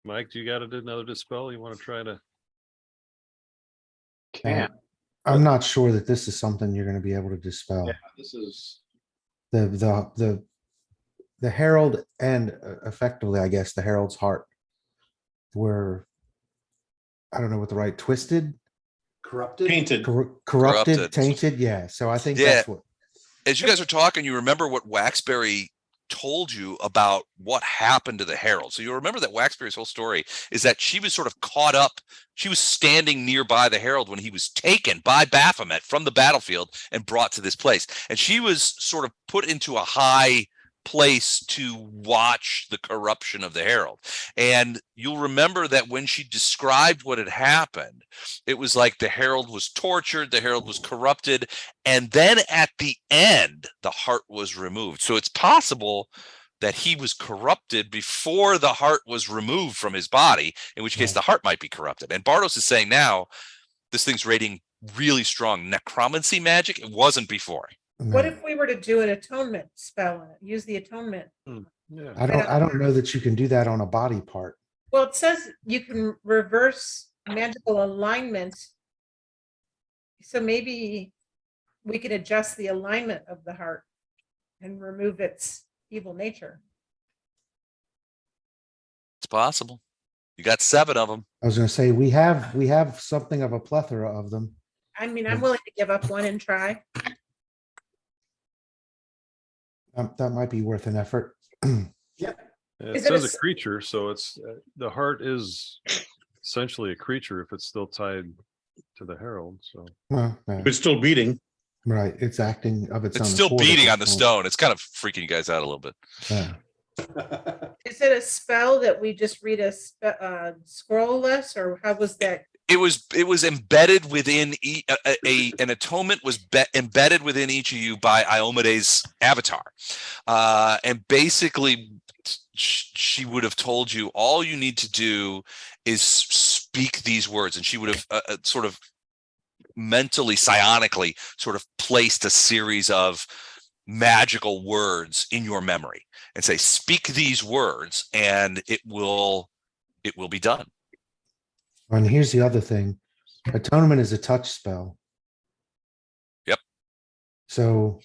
Mike, do you got another dispel? You want to try to? Can't. I'm not sure that this is something you're going to be able to dispel. Yeah, this is. The Herald and effectively, I guess, the Herald's heart were, I don't know what the right, twisted, Corrupted. Painted. corrupted, Corrupted. tainted. Yeah. So I think Yeah. that's what. As you guys are talking, you remember what Waxberry told you about what happened to the Herald. So you remember that Waxberry's whole story is that she was sort of caught up. She was standing nearby the Herald when he was taken by Baphomet from the battlefield and brought to this place. And she was sort of put into a high place to watch the corruption of the Herald. And you'll remember that when she described what had happened, it was like the Herald was tortured, the Herald was corrupted, and then at the end, the heart was removed. So it's possible that he was corrupted before the heart was removed from his body, in which case Right. the heart might be corrupted. And Bardos is saying now, this thing's rating really strong necromancy magic. It wasn't before. What No. if we were to do an atonement spell on it? Use the atonement. Yeah. I don't know that you can do that on a body part. Well, it says you can reverse magical alignment. So maybe we could adjust the alignment of the heart and remove its evil nature. It's possible. You got 7 of them. I was going to say we have something of a plethora of them. I mean, I'm willing to give up one and try. That might be worth an effort. It Is it says a a s- creature, so it's the heart is essentially a creature if it's still tied to the Herald. So Well, yeah, It's still beating. right. It's acting of its own. It's still accord at beating this on the point. stone. It's kind of freaking you guys out a little bit. Yeah. Is it a spell that we just read scroll less, or how was that? It was embedded within an atonement was embedded within each of you by Iomede's avatar, and basically she would have told you all you need to do is speak these words, and she would have sort of mentally, psionically, sort of placed a series of magical words in your memory and say, "Speak these words," and it will be done. And here's the other thing. Atonement is a touch spell. Yep. So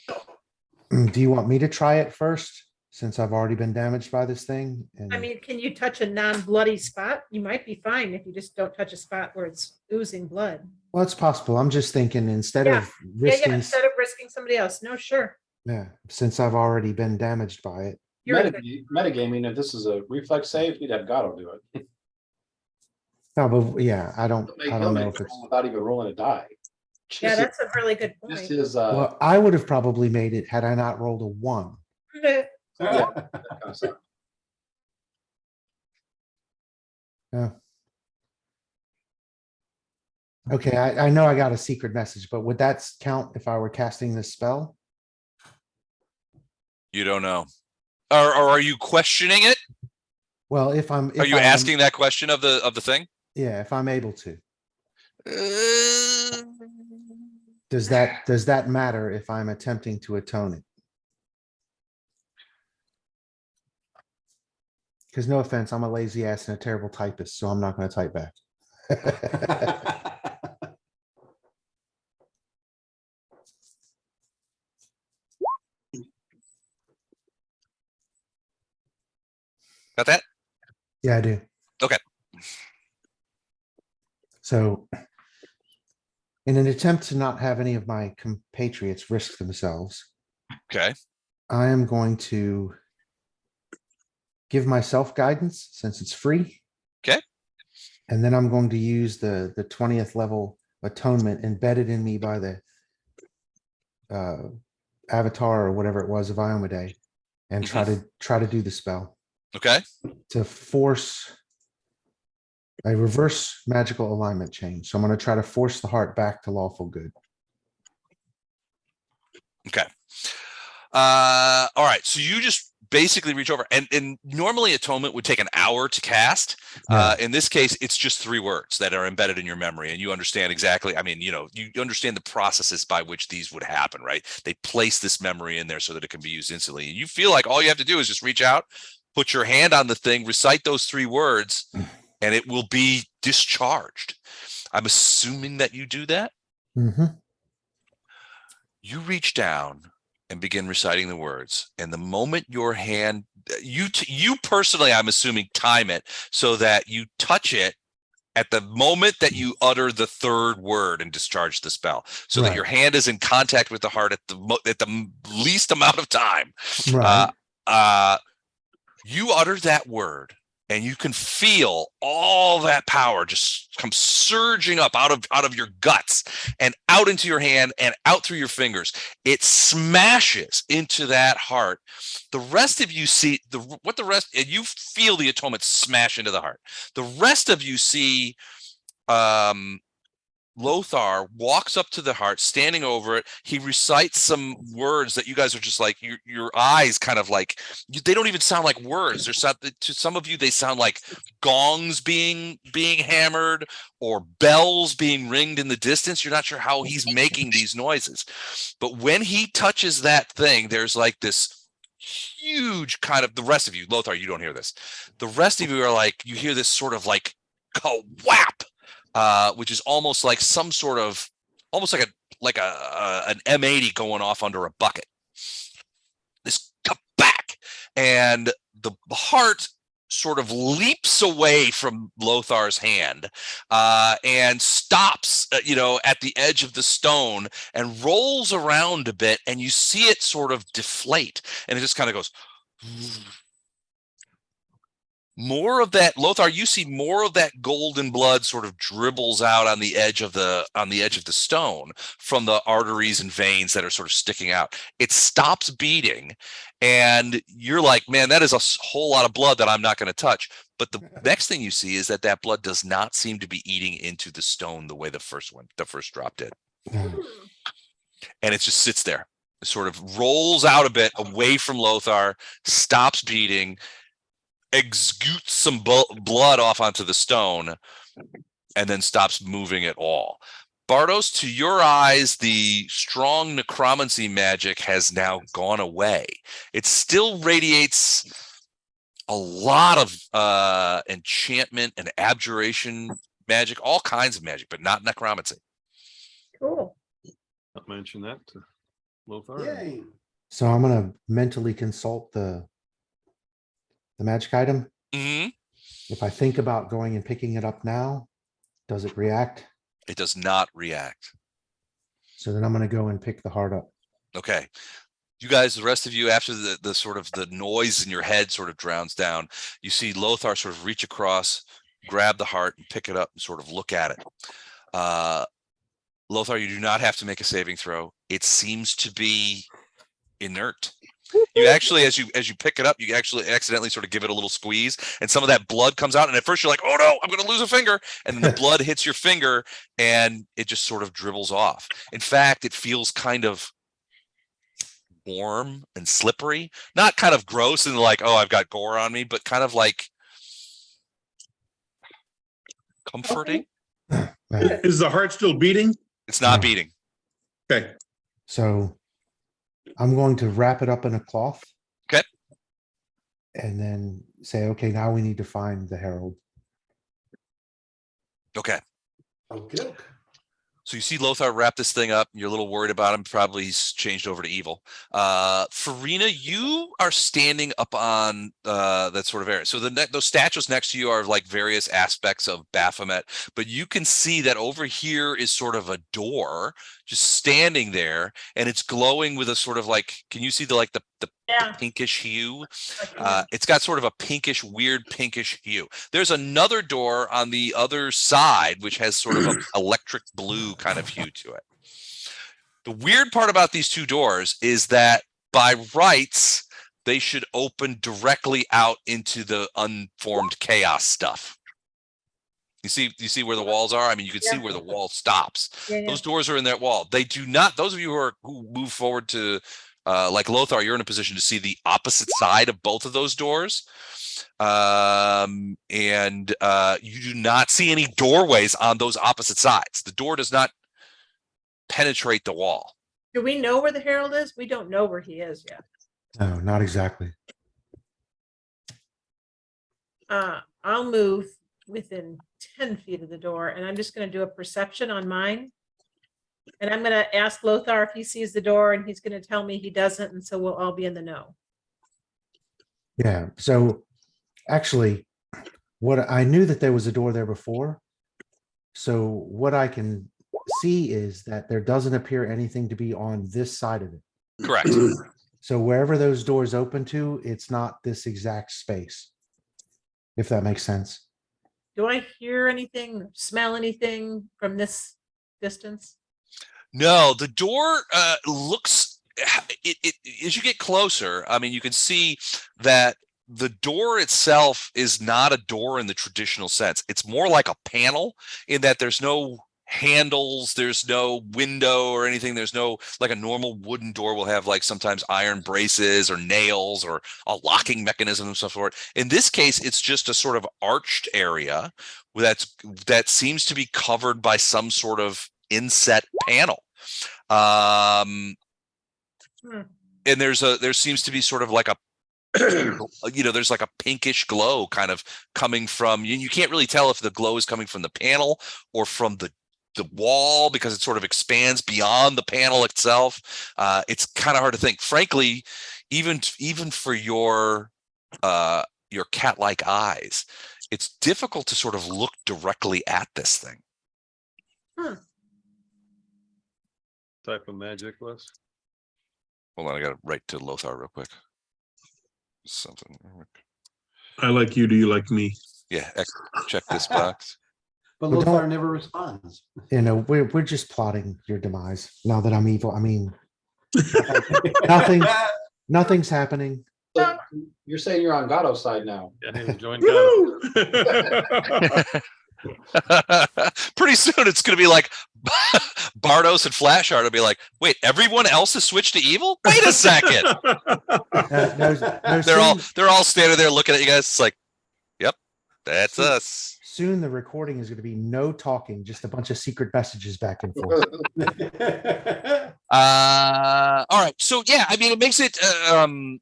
do you want me to try it first since I've already been damaged by this thing? And I mean, can you touch a non-bloody spot? You might be fine if you just don't touch a spot where it's oozing blood. well, it's possible. I'm just thinking instead Yeah. of Yeah, risking, instead of risking somebody else. No, sure. yeah, since I've already been damaged by it. You're in good. Metagaming, if this is a reflex save, you'd have Gato do it. No, but yeah, I don't He'll know make if it it's, roll without even rolling a die. Yeah, Just that's a really good just point. his, well, I would have probably made it had I not rolled a 1. yeah, that kind of stuff. Yeah. Okay, I know I got a secret message, but would that count if I were casting this spell? You don't know. Or are you questioning it? Well, if I'm, Are you asking that question of the thing? Yeah, if I'm able to. Uh, Does that matter if I'm attempting to atone it? Because no offense, I'm a lazy ass and a terrible typist, so I'm not going to type back. Got that? Yeah, I do. Okay. So in an attempt to not have any of my compatriots risk themselves, Okay. I am going to give myself guidance since it's free. Okay. And then I'm going to use the 20th level atonement embedded in me by the avatar or whatever it was of Iomade and try to do the spell Okay. to force a reverse magical alignment change. So I'm going to try to force the heart back to lawful good. Okay. All right. So you just basically reach over and normally atonement would take an hour to cast. In this case, it's just 3 words that are embedded in your memory and you understand exactly. I mean, you understand the processes by which these would happen, right? They place this memory in there so that it can be used instantly. And you feel like all you have to do is just reach out, put your hand on the thing, recite those 3 words, and it will be discharged. I'm assuming that you do that. Mhm. You reach down and begin reciting the words, and the moment your hand, you personally, I'm assuming, time it so that you touch it at the moment that you utter the 3rd word and discharge the spell, so that Right. your hand is in contact with the heart at the least amount of time. Right. You utter that word, and you can feel all that power just come surging up out of your guts and out into your hand and out through your fingers. It smashes into that heart. The rest of you see you feel the atonement smash into the heart. The rest of you see Lothar walks up to the heart, standing over it. He recites some words that you guys are just like, your eyes kind of like, they don't even sound like words. To some of you, they sound like gongs being hammered or bells being ringed in the distance. You're not sure how he's making these noises. But when he touches that thing, there's like this huge kind of, the rest of you, Lothar, you don't hear this. The rest of you are like, you hear this sort of like, whap. Which is almost like some sort of, almost like an M80 going off under a bucket. This back, and the heart sort of leaps away from Lothar's hand and stops, at the edge of the stone and rolls around a bit, and you see it sort of deflate, and it just kind of goes. More of that, Lothar, you see more of that golden blood sort of dribbles out on the edge of the stone from the arteries and veins that are sort of sticking out. It stops beating, and you're like, man, that is a whole lot of blood that I'm not going to touch. But the next thing you see is that blood does not seem to be eating into the stone the way the first drop did. And it just sits there. It sort of rolls out a bit away from Lothar, stops beating, exudes some blood off onto the stone, and then stops moving at all. Bardos, to your eyes, the strong necromancy magic has now gone away. It still radiates a lot of enchantment and abjuration magic, all kinds of magic, but not necromancy. Cool. Not mention that to Lothar. Yay. So I'm going to mentally consult the magic item. Mm-hmm. If I think about going and picking it up now, does it react? It does not react. So then I'm going to go and pick the heart up. Okay. You guys, the rest of you, after the sort of the noise in your head sort of drowns down, you see Lothar sort of reach across, grab the heart, and pick it up and sort of look at it. Lothar, you do not have to make a saving throw. It seems to be inert. You actually, as you pick it up, you actually accidentally sort of give it a little squeeze, and some of that blood comes out. And at first you're like, oh no, I'm going to lose a finger. And then the blood hits your finger and it just sort of dribbles off. In fact, it feels kind of warm and slippery, not kind of gross and like, oh, I've got gore on me, but kind of like comforting. Is the heart still beating? It's not No. beating. Okay. So I'm going to wrap it up in a cloth. Okay. And then say, okay, now we need to find the Herald. Okay. Okay. So you see Lothar wrap this thing up. You're a little worried about him. Probably he's changed over to evil. Farina, you are standing up on that sort of area. So those statues next to you are like various aspects of Baphomet, but you can see that over here is sort of a door just standing there, and it's glowing with a sort of like, can you see the Yeah. pinkish hue? Okay. It's got sort of a weird pinkish hue. There's another door on the other side, which has sort of an electric blue kind of hue to it. The weird part about these two doors is that by rights, they should open directly out into the unformed chaos stuff. You see where the walls are? I mean, you can see Yeah. where the wall stops. Yeah, yeah. Those doors are in that wall. They do not, those of you who move forward to like Lothar, you're in a position to see the opposite side of both of those doors. And you do not see any doorways on those opposite sides. The door does not penetrate the wall. Do we know where the Herald is? We don't know where he is yet. No, not exactly. I'll move within 10 feet of the door, and I'm just gonna do a perception on mine. And I'm gonna ask Lothar if he sees the door, and he's gonna tell me he doesn't, and so we'll all be in the know. Yeah, so actually, what I knew that there was a door there before. So what I can see is that there doesn't appear anything to be on this side of it. Correct. So wherever those doors open to, it's not this exact space. If that makes sense. Do I hear anything, or smell anything from this distance? No, the door looks as you get closer. I mean, you can see that the door itself is not a door in the traditional sense. It's more like a panel in that there's no handles, there's no window or anything. There's no, like a normal wooden door will have like sometimes iron braces or nails or a locking mechanism and stuff for it. In this case, it's just a sort of arched area that seems to be covered by some sort of inset panel. And there seems to be sort of like a there's like a pinkish glow kind of coming from you can't really tell if the glow is coming from the panel or from the wall because it sort of expands beyond the panel itself. It's kind of hard to think, frankly, even for your cat-like eyes, it's difficult to sort of look directly at this thing. Type of magic list. Hold on, I gotta write to Lothar real quick. Something. I like you. Do you like me? Yeah, check this box. But Well, Lothar don't- never responds. You know, we're just plotting your demise now that I'm evil. I mean, nothing's happening. So you're saying you're on Gatto's side now. Yeah, he joined Gatto. Pretty soon it's going to be like Bardos and Flashheart will be like, wait, everyone else has switched to evil? Wait a second. No, They're all standing there looking at you guys. It's like, yep, that's us. soon the recording is going to be no talking, just a bunch of secret messages back and forth. All right. So yeah, I mean, it makes it to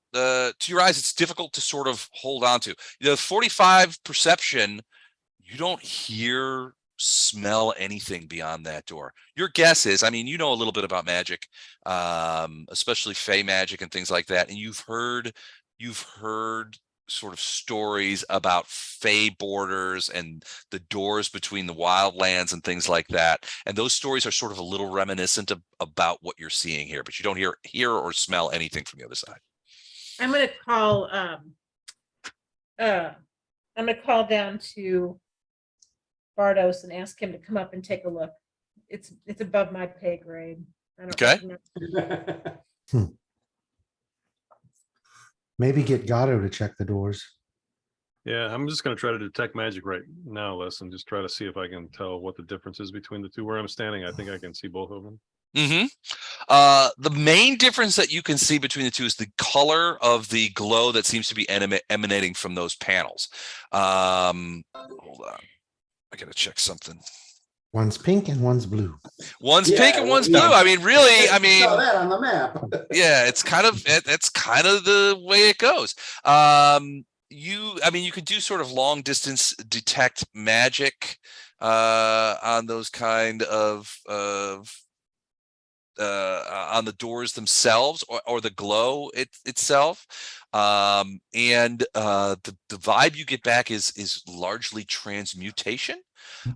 your eyes, it's difficult to sort of hold on to. The 45 perception, you don't hear, smell anything beyond that door. Your guess is, I mean, you know a little bit about magic, especially fey magic and things like that, and you've heard sort of stories about fey borders and the doors between the wildlands and things like that. And those stories are sort of a little reminiscent about what you're seeing here, but you don't hear or smell anything from the other side. I'm gonna call down to Bardos and ask him to come up and take a look. It's above my pay grade. I don't Okay. know. Maybe get Gatto to check the doors. Yeah, I'm just going to try to detect magic right now, Les, and just try to see if I can tell what the difference is between the two. Where I'm standing, I think I can see both of them. The main difference that you can see between the two is the color of the glow that seems to be emanating from those panels. Hold on. I gotta check something. One's pink and one's blue. One's Yeah, pink and one's yeah. blue. I mean, really, I mean, Saw that on the map. yeah, it's kind of the way it goes. You could do sort of long distance detect magic on those kind of on the doors themselves or the glow itself. And the vibe you get back is largely transmutation,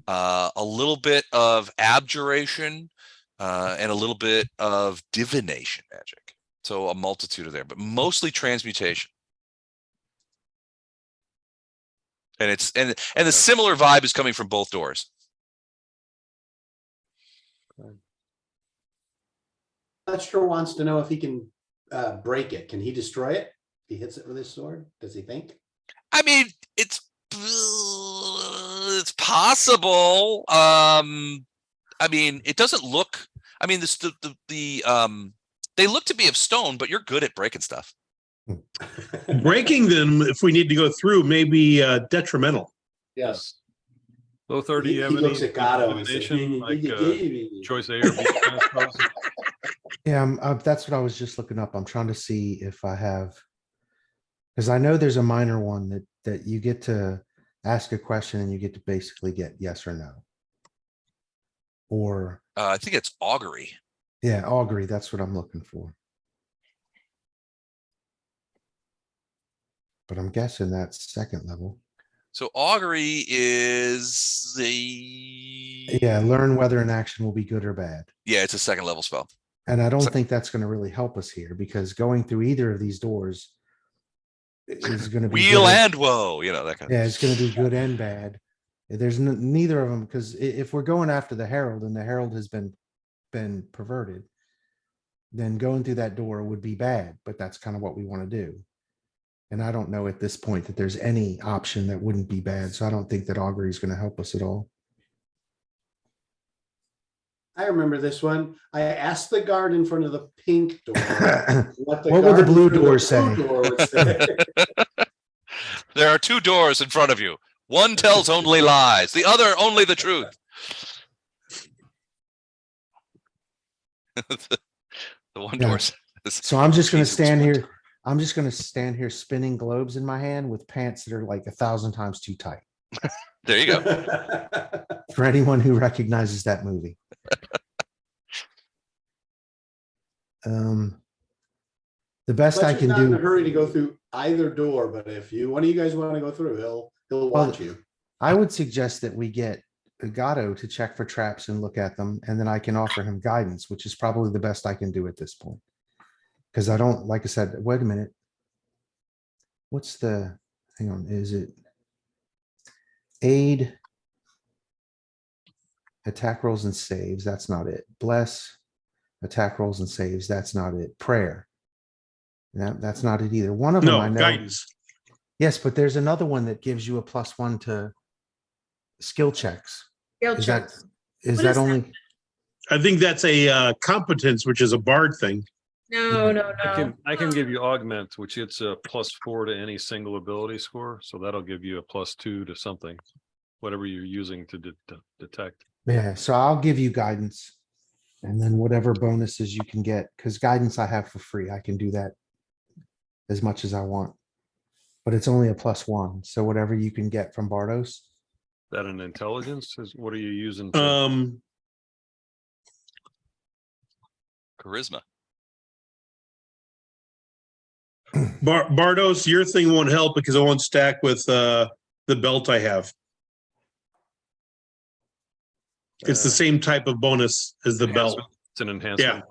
a little bit of abjuration, and a little bit of divination magic. So a multitude of there, but mostly transmutation. And it's and the similar vibe is coming from both doors. Fletcher wants to know if he can break it. Can he destroy it? If he hits it with his sword, does he think? I mean, it's possible. I mean, it doesn't look. I mean, they look to be of stone, but you're good at breaking stuff. Breaking them, if we need to go through, may be detrimental. Yes. Lothar, do you have He any looks at Gatto and says, divination, like choice A or B kind of spells? Yeah, that's what I was just looking up. I'm trying to see if I have. Because I know there's a minor one that you get to ask a question and you get to basically get yes or no. Or, I think it's augury. yeah, augury, that's what I'm looking for. But I'm guessing that's second level. So augury is the Yeah, learn whether an action will be good or bad. Yeah, it's a second level spell. And I don't So- think that's going to really help us here because going through either of these doors is going to be Wheel good or- and woe, that kind yeah, of. it's going to be good and bad. There's neither of them because if we're going after the Herald and the Herald has been perverted, then going through that door would be bad. But that's kind of what we want to do. And I don't know at this point that there's any option that wouldn't be bad. So I don't think that augury is going to help us at all. I remember this one. I asked the guard in front of the pink door. What What would the guard in blue front of door blue say? door would say. There are two doors in front of you. One tells only lies, the other only the truth. the one Yeah. door. So I'm just going to Jesus stand Christ. here. I'm just going to stand here spinning globes in my hand with pants that are like 1,000 times too tight. There you go. For anyone who recognizes that movie. The best I Fletcher's can not in a do. hurry to go through either door, but if one of you guys want to go through, he'll watch you. I would suggest that we get Gatto to check for traps and look at them, and then I can offer him guidance, which is probably the best I can do at this point. Because I don't, like I said, wait a minute. What's the, hang on, is it aid, attack rolls and saves? That's not it. Bless, attack rolls and saves. That's not it. Prayer. That's not it either. One of them I No, know. guidance. Yes, but there's another one that gives you a +1 to skill checks. Skill Is that, checks. is What that is that? only? I think that's a competence, which is a bard thing. No, no, I can no. give you augment, which it's a +4 to any single ability score. So that'll give you a +2 to something, whatever you're using to detect. Yeah, so I'll give you guidance. And then whatever bonuses you can get, because guidance I have for free. I can do that as much as I want. But it's only a +1. So whatever you can get from Bardos. That an intelligence is what are you using? To, Charisma. Bardos, your thing won't help because it won't stack with the belt I have. It's the same type of bonus as the belt. enhancement. It's an enhancement.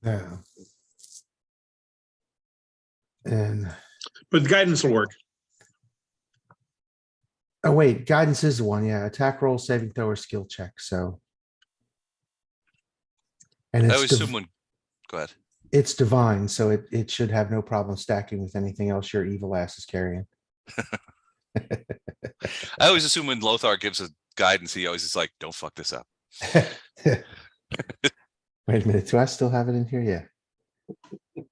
Yeah. And, But guidance will work. oh wait, guidance is the one. Yeah, attack roll, saving throw, or skill check. So. And I it's, always assume when. Go ahead. it's divine, so it should have no problem stacking with anything else your evil ass is carrying. I always assume when Lothar gives a guidance, he always is like, "Don't fuck this up." Wait a minute, do I still have it in here? Yeah.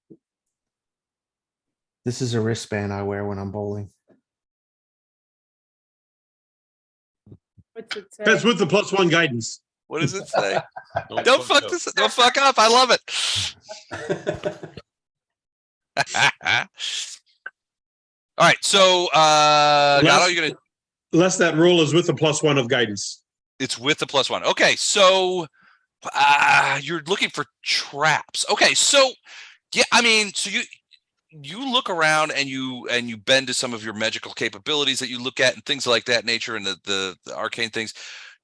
This is a wristband I wear when I'm bowling. What's it say? That's with the +1 guidance. What does it say? Don't fuck up. this. Don't fuck up. I love it. All right. So, Gatto, you're gonna. Unless that roll is with the +1 of guidance. It's with the +1. Okay. So, you're looking for traps. Okay. So, yeah. I mean, so you look around and you bend to some of your magical capabilities that you look at and things like that nature and the arcane things.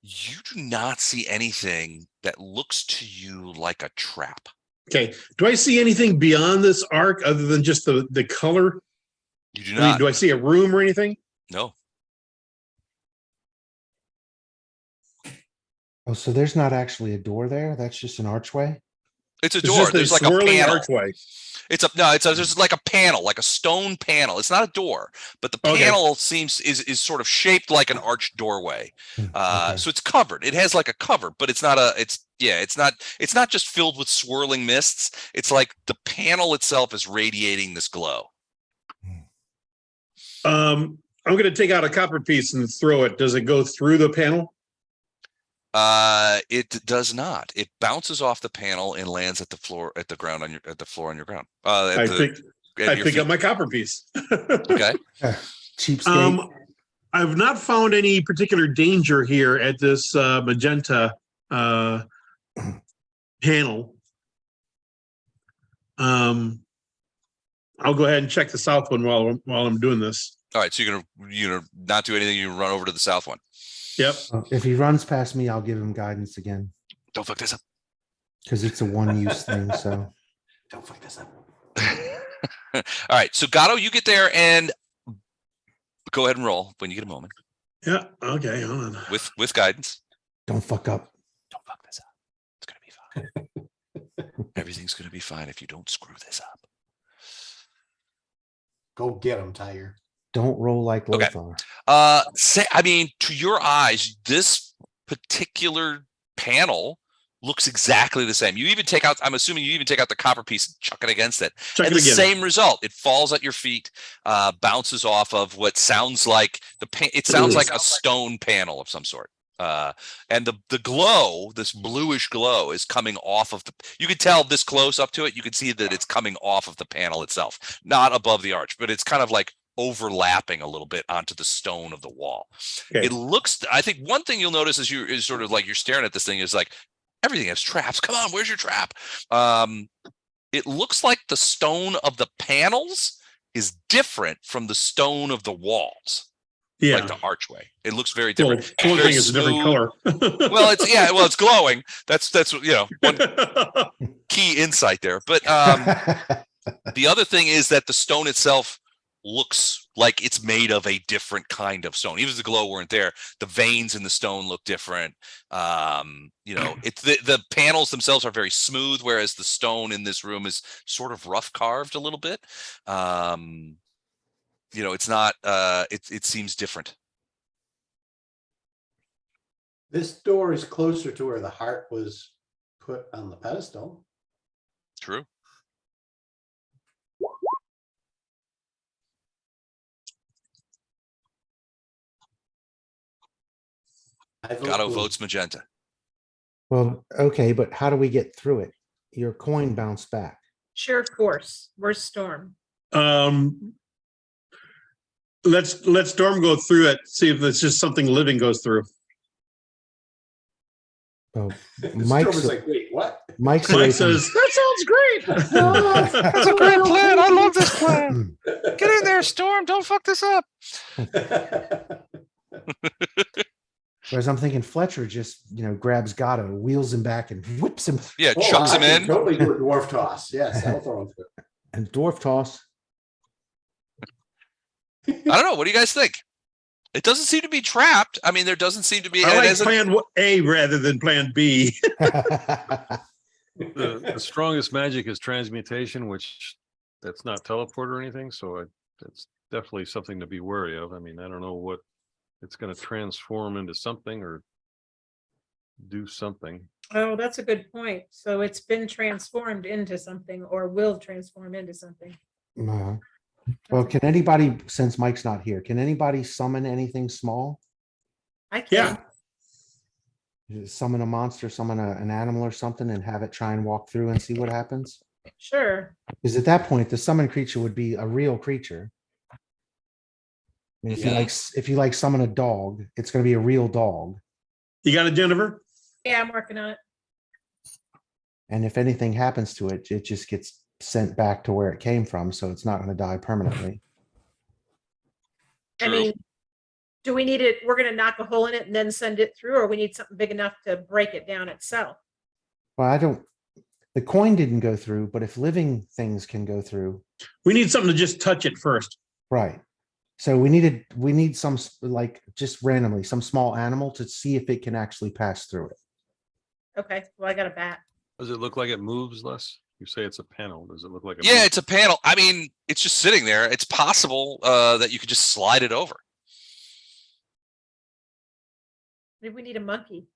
You do not see anything that looks to you like a trap. Okay. Do I see anything beyond this arc other than just the color? You do I mean, not. do I see a room or anything? No. Oh, so there's not actually a door there? That's just an archway? It's a It's door. just a There's like a swirling panel. archway. There's like a panel, like a stone panel. It's not a door, but the Okay. panel is sort of shaped like an arched doorway. Okay. So it's covered. It has like a cover, but it's not not just filled with swirling mists. It's like the panel itself is radiating this glow. I'm going to take out a copper piece and throw it. Does it go through the panel? It does not. It bounces off the panel and lands at the floor, at the ground on your, at the floor on your ground. I think at I your pick feet? up my copper piece. Okay. Cheapskate. I've not found any particular danger here at this magenta panel. I'll go ahead and check the south one while I'm doing this. All right. So you're gonna not do anything. You run over to the south one. Yep. If he runs past me, I'll give him guidance again Don't fuck this up. because it's a one-use thing. So Don't fuck this up. All right. So Gatto, you get there and go ahead and roll when you get a moment Yeah. Okay. Hold on. with guidance. don't fuck up. Don't fuck this up. It's gonna be fine. Everything's gonna be fine if you don't screw this up. Go get him, Tiger. Don't roll like Okay. Lothar. I mean, to your eyes, this particular panel looks exactly the same. You even take out, I'm assuming you even take out the copper piece and chuck it against it. Check And it the again. same result. It falls at your feet, bounces off of what sounds like it sounds like a stone panel of some sort. And the glow, this bluish glow, is coming off of you can tell this close up to it, you can see that it's coming off of the panel itself, not above the arch, but it's kind of like overlapping a little bit onto the stone of the wall. Okay. It looks, I think one thing you'll notice is sort of like you're staring at this thing is like, everything has traps. Come on, where's your trap? It looks like the stone of the panels is different from the stone of the walls. Yeah. Like the archway. It looks very Well, different. the only Very thing is a different smooth. color. Well, it's glowing. That's one key insight there. But the other thing is that the stone itself looks like it's made of a different kind of stone. Even if the glow weren't there, the veins in the stone look different. It's the panels themselves are very smooth, whereas the stone in this room is sort of rough carved a little bit. It's not. It seems different. This door is closer to where the heart was put on the pedestal. True. I vote Gatto blue. votes magenta. Well, okay, but how do we get through it? Your coin bounced back. Sure course. Where's Storm? Let Storm go through it. See if it's just something living goes through. Oh, Storm Mike's was like, wait, what? Mike's Mike away says, "That sounds great." That's a great plan. I love this plan. Get in there, Storm. Don't fuck this up. Whereas I'm thinking Fletcher just, grabs Gatto, wheels him back and whips him Yeah, Oh, chucks I him can in. Totally do a dwarf toss. Yes, I'll throw him through. and dwarf toss. I don't know. What do you guys think? It doesn't seem to be trapped. I mean, there doesn't seem to be. I like plan A rather than plan B. The strongest magic is transmutation, which that's not teleport or anything. So that's definitely something to be wary of. I mean, I don't know what it's going to transform into something or do something. Oh, that's a good point. So it's been transformed into something or will transform into something. Well, can anybody, since Mike's not here, can anybody summon anything small? I can. Yeah. Summon a monster, summon an animal or something and have it try and walk through and see what happens? Sure. Because at that point, the summoned creature would be a real creature. I mean, if you like summon a dog, it's going to be a real dog. You got it, Jennifer? Yeah, I'm working on it. And if anything happens to it, it just gets sent back to where it came from. So it's not going to die permanently. I mean, do we need it? We're going to knock a hole in it and then send it through, or we need something big enough to break it down itself? Well, the coin didn't go through, but if living things can go through. We need something to just touch it first. Right. So we need some, like, just randomly, some small animal to see if it can actually pass through it. Okay. Well, I got a bat. Does it look like it moves less? You say it's a panel. Does it look like Yeah, it's a panel. I mean, it's just sitting there. It's possible that you could just slide it over. Maybe we need a monkey.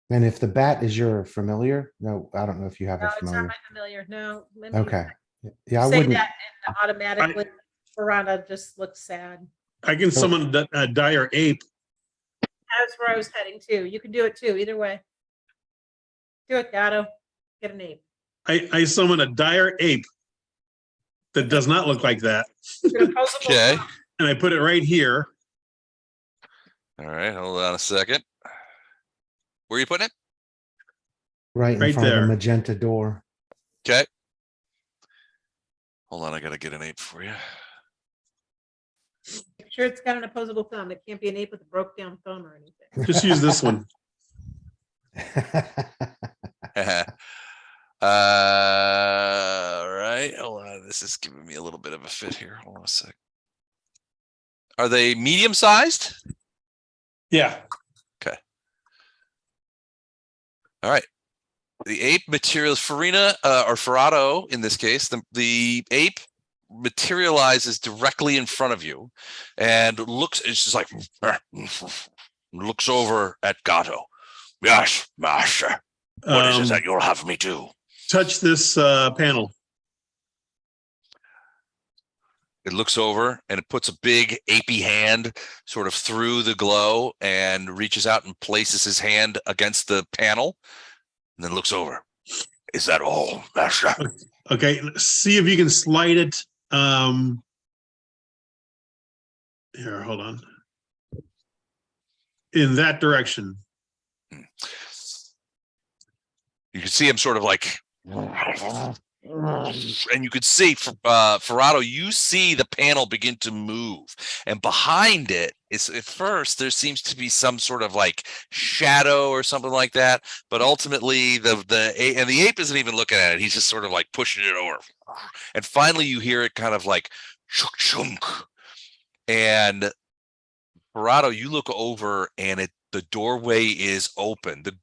And if the bat is your familiar, no, I don't know if you have No, a it's not familiar. my familiar. No. let me- Okay. Yeah, I Say wouldn't. that and automatically, Veranda just looks sad. I can summon a dire ape. That's where I was heading to. You can do it too, either way. Do it, Gatto. Get an ape. I summon a dire ape. that does not look like that. Okay. And I put it right here. All right. Hold on a second. Where are you putting it? Right in Right front of there. the magenta door. Okay. Hold on. I got to get an ape for you. Make sure it's got an opposable thumb. It can't be an ape with a broke down thumb or anything. Just use this one. All right. Hold on. This is giving me a little bit of a fit here. Hold on a sec. Are they medium sized? Yeah. All right. The ape materials, Farina or Ferrado in this case, the ape materializes directly in front of you and it's just like looks over at Gato. Yes, master. What is it that you'll have me do? Touch this panel. It looks over and it puts a big apey hand sort of through the glow and reaches out and places his hand against the panel and then looks over. Is that all, master? Okay, see if you can slide it. Here, hold on. In that direction. You can see him sort of like, and you could see Ferrado, you see the panel begin to move, and behind it is at first there seems to be some sort of like shadow or something like that, but ultimately the ape isn't even looking at it. He's just sort of like pushing it over, and finally you hear it kind of like chunk chunk, and Ferrado, you look over and the doorway is open. The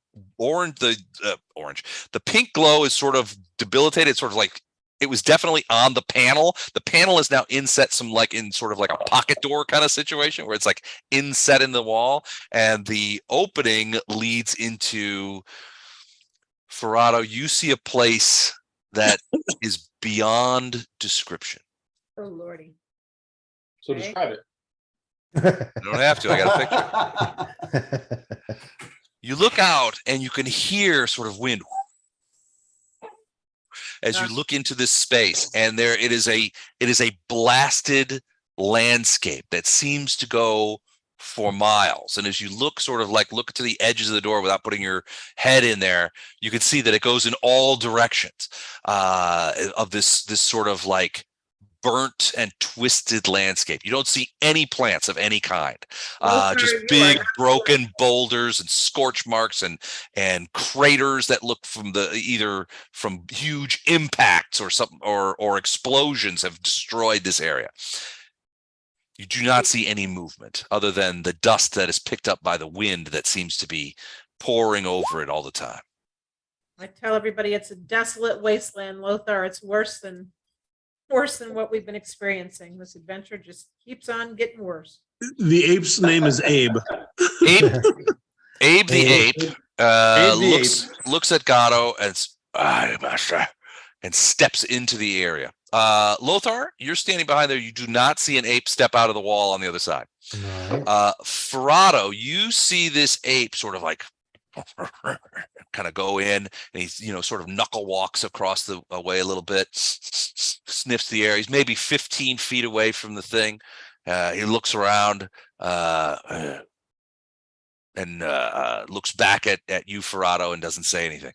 pink glow is sort of debilitated. It's sort of like it was definitely on the panel. The panel is now inset some like in sort of like a pocket door kind of situation where it's like inset in the wall, and the opening leads into Ferrado. You see a place that is beyond description. Oh lordy. So Okay. describe it. You don't have to. I got a picture. You look out and you can hear sort of wind as you look into this space, and it is a blasted landscape that seems to go for miles. And as you look sort of like look to the edges of the door without putting your head in there, you can see that it goes in all directions of this sort of like burnt and twisted landscape. You don't see any plants of any kind, just big broken boulders and scorch marks and craters that look from either from huge impacts or something or explosions have destroyed this area. You do not see any movement other than the dust that is picked up by the wind that seems to be pouring over it all the time. I tell everybody it's a desolate wasteland, Lothar. It's worse than what we've been experiencing. This adventure just keeps on getting worse. The ape's name is Abe. Abe the ape looks at Gato and master, and steps into the area. Lothar, you're standing behind there. You do not see an ape step out of the wall on the other side. Right. Ferrado, you see this ape sort of like kind of go in, and he's sort of knuckle walks across the way a little bit, sniffs the air. He's maybe 15 feet away from the thing. He looks around and looks back at you, Ferrado, and doesn't say anything.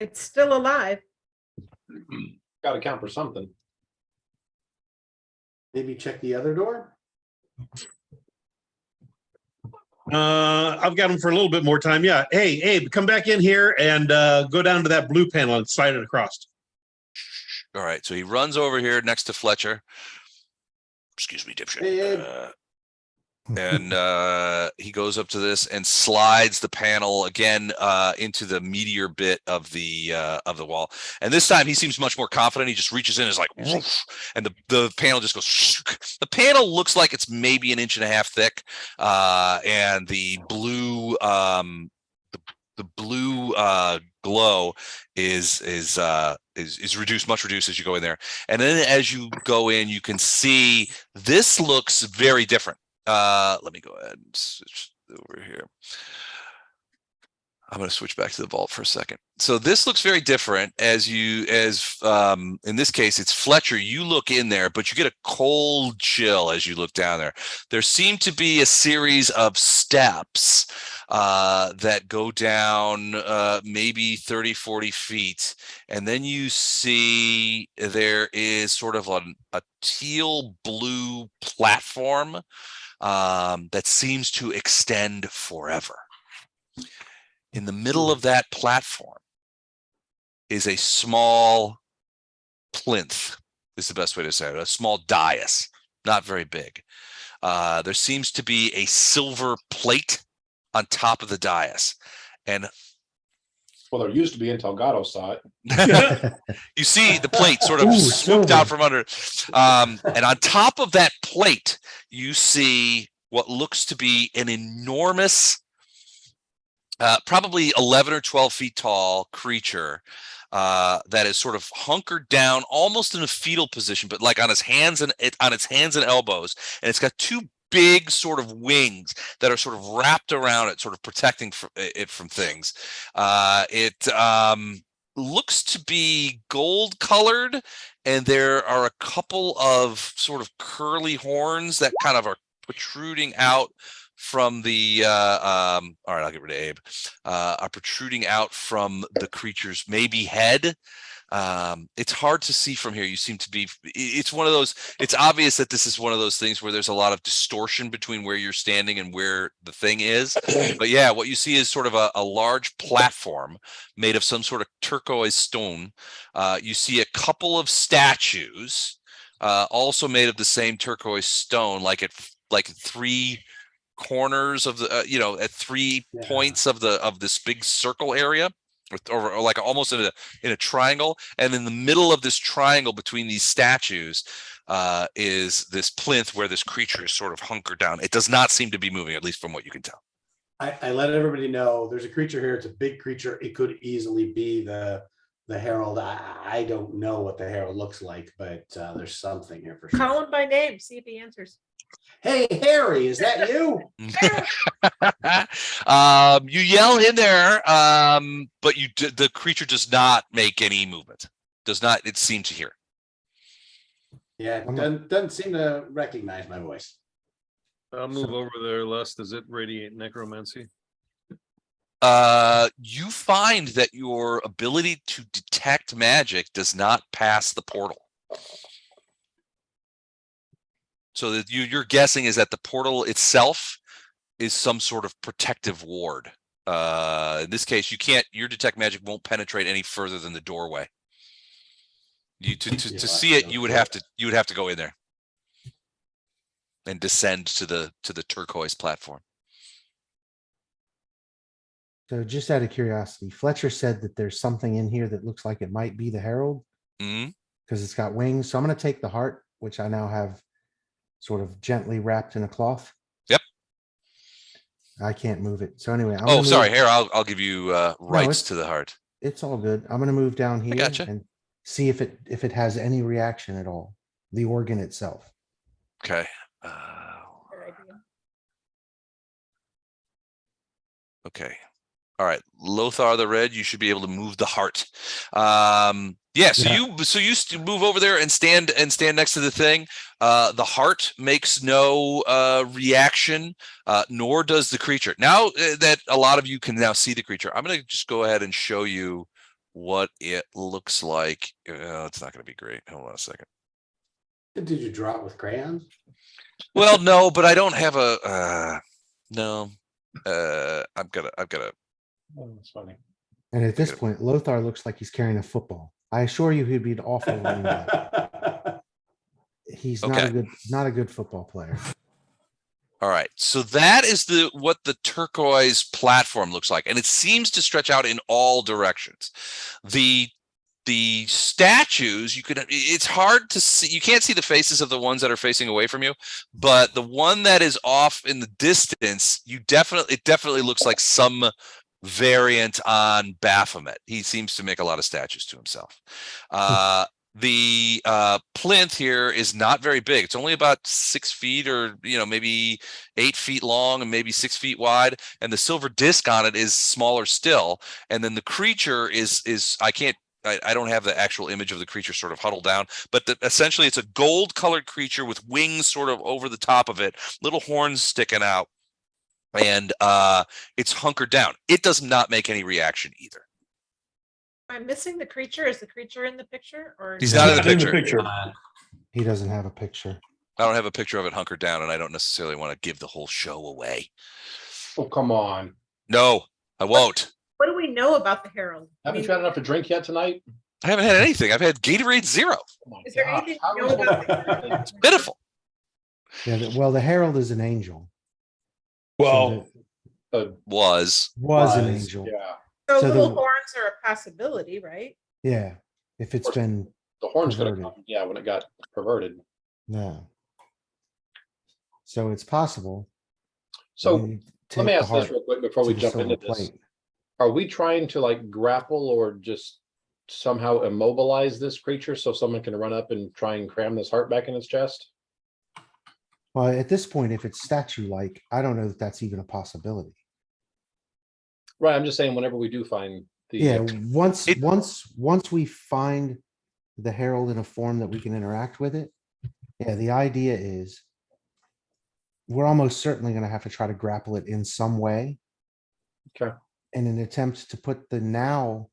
It's still alive. Got to count for something. Maybe check the other door. I've got him for a little bit more time. Yeah. Hey, Abe, come back in here and go down to that blue panel and slide it across. All right. So he runs over here next to Fletcher. Excuse me, dipshit. Hey, Abe. And he goes up to this and slides the panel again into the meteor bit of the wall. And this time he seems much more confident. He just reaches in, and is like, woof, and the panel just goes. The panel looks like it's maybe 1.5 inches thick, and the blue glow is reduced, much reduced as you go in there. And then as you go in, you can see this looks very different. Let me go ahead and switch over here. I'm going to switch back to the vault for a second. So this looks very different in this case, it's Fletcher. You look in there, but you get a cold chill as you look down there. There seem to be a series of steps that go down maybe 30, 40 feet. And then you see there is sort of a teal blue platform that seems to extend forever. In the middle of that platform is a small plinth, is the best way to say it, a small dais, not very big. There seems to be a silver plate on top of the dais. And Well, there used to be until Gatto saw it. you see the plate sort of swooped out from under. And on top of that plate, you see what looks to be an enormous, probably 11 or 12 feet tall creature that is sort of hunkered down, almost in a fetal position, but like on its hands and elbows. And it's got two big sort of wings that are sort of wrapped around it, sort of protecting it from things. It looks to be gold colored, and there are a couple of sort of curly horns that kind of are protruding out from the all right, I'll get rid of Abe, are protruding out from the creature's maybe head. It's hard to see from here. You seem to be, it's one of those, it's obvious that this is one of those things where there's a lot of distortion between where you're standing and where the thing is. But yeah, what you see is sort of a large platform made of some sort of turquoise stone. You see a couple of statues also made of the same turquoise stone, like three corners of the at 3 points of this big circle area, or like almost in a triangle. And in the middle of this triangle between these statues is this plinth where this creature is sort of hunkered down. It does not seem to be moving, at least from what you can tell. I let everybody know there's a creature here. It's a big creature. It could easily be the Herald. I don't know what the Herald looks like, but there's something here for sure. Call him by name, see if he answers. Hey, Harry, is that you? You yell in there, but the creature does not make any movement. Does not, it seem to hear. Yeah, doesn't seem to recognize my voice. I'll move over there, Les. Does it radiate necromancy? You find that your ability to detect magic does not pass the portal. So that you're guessing is that the portal itself is some sort of protective ward. In this case, your detect magic won't penetrate any further than the doorway. To see it, you would have to go in there and descend to the turquoise platform. So just out of curiosity, Fletcher said that there's something in here that looks like it might be the Herald because it's got wings. So I'm going to take the heart, which I now have sort of gently wrapped in a cloth. Yep. I can't move it. So anyway, sorry, here, I'll give you rights to the heart. It's all good. I'm going to move down here and see if it has any reaction at all. The organ itself. Okay. Okay. All right, Lothar the Red, you should be able to move the heart. You move over there and stand next to the thing. The heart makes no reaction, nor does the creature. Now that a lot of you can now see the creature, I'm going to just go ahead and show you what it looks like. It's not going to be great. Hold on a second. Did you draw it with crayons? Well, no, but I don't have a no. I've got a. Oh, that's funny. And at this point, Lothar looks like he's carrying a football. I assure you he'd be an awful running back. He's not a good football player. All right. So that is what the turquoise platform looks like. And it seems to stretch out in all directions. The statues, it's hard to see. You can't see the faces of the ones that are facing away from you, but the one that is off in the distance, it definitely looks like some variant on Baphomet. He seems to make a lot of statues to himself. the plinth here is not very big. It's only about 6 feet, or maybe 8 feet long and maybe 6 feet wide, and the silver disc on it is smaller still. And then the creature is I don't have the actual image of the creature sort of huddled down, but essentially it's a gold colored creature with wings sort of over the top of it, little horns sticking out, and it's hunkered down. It does not make any reaction either. I'm missing the creature. Is the creature in the picture or? He's not in the picture. He doesn't have a picture. I don't have a picture of it hunkered down, and I don't necessarily want to give the whole show away. Oh, come on. No, I won't. What do we know about the Herald? Haven't you had enough to drink yet tonight? I haven't had anything. I've had Gatorade Zero. Oh my Is there gosh, anything how you are know we about supposed the to- Herald? Pitiful. Yeah, well, the Herald is an angel. Well, Was. Was an Was, angel. Yeah, So So little the- horns are a possibility, right? Yeah, if it's been, the horn's gonna Perverted. come, yeah, when it got perverted. no. So it's possible. So We let me take the ask this heart real quick before to we the jump into silver this. plate. Are we trying to like grapple or just somehow immobilize this creature so someone can run up and try and cram this heart back in its chest? Well, at this point, if it's statue-like, I don't know that that's even a possibility. Right, I'm just saying whenever we do find the. Yeah, once It- we find the Herald in a form that we can interact with it. Yeah, the idea is we're almost certainly gonna have to try to grapple it in some way. Okay. In an attempt to put the now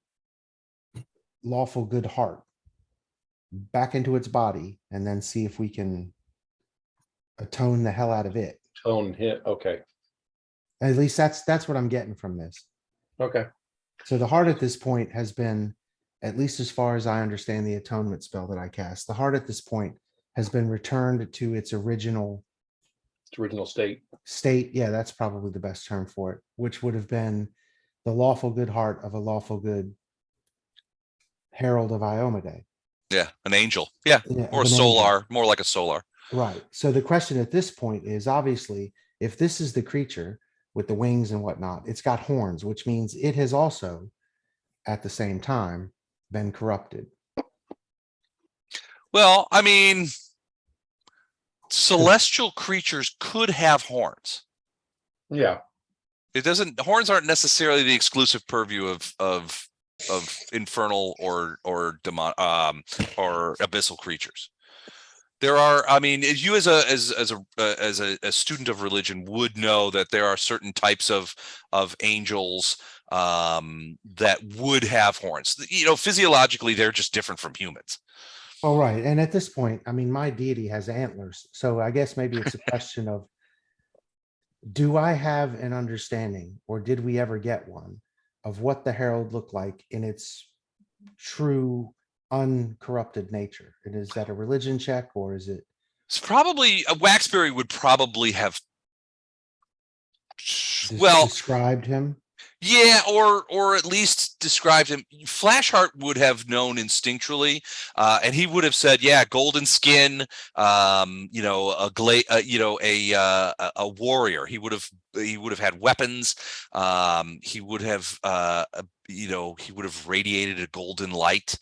lawful good heart back into its body and then see if we can atone the hell out of it. Tone hit, okay, At least that's what I'm getting from this. okay, So the heart at this point has been, at least as far as I understand the atonement spell that I cast, the heart at this point has been returned to its original its original state. state. Yeah, that's probably the best term for it, which would have been the lawful good heart of a lawful good Herald of Iomade. Yeah, an angel. Yeah, Yeah, or a of an angel. solar, more like a solar. Right. So the question at this point is obviously, if this is the creature with the wings and whatnot, it's got horns, which means it has also, at the same time, been corrupted. Well, I mean, celestial creatures could have horns. Yeah, It doesn't. Horns aren't necessarily the exclusive purview of infernal or demon or abyssal creatures. There are. I mean, you as a student of religion would know that there are certain types of angels that would have horns. Physiologically, they're just different from humans. All right. And at this point, I mean, my deity has antlers. So I guess maybe it's a question of, do I have an understanding, or did we ever get one, of what the Herald looked like in its true uncorrupted nature? And is that a religion check, or is it? It's probably a Waxberry would probably have. des- Described him? Yeah, or at least described him. Flashheart would have known instinctually, and he would have said, "Yeah, golden skin, a warrior." He would have had weapons. He would have radiated a golden light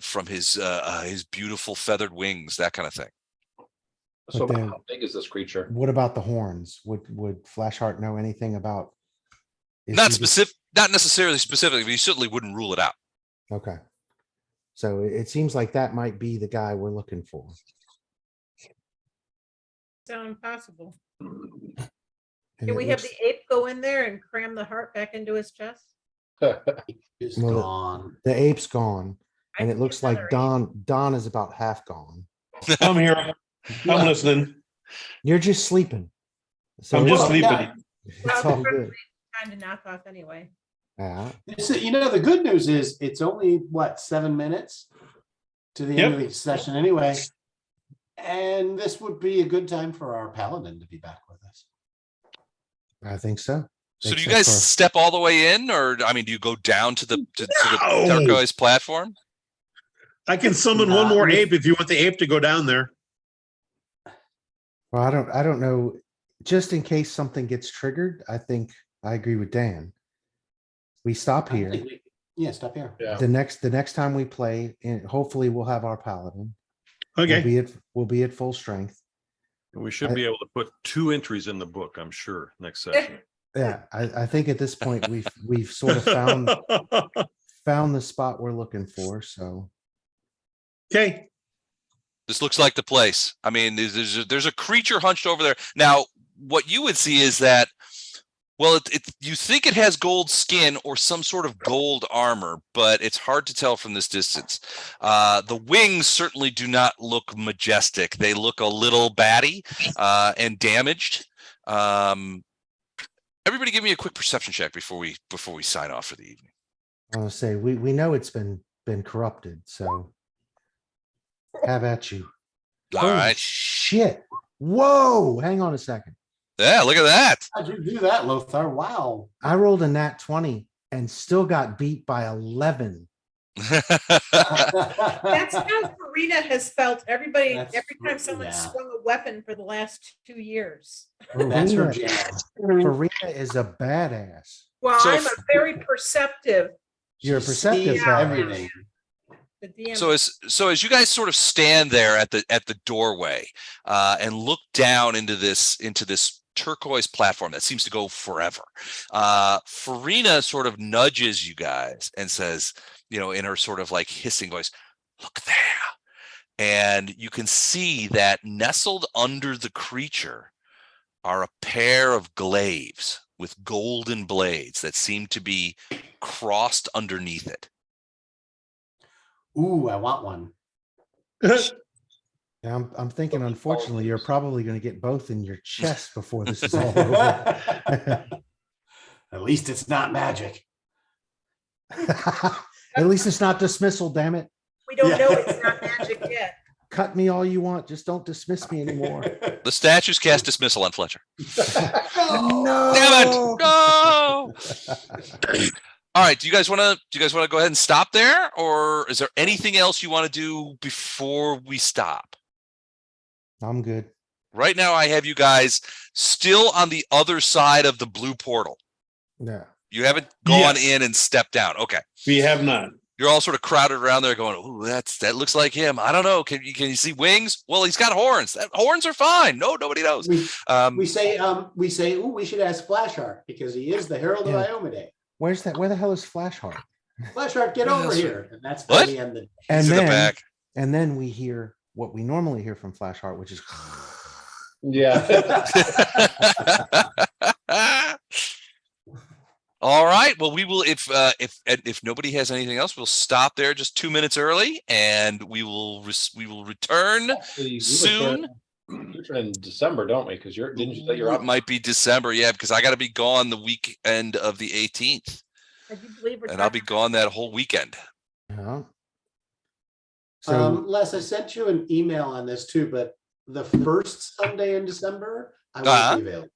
from his beautiful feathered wings, that kind of thing. so then- how big is this creature? What about the horns? Would Flashheart know anything about? is Not he the- specific, not necessarily specific, but you certainly wouldn't rule it out. Okay. So it seems like that might be the guy we're looking for. Sound possible. And Can it we have looks- the ape go in there and cram the heart back into his chest? Is Well, gone. The ape's gone, I and it see looks like another ape. Don is about half gone. I'm here. I'm listening. You're just sleeping. So I'm it's just all- sleeping. It's all good. Time to knock off anyway. Yeah. The good news is it's only what, 7 minutes to the end of the session anyway. And this would be a good time for our paladin to be back with us. I think so. So do you Except guys for- step all the way in, or I mean, do you go down to the No! turquoise platform? I can summon one more ape if you want the ape to go down there. Well, I don't know. Just in case something gets triggered, I think I agree with Dan. We stop I here. think Yeah, stop here. Yeah. The next time we play, and hopefully we'll have our paladin. Okay. We'll be at full strength. And we should be able to put 2 entries in the book, I'm sure, next session. Yeah, I think at this point we've sort of found the spot we're looking for. So Okay. This looks like the place. I mean, there's a creature hunched over there. Now, what you would see is that, well, you think it has gold skin or some sort of gold armor, but it's hard to tell from this distance. The wings certainly do not look majestic. They look a little batty and damaged. Everybody give me a quick perception check before we sign off for the evening. I'll say we know it's been corrupted. So have at you. All Holy right. shit. Whoa. Hang on a second. Yeah, look at that. How'd you do that, Lothar? Wow. I rolled a nat 20 and still got beat by 11. That's how Farina has felt every time someone yeah. swung a weapon for the last 2 years. That's her Farina, jam. Farina is a badass. Well, So I'm a very perceptive. You're a She perceptive sees badass. everything. The DM. So as you guys sort of stand there at the doorway and look down into this turquoise platform that seems to go forever, Farina sort of nudges you guys and says, in her sort of like hissing voice, "Look there." And you can see that nestled under the creature are a pair of glaives with golden blades that seem to be crossed underneath it. Ooh, I want one. Yeah, I'm thinking, unfortunately, you're probably going to get both in your chest before this is all over. At least it's not magic. At least it's not dismissal, damn it. We don't Yeah. know it's not magic yet. Cut me all you want. Just don't dismiss me anymore. The statues cast dismissal on Fletcher. No. Damn it! No. All right. Do you guys want to go ahead and stop there, or is there anything else you want to do before we stop? I'm good. Right now, I have you guys still on the other side of the blue portal. Yeah. You haven't gone Yes. in and stepped down. Okay. We have not. You're all sort of crowded around there going, "Ooh, that looks like him. I don't know. Can you see wings? Well, he's got horns. Horns are fine. No, nobody knows." We say, ooh, we should ask Flashheart because he is the Herald of Yeah. Iomade. Where the hell is Flashheart? Flashheart, get over Yes. here. And that's What? the end. And He's in the then, back. and then we hear what we normally hear from Flashheart, which is Yeah. All right. Well, we will, if nobody has anything else, we'll stop there just 2 minutes early, and we will return We soon. return in December, don't we? Because didn't you say you're It out? might be December, yeah, because I got to be gone the weekend of the 18th, I do believe we're and I'll be talking- gone that whole weekend. so Les, I sent you an email on this too, but the first Sunday in December, I won't Uh-huh. be available.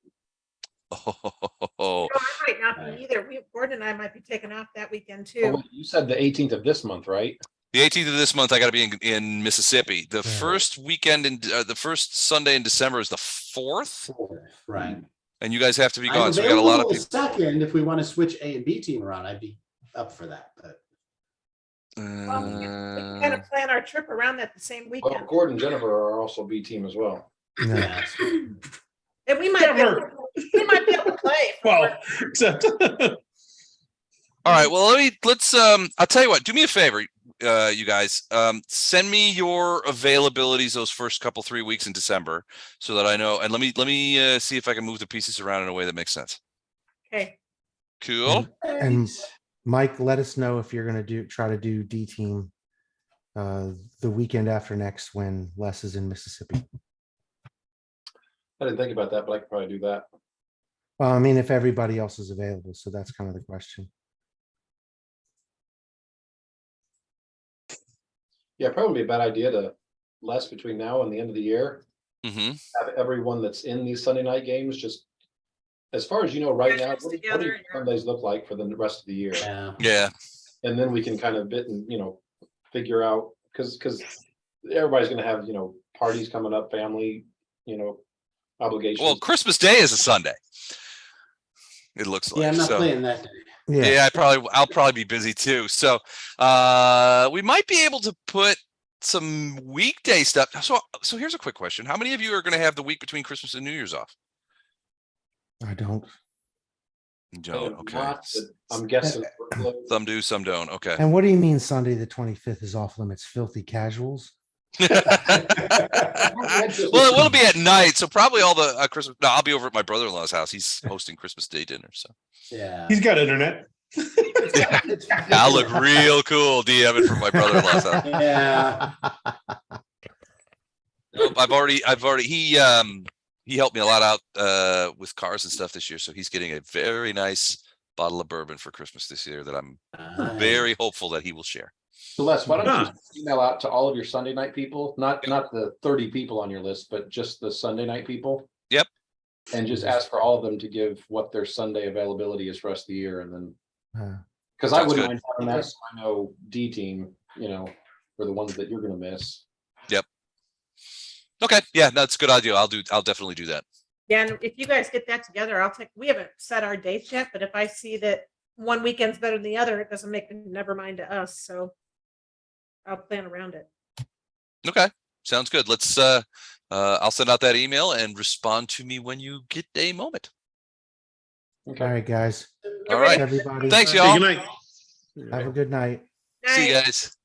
Oh, No, I might not be either. Gordon and I might be taking off that weekend too. Oh, you said the 18th of this month, right? the 18th of this month, I got to be in Mississippi. The Yeah. first weekend in the first Sunday in December is the 4th, Right. and you guys have to be I'm gone. So we got a lot of available people. second, if we want to switch A and B team around, I'd be up for that. But Well, we can kind of plan our trip around that the same Well, weekend. Gordon and Jennifer are also B team as well. yeah. yeah, And we might be able to play. Well, except All right. Well, let's I'll tell you what, do me a favor, you guys. Send me your availabilities those first 3 weeks in December so that I know, and let me see if I can move the pieces around in a way that makes sense. Okay. Cool. And Mike, let us know if you're going to try to do D team the weekend after next when Les is in Mississippi. I didn't think about that, but I could probably do that. Well, I mean, if everybody else is available, so that's kind of the question. Yeah, probably be a bad idea to less between now and the end of the year. Mm-hmm. Have everyone that's in these Sunday night games just, as far as you know, right now, Get what do together, your Sundays look like for the rest of the year? yeah. Yeah. And then we can kind of figure out, because everybody's gonna have, parties coming up, family, obligations. Well, Christmas Day is a Sunday. It looks like. Yeah, I'm not so. playing that day. Yeah, I'll probably be busy too. So we might be able to put some weekday stuff. So here's a quick question. How many of you are going to have the week between Christmas and New Year's off? I don't. You don't. Okay. Not, I'm guessing. Some do, some don't. Okay. And what do you mean Sunday the 25th is off limits? Filthy casuals? Well, it will be at night, so probably all the Christmas. No, I'll be over at my brother-in-law's house. He's hosting Christmas Day dinner, so Yeah. He's got internet. I'll look real cool DMing from my brother-in-law's house. Yeah. Nope, I've already. He helped me a lot out with cars and stuff this year, so he's getting a very nice bottle of bourbon for Christmas this year that I'm very hopeful that he will share. So Les, why don't you email out to all of your Sunday night people, not the 30 people on your list, but just the Sunday night people? Yep. And just ask for all of them to give what their Sunday availability is for the rest of the year, and then because I wouldn't mind having that, so I know D team, for the ones that you're going to miss. Yep. Okay. Yeah, that's a good idea. I'll definitely do that. Yeah, and if you guys get that together, we haven't set our dates yet, but if I see that one weekend's better than the other, it doesn't make never mind to us. So I'll plan around it. Okay. Sounds good. Let's I'll send out that email and respond to me when you get a moment. Okay. All right, guys. All right. Everybody. Thanks, Hey, y'all. good night. Have a good night. See you guys.